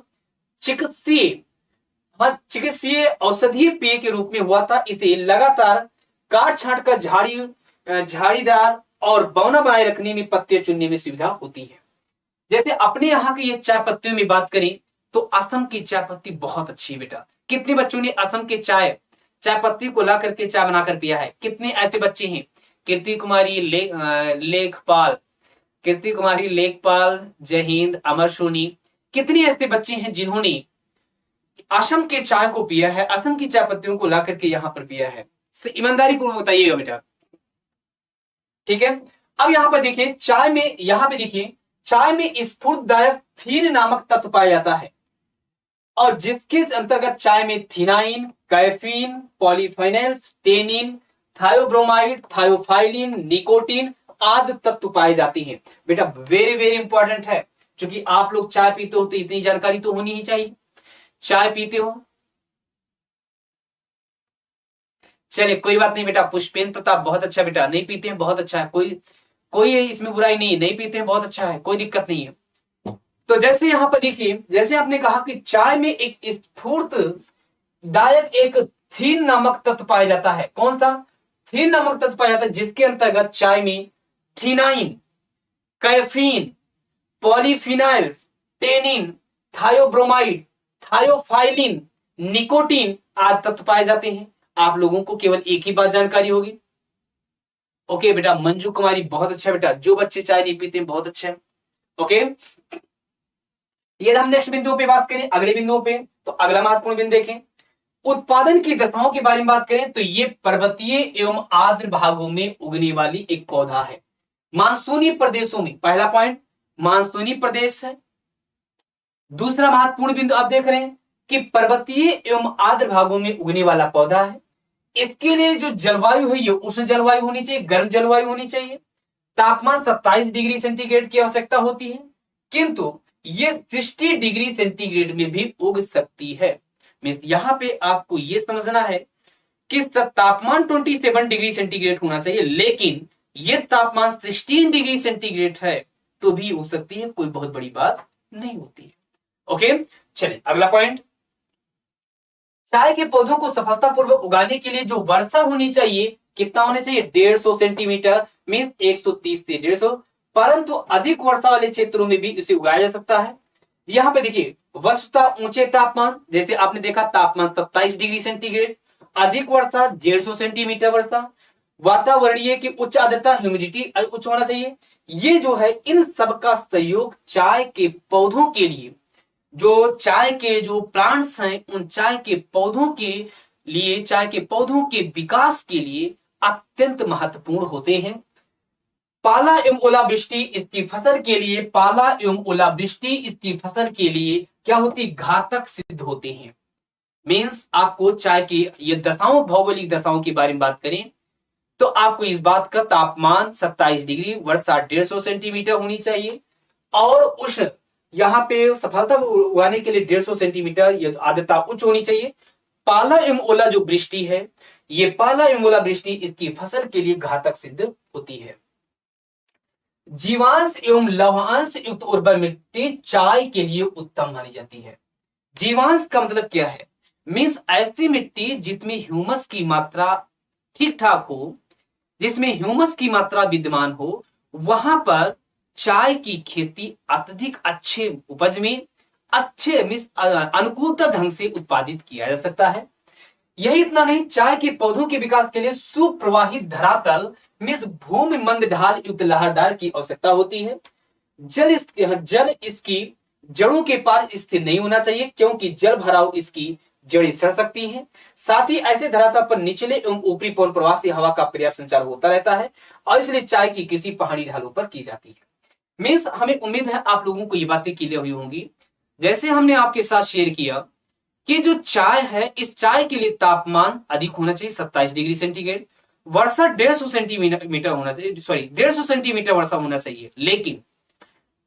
[SPEAKER 1] चिकित्सीय औषधीय पेय के रूप में हुआ था। इसे लगातार काट छांट कर झाड़ीदार और बौना बनाए रखने में, पत्ते चुनने में सुविधा होती है। जैसे अपने यहाँ की ये चाय पत्तियों में बात करें तो असम की चाय पत्ती बहुत अच्छी है बेटा। कितने बच्चों ने असम के चाय पत्ती को ला करके चाय बनाकर पिया है? कितने ऐसे बच्चे हैं? कीर्ति कुमारी लेखपाल, जय हिंद, अमर सोनी, कितने ऐसे बच्चे हैं जिन्होंने असम के चाय को पिया है, असम की चाय पत्तियों को ला करके यहां पर पिया है? ईमानदारी पूर्वक बताइएगा बेटा, ठीक है। अब यहां पर देखिए चाय में स्फूर्तिदायक थीन नामक तत्व पाया जाता है, और जिसके अंतर्गत चाय में थिनाइन, कैफीन, पॉलीफेनल्स, टेनिन, थायोब्रोमाइड, थायोफाइलिन, निकोटीन आदि तत्व पाए जाते हैं। बेटा वेरी वेरी इंपॉर्टेंट है, क्योंकि आप लोग चाय पीते हो तो इतनी जानकारी तो होनी ही चाहिए। चाय पीते हो, चलिए कोई बात नहीं बेटा, पुष्पेंद्र प्रताप बहुत अच्छा बेटा, नहीं पीते हैं बहुत अच्छा है, कोई इसमें बुराई नहीं है, नहीं पीते हैं बहुत अच्छा है, कोई दिक्कत नहीं है। तो जैसे यहां पर देखिए, जैसे आपने कहा कि चाय में एक स्फूर्तदायक एक थीन नामक तत्व पाया जाता है। कौन सा? थीन नामक तत्व पाया जाता है, जिसके अंतर्गत चाय में theanine, caffeine, polyphenyl, tannin, थायोब्रोमाइड, थायोफाइलिन, nicotine आदि तत्व पाए जाते हैं। आप लोगों को केवल एक ही बात जानकारी होगी। ओके बेटा, मंजू कुमारी बहुत अच्छा बेटा, जो बच्चे चाय नहीं पीते हैं बहुत अच्छा है। ओके, ये हम नेक्स्ट बिंदु पे बात करें, अगले बिंदुओं पे। तो अगला महत्वपूर्ण बिंदु देखें, उत्पादन की दशाओं के बारे में बात करें तो ये पर्वतीय एवं आर्द्र भागों में उगने वाली एक पौधा है। मानसूनी प्रदेशों में, पहला पॉइंट मानसूनी प्रदेश है। दूसरा महत्वपूर्ण बिंदु आप देख रहे हैं कि पर्वतीय एवं आर्द्र भागों में उगने वाला पौधा है। इसके लिए जो जलवायु है ये उष्ण जलवायु होनी चाहिए, गर्म जलवायु होनी चाहिए। तापमान 27 डिग्री सेंटीग्रेड की आवश्यकता होती है, किंतु ये 60 डिग्री सेंटीग्रेड में भी उग सकती है। मींस यहां पे आपको ये समझना है कि तापमान 27 डिग्री सेंटीग्रेड होना चाहिए, लेकिन ये तापमान 16 डिग्री सेंटीग्रेड है तो भी उग सकती है, कोई बहुत बड़ी बात नहीं होती है। ओके, चलिए अगला पॉइंट, चाय के पौधों को सफलतापूर्वक उगाने के लिए जो वर्षा होनी चाहिए, कितना होना चाहिए? 150 सेंटीमीटर, मींस 130 से 150। परंतु अधिक वर्षा वाले क्षेत्रों में भी इसे उगाया जा सकता है। यहां पे देखिए, वस्तुतः ऊंचे तापमान, जैसे आपने देखा तापमान 27 डिग्री सेंटीग्रेड, अधिक वर्षा 150 सेंटीमीटर वर्षा, वातावरणीय की उच्च आर्द्रता, ह्यूमिडिटी उच्च होना चाहिए। ये जो है इन सब का सहयोग चाय के पौधों के लिए, जो चाय के जो प्लांट्स हैं उन चाय के पौधों के लिए, चाय के पौधों के विकास के लिए अत्यंत महत्वपूर्ण होते हैं। पाला एवं ओलावृष्टि इसकी फसल के लिए, पाला एवं ओलावृष्टि इसकी फसल के लिए क्या होती? घातक सिद्ध होते हैं। मींस आपको चाय की ये दशाओं, भौगोलिक दशाओं के बारे में बात करें तो आपको इस बात का तापमान 27 डिग्री, वर्षा 150 सेंटीमीटर होनी चाहिए, और उष्ण यहाँ पे सफलता उगाने के लिए 150 सेंटीमीटर ये आर्द्रता उच्च होनी चाहिए। पाला एवं ओला जो वृष्टि है, ये पाला एवं ओला वृष्टि इसकी फसल के लिए घातक सिद्ध होती है। जीवांश एवं लवणांश युक्त उर्वर मिट्टी चाय के लिए उत्तम मानी जाती है। जीवांश का मतलब क्या है? मींस ऐसी मिट्टी जिसमें ह्यूमस की मात्रा ठीक ठाक हो, जिसमें ह्यूमस की मात्रा विद्यमान हो, वहां पर चाय की खेती अत्यधिक अच्छे उपज में, अच्छे अनुकूलता ढंग से उत्पादित किया जा सकता है। यही इतना नहीं, चाय के पौधों के विकास के लिए सुप्रवाहित धरातल में भूमि मंद ढाल युक्त लहरदार की आवश्यकता होती है। जल इसकी जड़ों के पास स्थिर नहीं होना चाहिए, क्योंकि जल भराव इसकी जड़ें सड़ सकती हैं। साथ ही ऐसे धरातल पर निचले एवं ऊपरी पवन प्रवाह से हवा का पर्याप्त संचार होता रहता है, और इसलिए चाय की कृषि पहाड़ी ढालों पर की जाती है। मींस हमें उम्मीद है आप लोगों को ये बातें क्लियर हुई होंगी। जैसे हमने आपके साथ शेयर किया कि जो चाय है, इस चाय के लिए तापमान अधिक होना चाहिए 27 डिग्री सेंटीग्रेड, वर्षा 150 सेंटीमीटर होना चाहिए, सॉरी 150 सेंटीमीटर वर्षा होना चाहिए,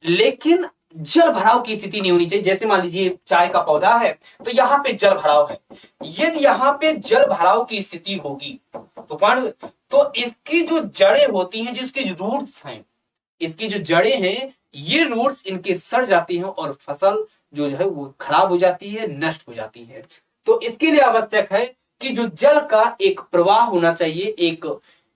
[SPEAKER 1] लेकिन जल भराव की स्थिति नहीं होनी चाहिए। जैसे मान लीजिए चाय का पौधा है तो यहाँ पे जल भराव है, यदि यहाँ पे जल भराव की स्थिति होगी तो इसकी जो जड़ें होती हैं, जिसकी रूट्स हैं, इसकी जो जड़ें हैं, ये रूट्स इनके सड़ जाती हैं और फसल जो है वो खराब हो जाती है, नष्ट हो जाती है। तो इसके लिए आवश्यक है कि जो जल का एक प्रवाह होना चाहिए, एक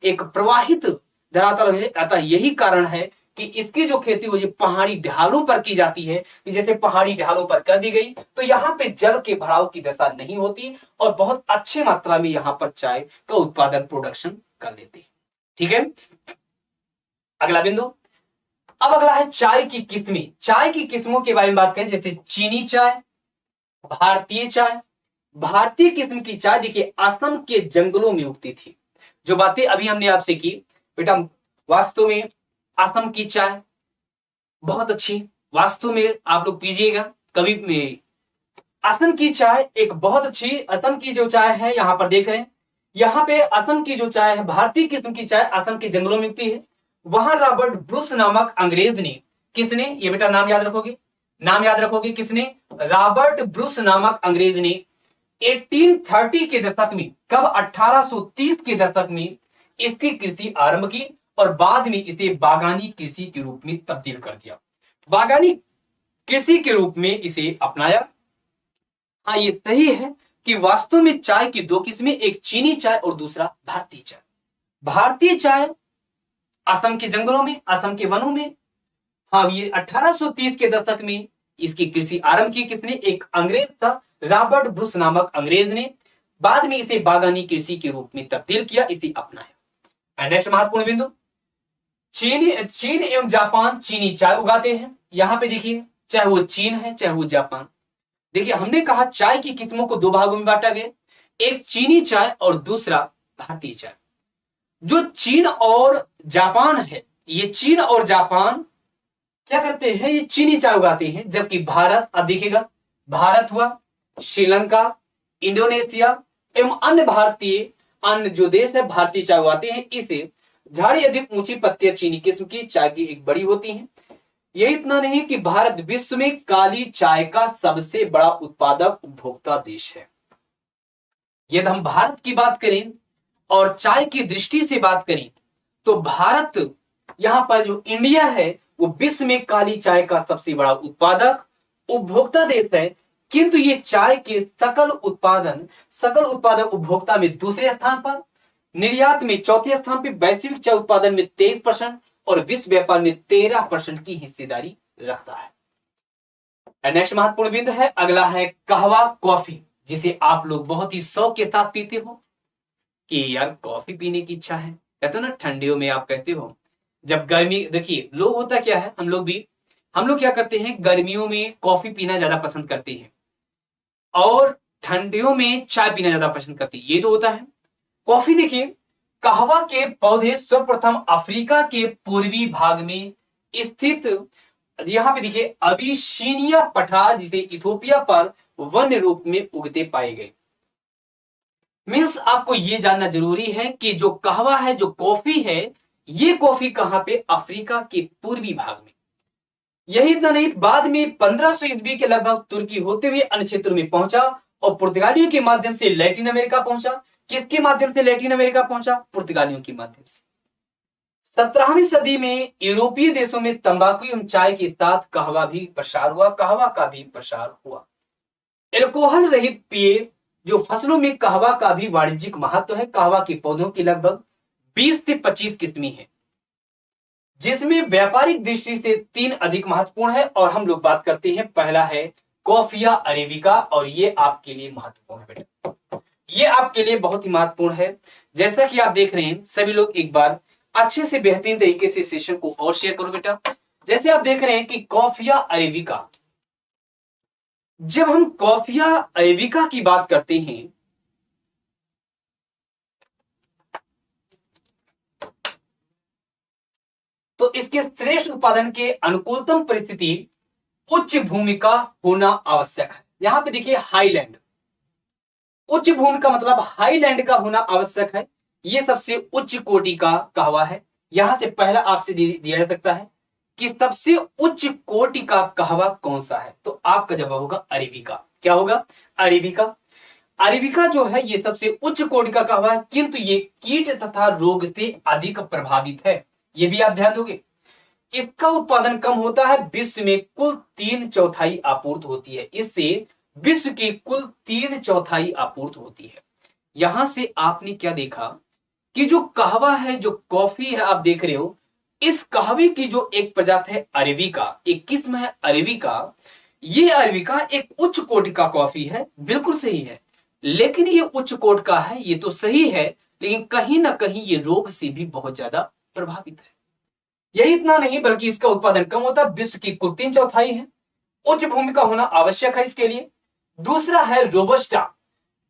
[SPEAKER 1] प्रवाहित धरातल। अतः यही कारण है कि इसकी जो खेती हो पहाड़ी ढालों पर की जाती है, कि जैसे पहाड़ी ढालों पर कर दी गई तो यहाँ पे जल के भराव की दशा नहीं होती और बहुत अच्छे मात्रा में यहाँ पर चाय का उत्पादन, प्रोडक्शन कर लेते हैं। ठीक है, अगला बिंदु, अब अगला है चाय की किस्में। चाय की किस्मों के बारे में बात करें, जैसे चीनी चाय, भारतीय चाय। भारतीय किस्म की चाय देखिए असम के जंगलों में उगती थी। जो बातें अभी हमने आपसे की बेटा, वास्तव में असम की चाय बहुत अच्छी, वास्तव में आप लोग पीजिएगा कभी में। असम की चाय एक बहुत अच्छी, असम की जो चाय है यहाँ पर देख रहे हैं, यहाँ पे असम की जो चाय है, भारतीय किस्म की चाय असम के जंगलों में उगती है। वहां रॉबर्ट ब्रूस नामक अंग्रेज ने, किसने, ये बेटा नाम याद रखोगे, किसने? रॉबर्ट ब्रूस नामक अंग्रेज ने 1830 के दशक में, कब 1830 के दशक में इसकी कृषि आरंभ की और बाद में इसे बागानी कृषि के रूप में तब्दील कर दिया, बागानी कृषि के रूप में इसे अपनाया। हाँ, ये सही है कि वास्तव में चाय की दो किस्में, एक चीनी चाय और दूसरा भारतीय चाय। भारतीय चाय असम के जंगलों में, असम के वनों में, हाँ, ये 1830 के दशक में इसकी कृषि आरंभ की। किसने? एक अंग्रेज था, रॉबर्ट ब्रुस नामक अंग्रेज ने। बाद में इसे बागानी कृषि के रूप में तब्दील किया, इसे अपनाया। नेक्स्ट महत्वपूर्ण बिंदु, चीन एवं जापान चीनी चाय उगाते हैं। यहां पे देखिए, चाहे वो चीन है चाहे वो जापान। देखिए, हमने कहा चाय की किस्मों को दो भागों में बांटा गया, एक चीनी चाय और दूसरा भारतीय चाय। जो चीन और जापान है, ये चीन और जापान क्या करते हैं? ये चीनी चाय उगाते हैं, जबकि भारत, अब देखिएगा, भारत हुआ, श्रीलंका, इंडोनेशिया एवं अन्य जो देश है भारतीय चाय उगाते हैं। इसे झाड़ी अधिक ऊंची पत्तियां चीनी किस्म की चाय की एक बड़ी होती हैं। यही इतना नहीं कि भारत विश्व में काली चाय का सबसे बड़ा उत्पादक उपभोक्ता देश है। यदि हम भारत की बात करें और चाय की दृष्टि से बात करें तो भारत, यहां पर जो इंडिया है, वो विश्व में काली चाय का सबसे बड़ा उत्पादक उपभोक्ता देश है। किंतु ये चाय के सकल उत्पादक उपभोक्ता में दूसरे स्थान पर, निर्यात में चौथे स्थान पर, वैश्विक चाय उत्पादन में 23% और विश्व व्यापार में 13% की हिस्सेदारी रखता है। नेक्स्ट महत्वपूर्ण बिंदु है, अगला है कहवा कॉफी, जिसे आप लोग बहुत ही शौक के साथ पीते हो कि यार कॉफी पीने की इच्छा है। कहते हो ना, ठंडियों में आप कहते हो, जब गर्मी, देखिए लोग, होता क्या है, हम लोग क्या करते हैं, गर्मियों में कॉफी पीना ज्यादा पसंद करते हैं और ठंडियों में चाय पीना ज्यादा पसंद करते हैं, ये तो होता है। कॉफी देखिए, कहवा के पौधे सर्वप्रथम अफ्रीका के पूर्वी भाग में स्थित, यहां पे देखिए, अबिसिनिया पठार, जिसे इथोपिया पर वन्य रूप में उगते पाए गए। मीन्स आपको यह जानना जरूरी है कि जो कहवा है, जो कॉफी है, ये कॉफी कहां पे? अफ्रीका के पूर्वी भाग में। यही इतना नहीं, बाद में 1500 ईस्वी के लगभग तुर्की होते हुए अन्य क्षेत्रों में पहुंचा और पुर्तगालियों के माध्यम से लैटिन अमेरिका पहुंचा। किसके माध्यम से लैटिन अमेरिका पहुंचा? पुर्तगालियों के माध्यम से। 17वीं सदी में यूरोपीय देशों में तंबाकू एवं चाय के साथ कहवा भी प्रसार हुआ, कहवा का भी प्रसार हुआ। एल्कोहल रहित पेय, जो फसलों में कहवा का भी वाणिज्यिक महत्व है। कहवा के पौधों की लगभग 20 से 25 किस्में हैं, जिसमें व्यापारिक दृष्टि से 3 अधिक महत्वपूर्ण है और हम लोग बात करते हैं। पहला है कॉफिया अरेबिका, और ये आपके लिए महत्वपूर्ण है बेटा, ये आपके लिए बहुत ही महत्वपूर्ण है। जैसा कि आप देख रहे हैं, सभी लोग एक बार अच्छे से बेहतरीन तरीके से सेशन को और शेयर करो बेटा। जैसे आप देख रहे हैं कि कॉफिया अरेबिका, जब हम कॉफिया अरेबिका की बात करते हैं तो इसके श्रेष्ठ उत्पादन के अनुकूलतम परिस्थिति उच्च भूमि का होना आवश्यक है। यहां पे देखिए हाईलैंड, उच्च भूमि का मतलब हाईलैंड का होना आवश्यक है। यह सबसे उच्च कोटि का कहवा है। यहां से पहला आपसे दिया जा सकता है कि सबसे उच्च कोटि का कहवा कौन सा है, तो आपका जवाब होगा अरेबिका। क्या होगा? अरेबिका। अरेबिका जो है ये सबसे उच्च कोटि का कहवा है, किंतु ये कीट तथा रोग से अधिक प्रभावित है। ये भी आप ध्यान दोगे। इसका उत्पादन कम होता है, विश्व में कुल 3/4 आपूर्ति होती है। इससे विश्व की कुल 3/4 आपूर्ति होती है। यहां से आपने क्या देखा कि जो कहवा है, जो कॉफी है, आप देख रहे हो, इस कहवे की जो एक प्रजाति है अरेबिका, एक किस्म है अरेबिका, ये अरेबिका एक उच्च कोटि का कॉफी है। बिल्कुल सही है, लेकिन ये उच्च कोटि का है, ये तो सही है, लेकिन कहीं ना कहीं ये रोग से भी बहुत ज्यादा प्रभावित है। यही इतना नहीं, बल्कि इसका उत्पादन कम होता है, विश्व की कुल 3/4 है। उच्च भूमि का होना आवश्यक है इसके लिए। दूसरा है रोबस्टा।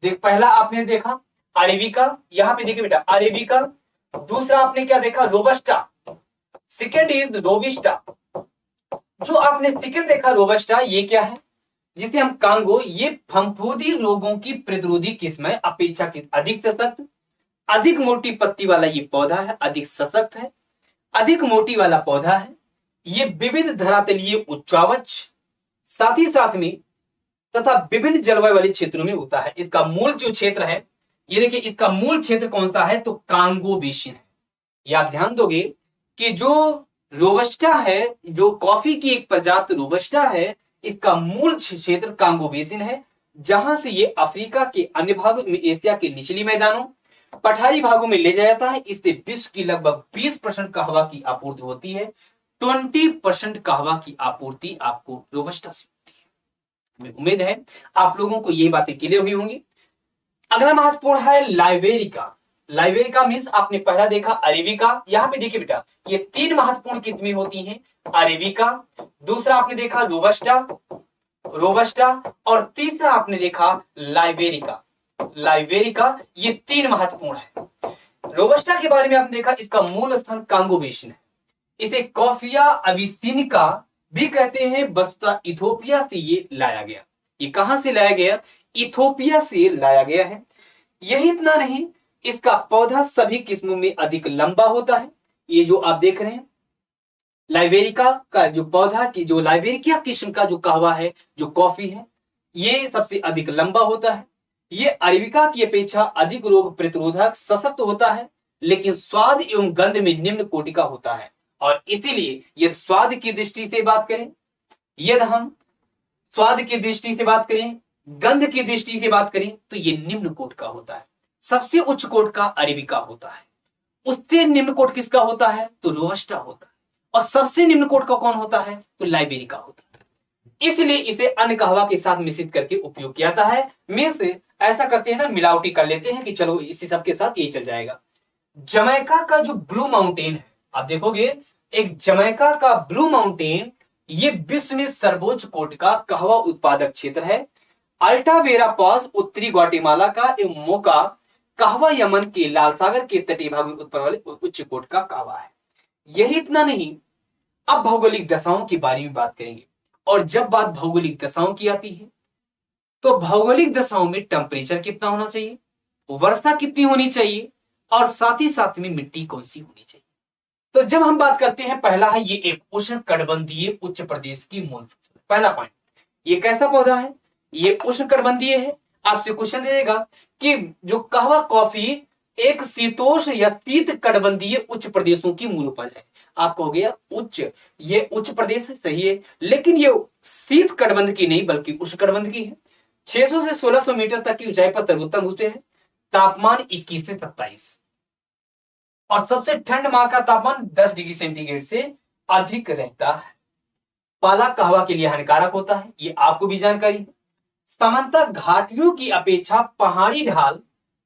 [SPEAKER 1] पहला आपने देखा अरेबिका, यहां पे देखिए बेटा अरेबिका। दूसरा आपने क्या देखा? रोबस्टा। Second is robusta. जो आपने सेकेंड देखा रोबस्टा, ये क्या है? जिसे हम कांगो, ये फफूंदी रोगों की प्रतिरोधी किस्म है, अपेक्षाकृत अधिक सशक्त, अधिक मोटी पत्ती वाला ये पौधा है, अधिक सशक्त है, अधिक मोटी वाला पौधा है। ये विविध धरातलीय उच्चावच, साथ ही साथ में तथा विभिन्न जलवायु वाले क्षेत्रों में होता है। इसका मूल जो क्षेत्र है, ये देखिए इसका मूल क्षेत्र कौन सा है, तो कांगो बेसिन है। ये आप ध्यान दोगे कि जो रोबस्टा है, जो कॉफी की एक प्रजाति रोबस्टा है, इसका मूल क्षेत्र कांगो बेसिन है, जहां से ये अफ्रीका के अन्य भागों में, एशिया के निचली मैदानों, पठारी भागों में ले जाया जाता है। इससे विश्व की लगभग 20% कहवा की आपूर्ति होती है। 20% कहवा की आपूर्ति आपको रोबस्टा से होती है। हमें उम्मीद है आप लोगों को ये बातें क्लियर हुई होंगी। अगला महत्वपूर्ण है लाइबेरिका। लाइबेरिका मीन्स आपने पहला देखा अरेबिका। यहां पे देखिए बेटा, ये 3 महत्वपूर्ण किस्में होती हैं, अरेबिका, दूसरा आपने देखा रोबस्टा, और तीसरा आपने देखा लाइबेरिका। ये 3 महत्वपूर्ण है। रोबस्टा के बारे में आपने देखा, इसका मूल स्थान कांगो बेसिन है। इसे कॉफिया अबिसिनिका भी कहते हैं। वस्तुतः इथोपिया से ये लाया गया। ये कहां से लाया गया, इथोपिया से लाया गया है। यही इतना नहीं, इसका पौधा सभी किस्मों में अधिक लंबा होता है। ये जो आप देख रहे हैं लाइबेरिका का जो पौधा की, जो लाइबेरिका किस्म का जो कहवा है, जो कॉफी है, ये सबसे अधिक लंबा होता है। ये अरेबिका की अपेक्षा अधिक रोग प्रतिरोधक, सशक्त होता है, लेकिन स्वाद एवं गंध में निम्न कोटि का होता है। और इसीलिए यदि स्वाद की दृष्टि से बात करें, यदि हम स्वाद की दृष्टि से बात करें, गंध की दृष्टि से बात करें, तो ये निम्न कोट का होता है। सबसे उच्च कोट का अरेबिका होता है, उससे निम्न कोट किसका होता है, तो रोबस्टा होता है, और सबसे निम्न कोट का कौन होता है, तो लाइबेरिका होता है। इसलिए इसे अन्य कहवा के साथ मिश्रित करके उपयोग किया जाता है। मीन्स ऐसा करते हैं ना, मिलावटी कर लेते हैं कि चलो इसी सब के साथ यही चल जाएगा। जमैका का जो ब्लू माउंटेन है, आप देखोगे एक जमैका का ब्लू माउंटेन, ये विश्व में सर्वोच्च कोट का कहवा उत्पादक क्षेत्र है। अल्टावेरा पास उत्तरी ग्वाटेमाला का एवं मोका कहवा यमन के लाल सागर के तटीय भाग में उत्पन्न वाले उच्च कोट का कहवा है। यही इतना नहीं, अब भौगोलिक दशाओं के बारे में बात करेंगे। और जब बात भौगोलिक दशाओं की आती है, तो भौगोलिक दशाओं में टेम्परेचर कितना होना चाहिए, वर्षा कितनी होनी चाहिए, और साथ ही साथ में मिट्टी कौन सी होनी चाहिए। तो जब हम बात करते हैं, पहला है ये एक उष्ण कटिबंधीय उच्च प्रदेश की मूल फसल। पहला पॉइंट, ये कैसा पौधा है, ये उष्ण कटिबंधीय है। आपसे क्वेश्चन देगा कि जो कहवा कॉफी एक शीतोष्ण या शीत कटिबंधीय उच्च प्रदेशों की मूल उपज है। आप कहोगे उच्च, ये उच्च प्रदेश है, सही है, लेकिन ये शीत कटिबंध की नहीं बल्कि उष्ण कटिबंध की है। 600 से 1600 मीटर तक की ऊंचाई पर सर्वोत्तम होते हैं। तापमान 21 से 27, और सबसे ठंड माह का तापमान 10 डिग्री सेंटीग्रेड से अधिक रहता है। पाला कहवा के लिए हानिकारक होता है, ये आपको भी जानकारी है। सामान्यतः घाटियों की अपेक्षा पहाड़ी ढाल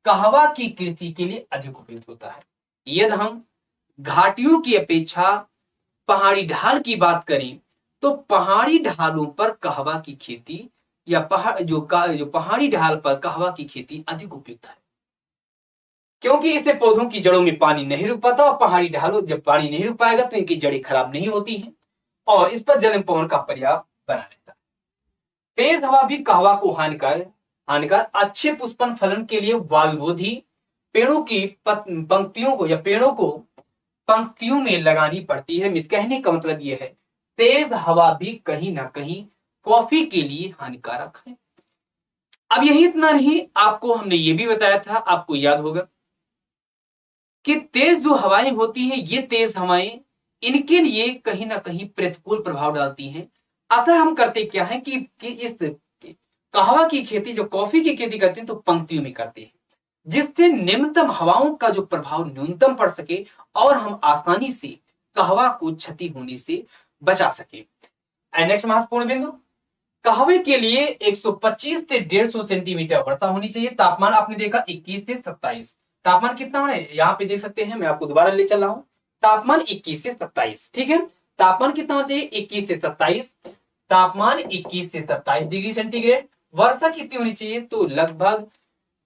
[SPEAKER 1] कहवा की कृषि के लिए अधिक उपयुक्त होता है। यदि हम घाटियों की अपेक्षा पहाड़ी ढाल की बात करें, तो पहाड़ी ढालों पर कहवा की खेती या जो पहाड़ी ढाल पर कहवा की खेती अधिक उपयुक्त है, क्योंकि इससे पौधों की जड़ों में पानी नहीं रुक पाता, और पहाड़ी ढालों जब पानी नहीं रुक पाएगा तो इनकी जड़ें खराब नहीं होती हैं, और इस पर जल पवन का पर्याप्त बना रहता है। तेज हवा भी कहवा को हानिकार अच्छे पुष्पन फलन के लिए वायुरोधी पेड़ों की पंक्तियों को, या पेड़ों को पंक्तियों में लगानी पड़ती है। कहने का मतलब यह है, तेज हवा भी कहीं ना कहीं कॉफी के लिए हानिकारक है। अब यही इतना नहीं, आपको हमने ये भी बताया था, आपको याद होगा कि तेज जो हवाएं होती हैं, ये तेज हवाएं इनके लिए कहीं ना कहीं प्रतिकूल प्रभाव डालती हैं। अतः हम करते क्या है कि इस कहवा की खेती, जो कॉफी की खेती करते हैं, तो पंक्तियों में करते हैं, जिससे निम्नतम हवाओं का जो प्रभाव न्यूनतम पड़ सके और हम आसानी से कहवा को क्षति होने से बचा सके। नेक्स्ट महत्वपूर्ण बिंदु, कहवे के लिए 125 से 150 सेंटीमीटर वर्षा होनी चाहिए। तापमान आपने देखा 21 से 27। तापमान कितना होना है, यहाँ पे देख सकते हैं, मैं आपको दोबारा ले चल रहा हूं। तापमान 21 से 27, ठीक है। तापमान कितना होना चाहिए, 21 से 27। तापमान 21 से 27 डिग्री सेंटीग्रेड। वर्षा कितनी होनी चाहिए, तो लगभग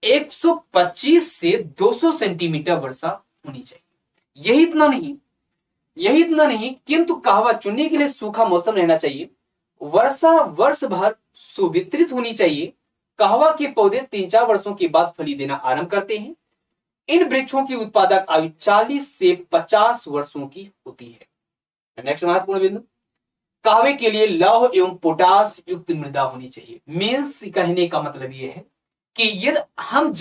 [SPEAKER 1] 125 से 200 सेंटीमीटर वर्षा होनी चाहिए। यही इतना नहीं, किंतु कहवा चुनने के लिए सूखा मौसम रहना चाहिए। वर्षा वर्ष भर सुवितरित होनी चाहिए। कहवा के पौधे 3-4 वर्षों के बाद फली देना आरंभ करते हैं। इन वृक्षों की उत्पादक आयु 40 से 50 वर्षों की होती है। नेक्स्ट महत्वपूर्ण बिंदु, कहवे के लिए लौह एवं पोटास युक्त मृदा होनी चाहिए। मीन्स कहने का मतलब यह है कि यदि हम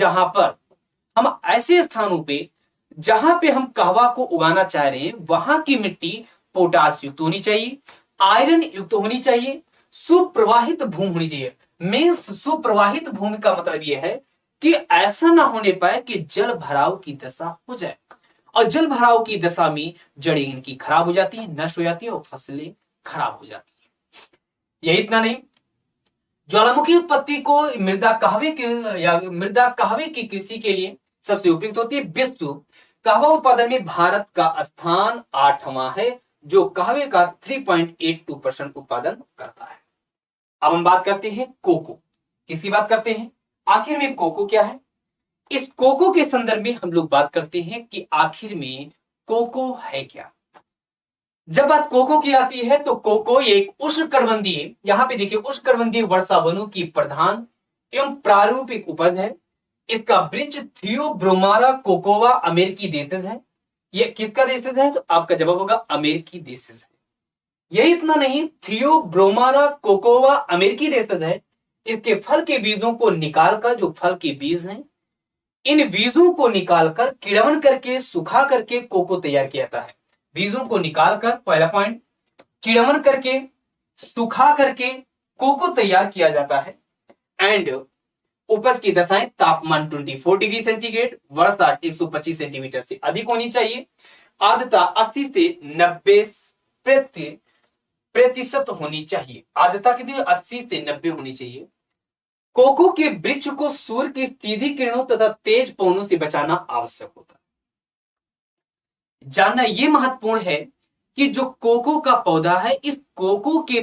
[SPEAKER 1] हम ऐसे स्थानों पे जहां पे हम कहवा को उगाना चाह रहे हैं वहां की मिट्टी पोटास युक्त होनी चाहिए, आयरन युक्त होनी चाहिए, सुप्रवाहित भूमि होनी चाहिए। मीन्स सुप्रवाहित भूमि का मतलब यह है कि ऐसा ना होने पाए कि जल भराव की दशा हो जाए, और जल भराव की दशा में जड़ें इनकी खराब हो जाती है, नष्ट हो जाती है और फसलें खराब हो जाती है। यही इतना नहीं, ज्वालामुखी उत्पत्ति को मृदा कहवे की कृषि के लिए सबसे उपयुक्त होती है। विश्व कहवा उत्पादन में भारत का स्थान 8वां है, जो कहवे का 3.82% उत्पादन करता है। अब हम बात करते हैं कोको, किसकी बात करते हैं, आखिर में कोको क्या है। इस कोको के संदर्भ में हम लोग बात करते हैं कि आखिर में कोको है क्या। जब बात कोको की आती है तो कोको एक उष्णकटिबंधीय, यहां पे देखिए उष्णकटिबंधीय वर्षा वनों की प्रधान एवं प्रारूपिक उपज है। इसका वृक्ष थियोब्रोमारा कोकोवा अमेरिकी देशज है। ये किसका देशज है, तो आपका जवाब होगा अमेरिकी देशज है। यही इतना नहीं, थियोब्रोमारा कोकोवा अमेरिकी देशज है। इसके फल के बीजों को निकालकर, जो फल के बीज हैं, इन बीजों को निकालकर किण्वन करके सुखा करके कोको तैयार किया जाता है। बीजों को निकालकर, पहला पॉइंट, किण्वन करके सुखा करके कोको तैयार किया जाता है। एंड उपज की दशाएं तापमान 24 डिग्री सेंटीग्रेड, वर्षा 125 सेंटीमीटर से अधिक होनी चाहिए, आर्द्रता 80 से 90 प्रतिशत होनी चाहिए। आर्द्रता कितनी, 80 से 90 होनी चाहिए। कोको के वृक्ष को सूर्य की सीधी किरणों तथा तेज पवनों से बचाना आवश्यक होता है। जानना यह महत्वपूर्ण है कि जो कोको का पौधा है, इस कोको के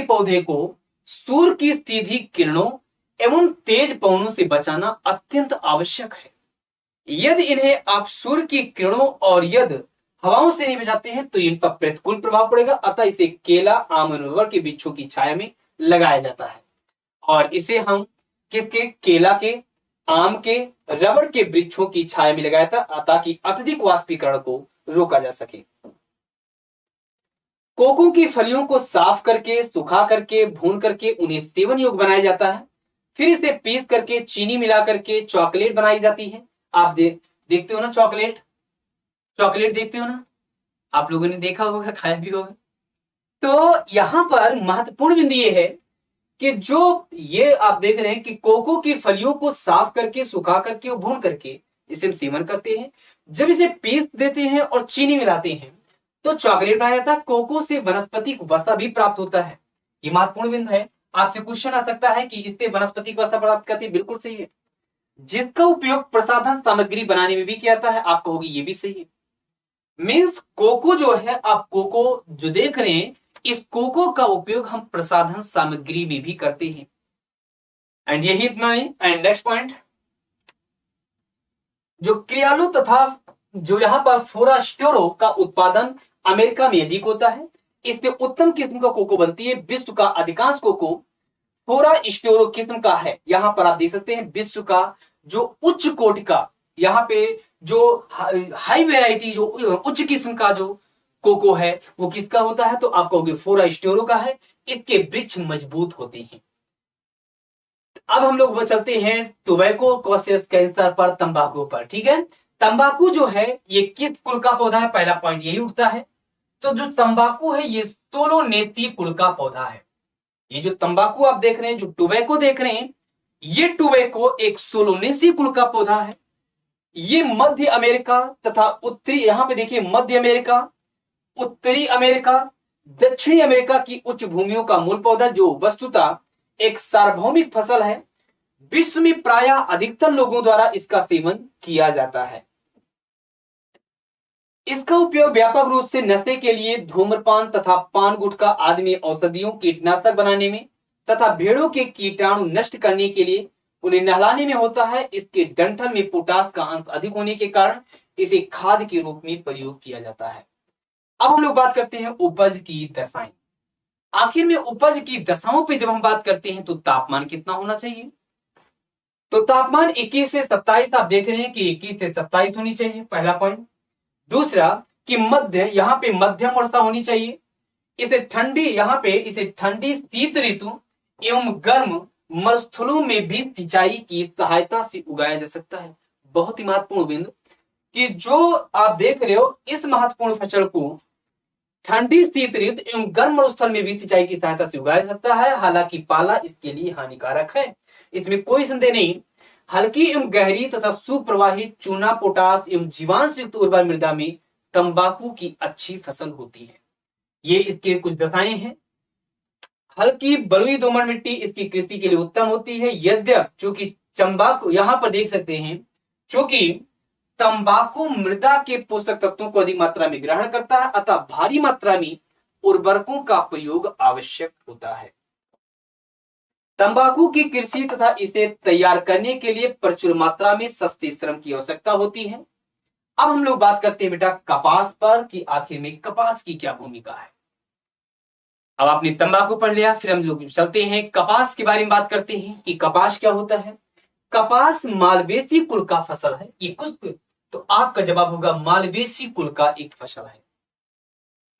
[SPEAKER 1] पौधे को सूर्य की सीधी किरणों एवं तेज पवनों से बचाना अत्यंत आवश्यक है। यदि इन्हें आप सूर्य की किरणों और यदि हवाओं से नहीं बचाते हैं तो इन पर प्रतिकूल प्रभाव पड़ेगा। अतः इसे केला, आम, रबर के वृक्षों की छाया में लगाया जाता है, और इसे हम किसके, केला के, आम के, रबर के वृक्षों की छाया में लगाया था ताकि अत्यधिक वाष्पीकरण को रोका जा सके। कोको की फलियों को साफ करके, सुखा करके, भून करके उन्हें सेवन योग्य बनाया जाता है। फिर इसे पीस करके चीनी मिला करके चॉकलेट बनाई जाती है। आप देखते हो ना, चॉकलेट देखते हो ना, आप लोगों ने देखा होगा, खाया भी होगा। तो यहां पर महत्वपूर्ण बिंदु ये है कि जो ये आप देख रहे हैं कि कोको की फलियों को साफ करके, सुखा करके और भून करके इसे हम सेवन करते हैं। जब इसे पीस देते हैं और चीनी मिलाते हैं तो चॉकलेट बनाया जाता है। कोको से वनस्पतिक वसा भी प्राप्त होता है। ये महत्वपूर्ण बिंदु है। आपसे क्वेश्चन आ सकता है कि इससे वनस्पतिक वसा प्राप्त करती है, बिल्कुल सही है। जिसका उपयोग प्रसाधन सामग्री बनाने में भी किया जाता है, आप कहोगे ये भी सही है। मीन्स कोको जो है, आप कोको जो देख रहे हैं, इस कोको का उपयोग हम प्रसाधन सामग्री में भी करते हैं। एंड यही इतना नहीं। एंड नेक्स्ट पॉइंट, जो क्रियालु तथा जो यहां पर फोरास्टेरो का उत्पादन अमेरिका में अधिक होता है, इससे उत्तम किस्म का कोको बनती है। विश्व का अधिकांश कोको फोरास्टेरो किस्म का है। यहां पर आप देख सकते हैं विश्व का जो उच्च कोटि का, यहाँ पे जो हाई वेराइटी, जो उच्च किस्म का जो कोको है वो किसका होता है, तो आप कहोगे फोरास्टेरो का है। इसके वृक्ष मजबूत होते हैं। अब हम लोग चलते हैं टोबैको कॉसेस कैंसर पर, तंबाकू पर। ठीक है, तंबाकू जो है ये किस कुल का पौधा है, पहला पॉइंट यही उठता है। तो जो तंबाकू है ये सोलोनेसी कुल का पौधा है। ये जो तंबाकू आप देख रहे हैं, जो टोबैको देख रहे हैं, ये टोबैको एक सोलोनेसी कुल का पौधा है। ये मध्य अमेरिका तथा उत्तरी, यहां पे देखिए मध्य अमेरिका, उत्तरी अमेरिका, दक्षिणी अमेरिका की उच्च भूमियों का मूल पौधा, जो वस्तुतः एक सार्वभौमिक फसल है। विश्व में प्रायः अधिकतर लोगों द्वारा इसका सेवन किया जाता है। इसका उपयोग व्यापक रूप से नशे के लिए, धूम्रपान तथा पान गुटखा आदि में औषधियों, कीटनाशक बनाने में तथा भेड़ों के कीटाणु नष्ट करने के लिए, उन्हें नहलाने में होता है। इसके डंठल में पोटास का अंश अधिक होने के कारण इसे खाद के रूप में प्रयोग किया जाता है। अब हम लोग बात करते हैं उपज की दशाएं। आखिर में उपज की दशाओं पे जब हम बात करते हैं तो तापमान कितना होना चाहिए, तो तापमान 21 से 27 आप देख रहे हैं कि 21 से 27 होनी चाहिए, पहला पॉइंट। दूसरा कि मध्य, यहां पे मध्यम वर्षा होनी चाहिए। इसे ठंडी, यहाँ पे इसे ठंडी शीत ऋतु एवं गर्म मरुस्थलों में भी सिंचाई की सहायता से उगाया जा सकता है। बहुत ही महत्वपूर्ण बिंदु कि जो आप देख रहे हो इस महत्वपूर्ण फसल को ठंडी शीत ऋतु एवं गर्म मरुस्थल में भी सिंचाई की सहायता से उगाया जा सकता है। हालांकि पाला इसके लिए हानिकारक है, इसमें कोई संदेह नहीं। हल्की एवं गहरी तथा सुप्रवाही चूना, पोटास एवं जीवांश युक्त उर्वर मृदा में तंबाकू की अच्छी फसल होती है। ये इसके कुछ दशाएं हैं। हल्की बलुई दोमट मिट्टी इसकी कृषि के लिए उत्तम होती है। यद्यप चूंकि तंबाकू, यहां पर देख सकते हैं, चूंकि तंबाकू मृदा के पोषक तत्वों को अधिक मात्रा में ग्रहण करता है, अतः भारी मात्रा में उर्वरकों का प्रयोग आवश्यक होता है। तंबाकू की कृषि तथा इसे तैयार करने के लिए प्रचुर मात्रा में सस्ते श्रम की आवश्यकता होती है। अब हम लोग बात करते हैं बेटा कपास पर कि आखिर में कपास की क्या भूमिका है। अब आपने तंबाकू पढ़ लिया, फिर हम लोग चलते हैं कपास के बारे में बात करते हैं कि कपास क्या होता है। कपास मालवेसी कुल का फसल है। ये कुछ, तो आपका जवाब होगा मालवेसी कुल का एक फसल है।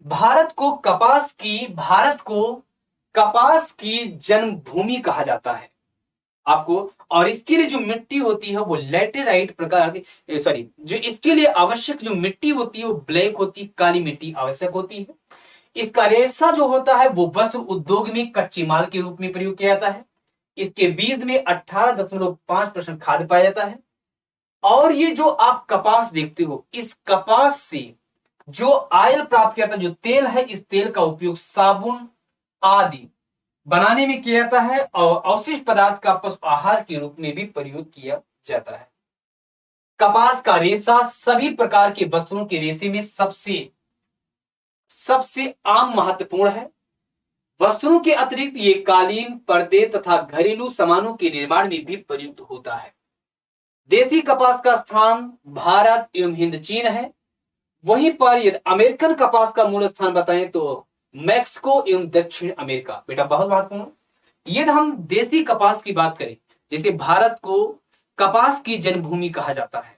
[SPEAKER 1] भारत को कपास की जन्मभूमि कहा जाता है आपको। और इसके लिए जो मिट्टी होती है वो लैटेराइट प्रकार की, जो इसके लिए आवश्यक जो मिट्टी होती है वो ब्लैक होती है, काली मिट्टी आवश्यक होती है। इसका रेशा जो होता है वो वस्त्र उद्योग में कच्चे माल के रूप में प्रयोग किया जाता है। इसके बीज में 18.5% खाद पाया जाता है। और ये जो आप कपास देखते हो, इस कपास से जो ऑयल प्राप्त किया जाता है, जो तेल है, इस तेल का उपयोग साबुन आदि बनाने में किया जाता है और अवशिष्ट पदार्थ का पशु आहार के रूप में भी प्रयोग किया जाता है। कपास का रेशा सभी प्रकार के वस्त्रों के रेशे में सबसे आम महत्वपूर्ण है। वस्त्रों के अतिरिक्त ये कालीन, पर्दे तथा घरेलू सामानों के निर्माण में भी प्रयुक्त होता है। देसी कपास का स्थान भारत एवं हिंद चीन है। वहीं पर यदि अमेरिकन कपास का मूल स्थान बताएं तो मैक्सिको एवं दक्षिण अमेरिका। बेटा बहुत महत्वपूर्ण, यदि हम देसी कपास की बात करें, जैसे भारत को कपास की जन्मभूमि कहा जाता है,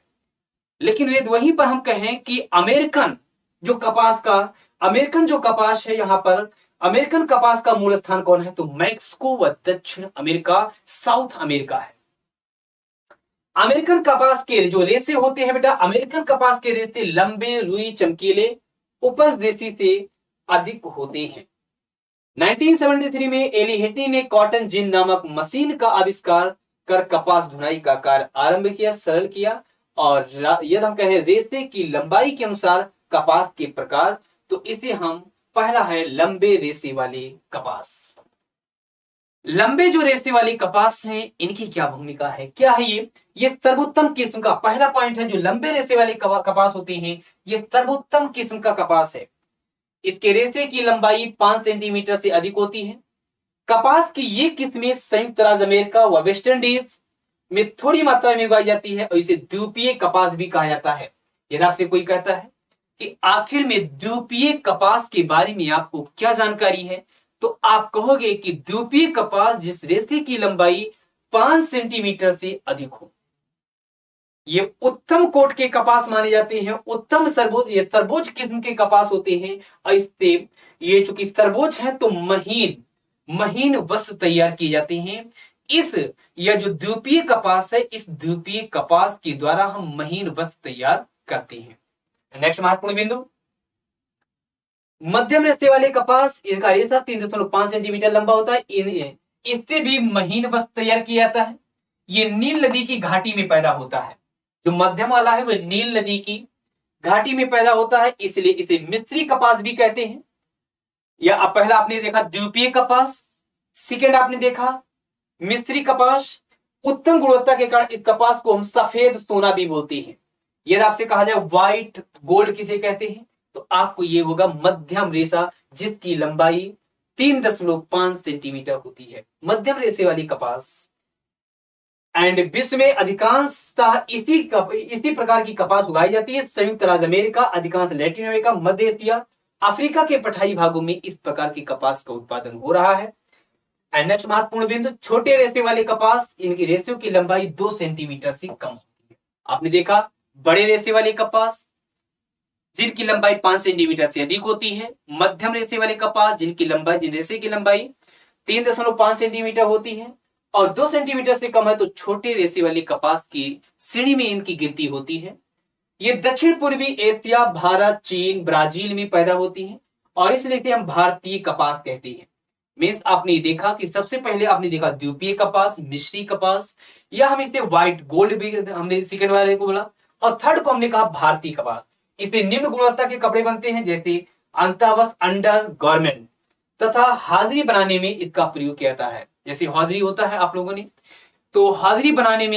[SPEAKER 1] लेकिन यदि वहीं पर हम कहें कि अमेरिकन जो कपास है, यहां पर अमेरिकन कपास का मूल स्थान कौन है, तो मैक्सिको व दक्षिण अमेरिका, साउथ अमेरिका है। अमेरिकन कपास के जो रेशे होते हैं बेटा, अमेरिकन कपास के रेशे लंबे, रुई, चमकीले, उपज देसी से अधिक होते हैं। 1973 में एली ने कॉटन जिन नामक मशीन का आविष्कार कर कपास धुनाई का कार्य आरंभ किया, सरल किया। और यदि हम कहें रेशे की लंबाई के अनुसार कपास के प्रकार, तो इसे हम पहला है लंबे रेशे वाले कपास। लंबे जो रेशे वाली कपास है, इनकी क्या भूमिका है, क्या है ये सर्वोत्तम किस्म का पहला पॉइंट है। जो लंबे रेशे वाले कपास होते हैं, ये सर्वोत्तम किस्म का कपास है। इसके रेशे की लंबाई 5 सेंटीमीटर से अधिक होती है। कपास की ये किस्में संयुक्त राज्य अमेरिका व वेस्ट इंडीज में थोड़ी मात्रा में उगाई जाती है और इसे द्वीपीय कपास भी कहा जाता है। यदि आपसे कोई कहता है कि आखिर में द्वीपीय कपास के बारे में आपको क्या जानकारी है, तो आप कहोगे कि द्वीपीय कपास जिस रेशे की लंबाई 5 सेंटीमीटर से अधिक हो, ये उत्तम कोट के कपास माने जाते हैं। उत्तम सर्वोच्च किस्म के कपास होते हैं और इससे ये चूंकि सर्वोच्च है तो महीन वस्त्र तैयार किए जाते हैं। यह जो द्वीपीय कपास है, इस द्वीपीय कपास के द्वारा हम महीन वस्त्र तैयार करते हैं। नेक्स्ट महत्वपूर्ण बिंदु, मध्यम रेशे वाले कपास, इसका रेशा 3.5 सेंटीमीटर लंबा होता है। इससे भी महीन वस्त्र तैयार किया जाता है। ये नील नदी की घाटी में पैदा होता है। जो मध्यम वाला है वह नील नदी की घाटी में पैदा होता है, इसलिए इसे मिस्री कपास भी कहते हैं। या पहला आपने देखा द्वीपीय कपास, सेकेंड आपने देखा मिस्री कपास। उत्तम गुणवत्ता के कारण इस कपास को हम सफेद सोना भी बोलते हैं। यदि आपसे कहा जाए व्हाइट गोल्ड किसे कहते हैं, तो आपको ये होगा मध्यम रेशा जिसकी लंबाई 3.5 सेंटीमीटर होती है, मध्यम रेशे वाली कपास। एंड विश्व में अधिकांशतः इसी प्रकार की कपास उगाई जाती है। संयुक्त राज्य अमेरिका, अधिकांश लैटिन अमेरिका, मध्य एशिया, अफ्रीका के पठारी भागों में इस प्रकार की कपास का उत्पादन हो रहा है। एंड नेक्स्ट महत्वपूर्ण बिंदु, छोटे रेशे वाले कपास, इनकी रेशों की लंबाई 2 सेंटीमीटर से कम होती है। आपने देखा बड़े रेशे वाले कपास, जिनकी लंबाई 5 सेंटीमीटर से अधिक होती है। मध्यम रेशे वाले कपास जिनकी लंबाई, जिन रेशे की लंबाई 3.5 सेंटीमीटर होती है और 2 सेंटीमीटर से कम है तो छोटे रेशे वाली कपास की श्रेणी में इनकी गिनती होती है। ये दक्षिण पूर्वी एशिया, भारत, चीन, ब्राजील में पैदा होती है और इसलिए इसे हम भारतीय कपास कहते हैं। मीन्स आपने देखा कि सबसे पहले आपने देखा द्वीपीय कपास, मिश्री कपास, या हम इसे व्हाइट गोल्ड भी हमने सेकंड वाले को बोला, और थर्ड को हमने कहा भारतीय कपास। इससे निम्न गुणवत्ता के कपड़े बनते हैं जैसे अंतावस्त्र, अंडर गारमेंट, तथा हाजिरी बनाने में इसका प्रयोग किया जाता है। जैसे हाजिरी होता है आप लोगों ने, तो हाजिरी बनाने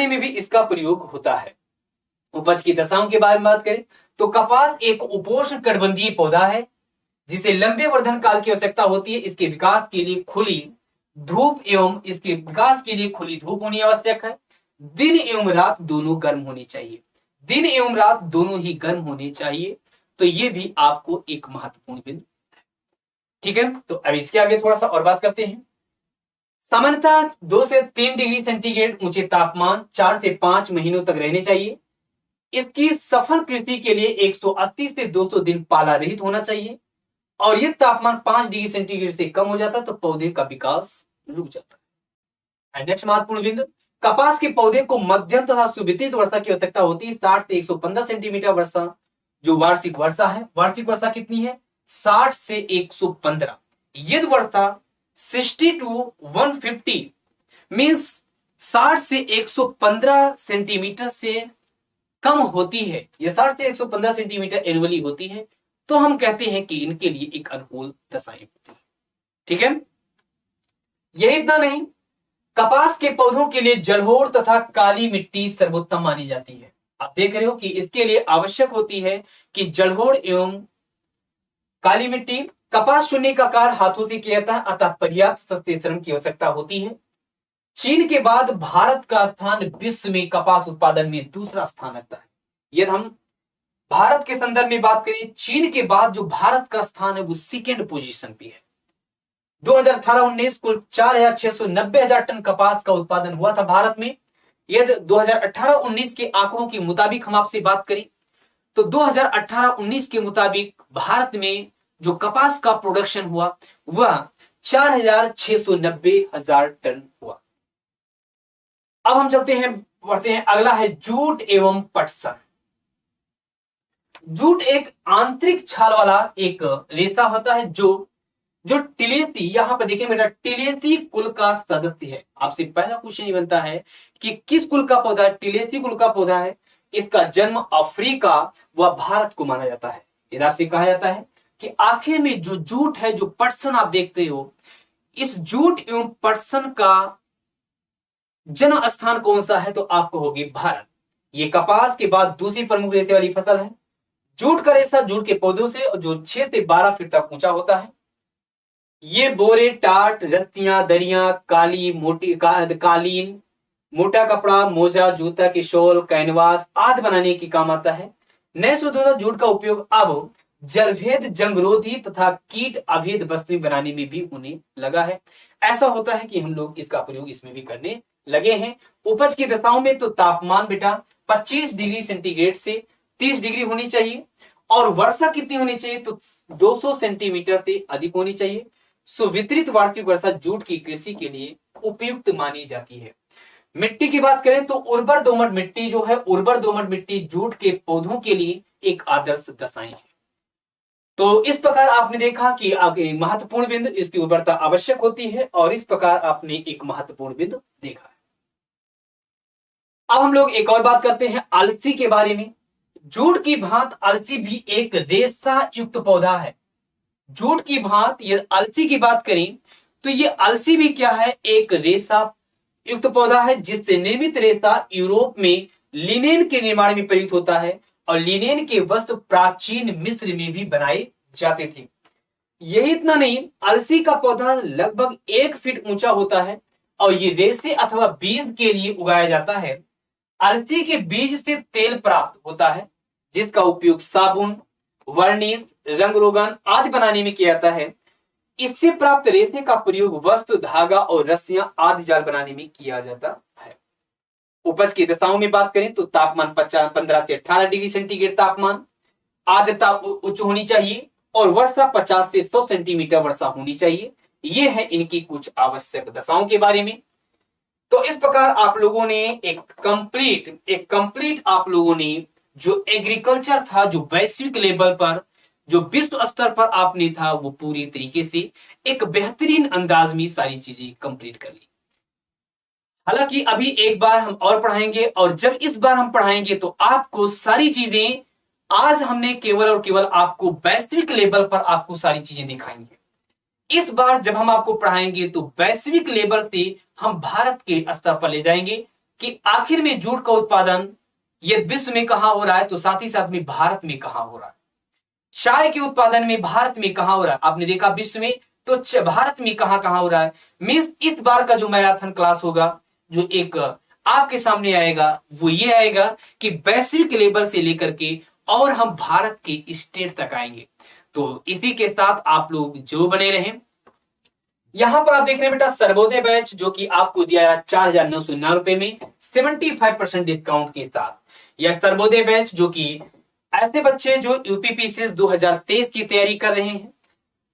[SPEAKER 1] में भी इसका प्रयोग होता है। उपज की दशाओं के बारे में बात करें तो कपास एक उपोष्ण कटिबंधीय पौधा है जिसे लंबे वर्धन काल की आवश्यकता होती है। इसके विकास के लिए खुली धूप होनी आवश्यक है। दिन एवं रात दोनों गर्म होनी चाहिए। दिन एवं रात दोनों ही गर्म होने चाहिए। तो ये भी आपको एक महत्वपूर्ण बिंदु है। ठीक है, तो अब इसके आगे थोड़ा सा और बात करते हैं। सामान्यतः 2 से 3 डिग्री सेंटीग्रेड ऊंचे तापमान 4 से 5 महीनों तक रहने चाहिए। इसकी सफल कृषि के लिए 180 से 200 दिन पाला रहित होना चाहिए और यह तापमान 5 डिग्री सेंटीग्रेड से कम हो जाता है तो पौधे का विकास रुक जाता है। नेक्स्ट महत्वपूर्ण बिंदु, कपास के पौधे को मध्यम तथा सुवितरित वर्षा की आवश्यकता होती है। 60 से 115 सेंटीमीटर वर्षा जो वार्षिक वर्षा है। वार्षिक वर्षा कितनी है? 60 से 115। यदि वर्षा 60 to 150 मीन्स 60 से 115 सेंटीमीटर से कम होती है, यह 60 से 115 सेंटीमीटर एनुअली होती है, तो हम कहते हैं कि इनके लिए एक अनुकूल दशाएं होती है। ठीक है, यही इतना नहीं, कपास के पौधों के लिए जलोढ़ तथा काली मिट्टी सर्वोत्तम मानी जाती है। आप देख रहे हो कि इसके लिए आवश्यक होती है कि जलोढ़ एवं काली मिट्टी। कपास चुनने का कार्य हाथों से किया जाता है, अतः पर्याप्त सस्ते श्रम की आवश्यकता होती है। चीन के बाद भारत का स्थान विश्व में कपास उत्पादन में दूसरा स्थान रखता है। यदि हम भारत के संदर्भ में बात करें, चीन के बाद जो भारत का स्थान है वो सेकेंड पोजीशन पे है। 2018-19 कुल 4,690,000 टन कपास का उत्पादन हुआ था भारत में। यदि 2018-19 के आंकड़ों के मुताबिक हम आपसे बात करें तो 2018-19 के मुताबिक भारत में जो कपास का प्रोडक्शन हुआ वह 4,690,000 टन हुआ। अब हम चलते हैं, बढ़ते हैं, अगला है जूट एवं पटसन। जूट एक आंतरिक छाल वाला एक रेशा होता है जो टिलेसी, यहां पर देखिए बेटा, टिलेसी कुल का सदस्य है। आपसे पहला क्वेश्चन ये बनता है कि किस कुल का पौधा है? टिलेसी कुल का पौधा है। इसका जन्म अफ्रीका व भारत को माना जाता है। यदि आपसे कहा जाता है कि आखिर में जो जूट है, जो पटसन आप देखते हो, इस जूट एवं पटसन का जन्म स्थान कौन सा है? तो आपको होगी भारत। ये कपास के बाद दूसरी प्रमुख रेशे वाली फसल है। जूट का रेशा जूट के पौधों से जो 6 से 12 फीट तक ऊंचा होता है। ये बोरे, टाट, रस्सियां, दरियां, कालीन, मोटा कपड़ा, मोजा, जूता के शॉल, कैनवास आदि बनाने के काम आता है। नए शोधों जूट का उपयोग अब जलभेद, जंगरोधी तथा कीट अभेद वस्तुएं बनाने में भी होने लगा है। ऐसा होता है कि हम लोग इसका प्रयोग इसमें भी करने लगे हैं। उपज की दशाओं में तो तापमान बेटा 25 डिग्री सेंटीग्रेड से 30 डिग्री होनी चाहिए और वर्षा कितनी होनी चाहिए? तो 200 सेंटीमीटर से अधिक होनी चाहिए। सुवितरित वार्षिक वर्षा जूट की कृषि के लिए उपयुक्त मानी जाती है। मिट्टी की बात करें तो उर्वर दोमट मिट्टी जो है, उर्वर दोमट मिट्टी जूट के पौधों के लिए एक आदर्श दशाएं है। तो इस प्रकार आपने देखा कि आगे महत्वपूर्ण बिंदु, इसकी उर्वरता आवश्यक होती है और इस प्रकार आपने एक महत्वपूर्ण बिंदु देखा है। अब हम लोग एक और बात करते हैं अलसी के बारे में। जूट की भांति अलसी भी एक रेशा युक्त पौधा है। जूट की भांति ये अलसी की बात करें तो ये अलसी भी क्या है? एक रेशा युक्त पौधा है जिससे निर्मित रेशा यूरोप में लिनेन के निर्माण में प्रयुक्त होता है और लिनेन के वस्त्र प्राचीन मिस्र में भी बनाए जाते थे। यही इतना नहीं, अलसी का पौधा लगभग 1 फीट ऊंचा होता है और ये रेशे अथवा बीज के लिए उगाया जाता है। अलसी के बीज से तेल प्राप्त होता है जिसका उपयोग साबुन, वर्निश, रंग रोगन आदि बनाने में किया जाता है। इससे प्राप्त रेशे का प्रयोग वस्त्र, धागा और रस्सियां आदि जाल बनाने में किया जाता है। उपज की दशाओं में बात करें तो तापमान 15 से 18 डिग्री सेंटीग्रेड तापमान, आर्द्रता उच्च होनी चाहिए और वर्षा 50 से 100 सेंटीमीटर वर्षा होनी चाहिए। ये है इनकी कुछ आवश्यक दशाओं के बारे में। तो इस प्रकार आप लोगों ने एक कंप्लीट आप लोगों ने जो एग्रीकल्चर था, जो वैश्विक लेवल पर, जो विश्व स्तर पर आपने था, वो पूरी तरीके से एक बेहतरीन अंदाज में सारी चीजें कंप्लीट कर ली। हालांकि अभी एक बार हम और पढ़ाएंगे, और जब इस बार हम पढ़ाएंगे तो आपको सारी चीजें, आज हमने केवल और केवल आपको वैश्विक लेवल पर आपको सारी चीजें दिखाएंगे। इस बार जब हम आपको पढ़ाएंगे तो वैश्विक लेवल से हम भारत के स्तर पर ले जाएंगे कि आखिर में जूट का उत्पादन ये विश्व में कहां हो रहा है, तो साथ ही साथ में भारत में कहां हो रहा है। चाय के उत्पादन में भारत में कहां हो रहा है, आपने देखा विश्व में, तो भारत में कहां कहां हो रहा है। मींस इस बार का जो मैराथन क्लास होगा, जो एक आपके सामने आएगा, वो ये आएगा कि वैश्विक लेवल से लेकर के और हम भारत के स्टेट तक आएंगे। तो इसी के साथ आप लोग जो बने रहें। यहां पर आप देख रहे हैं बेटा सर्वोदय बैच, जो कि आपको दिया है 4,999 में 75% डिस्काउंट के साथ। यह सर्वोदय बैच जो कि ऐसे बच्चे जो यूपीपीसीएस 2023 की तैयारी कर रहे हैं,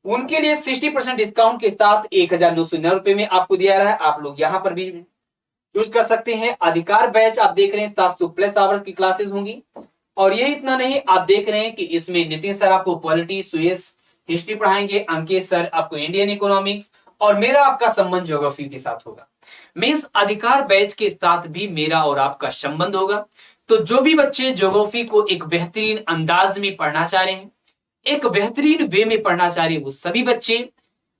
[SPEAKER 1] उनके लिए 60% डिस्काउंट के साथ 1,999 में आपको दिया रहा है। आप लोग यहां पर भी यूज कर सकते हैं। अधिकार बैच आप देख रहे हैं 700 प्लस आवर्स की क्लासेस होंगी। और ये इतना नहीं, आप देख रहे हैं कि इसमें नितिन सर आपको पॉलिटी, सुएस हिस्ट्री पढ़ाएंगे, अंकित सर आपको इंडियन इकोनॉमिक्स, और मेरा आपका संबंध ज्योग्राफी के साथ होगा। मींस अधिकार बैच के साथ भी मेरा और आपका संबंध होगा। तो जो भी बच्चे ज्योग्राफी को एक बेहतरीन अंदाज में पढ़ना चाह रहे हैं, एक बेहतरीन वे में पढ़ना चाह रहे हैं, वो सभी बच्चे,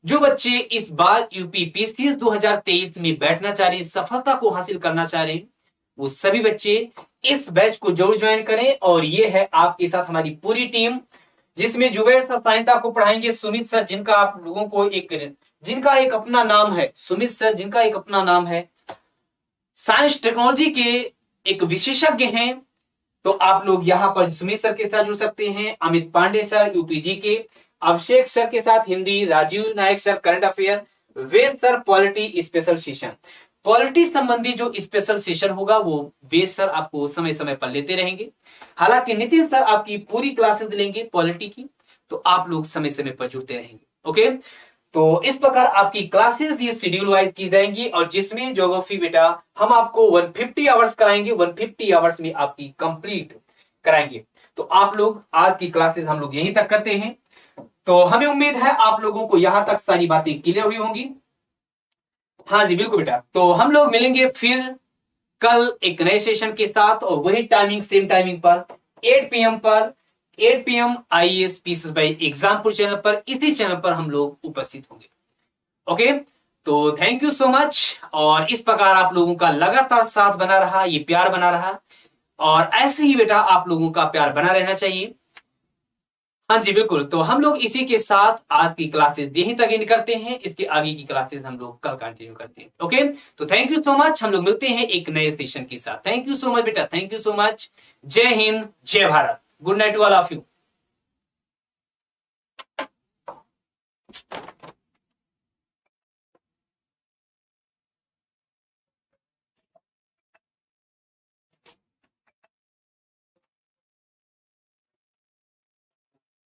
[SPEAKER 1] जो बच्चे इस बार यूपीपीसीएस 2023 में बैठना चाह रहे हैं, सफलता को हासिल करना चाह रहे हैं, वो सभी बच्चे इस बैच को जरूर ज्वाइन करें। और ये है आपके साथ हमारी पूरी टीम, जिसमें जुबैर सर साइंस आपको पढ़ाएंगे, सुमित सर जिनका आप लोगों को जिनका एक अपना नाम है, सुमित सर जिनका एक अपना नाम है, साइंस टेक्नोलॉजी के एक विशेषज्ञ हैं। तो आप लोग यहाँ पर सुमित सर के साथ जुड़ सकते हैं। अमित पांडे सर यूपीजी के, अभिषेक सर के साथ Hindi, Rajeev Nayak sir current affair, Ved sir polity special session, polity संबंधी जो स्पेशल सेशन होगा वो वेद सर आपको समय समय पर लेते रहेंगे। हालांकि नितिन सर आपकी पूरी क्लासेस लेंगे पॉलिटी की, तो आप लोग समय समय पर जुड़ते रहेंगे। ओके, तो इस प्रकार आपकी क्लासेस ये शेड्यूल वाइज की जाएंगी, और जिसमें ज्योग्राफी बेटा हम आपको 150 आवर्स कराएंगे, 150 आवर्स में आपकी कंप्लीट कराएंगे। तो आप लोग आज की क्लासेस हम लोग यहीं तक करते हैं। तो हमें उम्मीद है आप लोगों को यहां तक सारी बातें क्लियर हुई होंगी। हाँ जी बिल्कुल बेटा, तो हम लोग मिलेंगे फिर कल एक नए सेशन के साथ, और वही टाइमिंग, सेम टाइमिंग पर 8 PM पर, 8 PM IAS pieces by Exampur channel पर, इसी चैनल पर हम लोग उपस्थित होंगे। ओके, तो थैंक यू सो मच। और इस प्रकार आप लोगों का लगातार साथ बना रहा, ये प्यार बना रहा, और ऐसे ही बेटा आप लोगों का प्यार बना रहना चाहिए। हाँ जी बिल्कुल, तो हम लोग इसी के साथ आज की क्लासेस यहीं तक एंड करते हैं। इसके आगे की क्लासेस हम लोग कल कंटिन्यू करते हैं। ओके, तो थैंक यू सो मच। हम लोग मिलते हैं एक नए सेशन के साथ। थैंक यू सो मच बेटा, थैंक यू सो मच। जय हिंद, जय Bharat. Good night to all of you.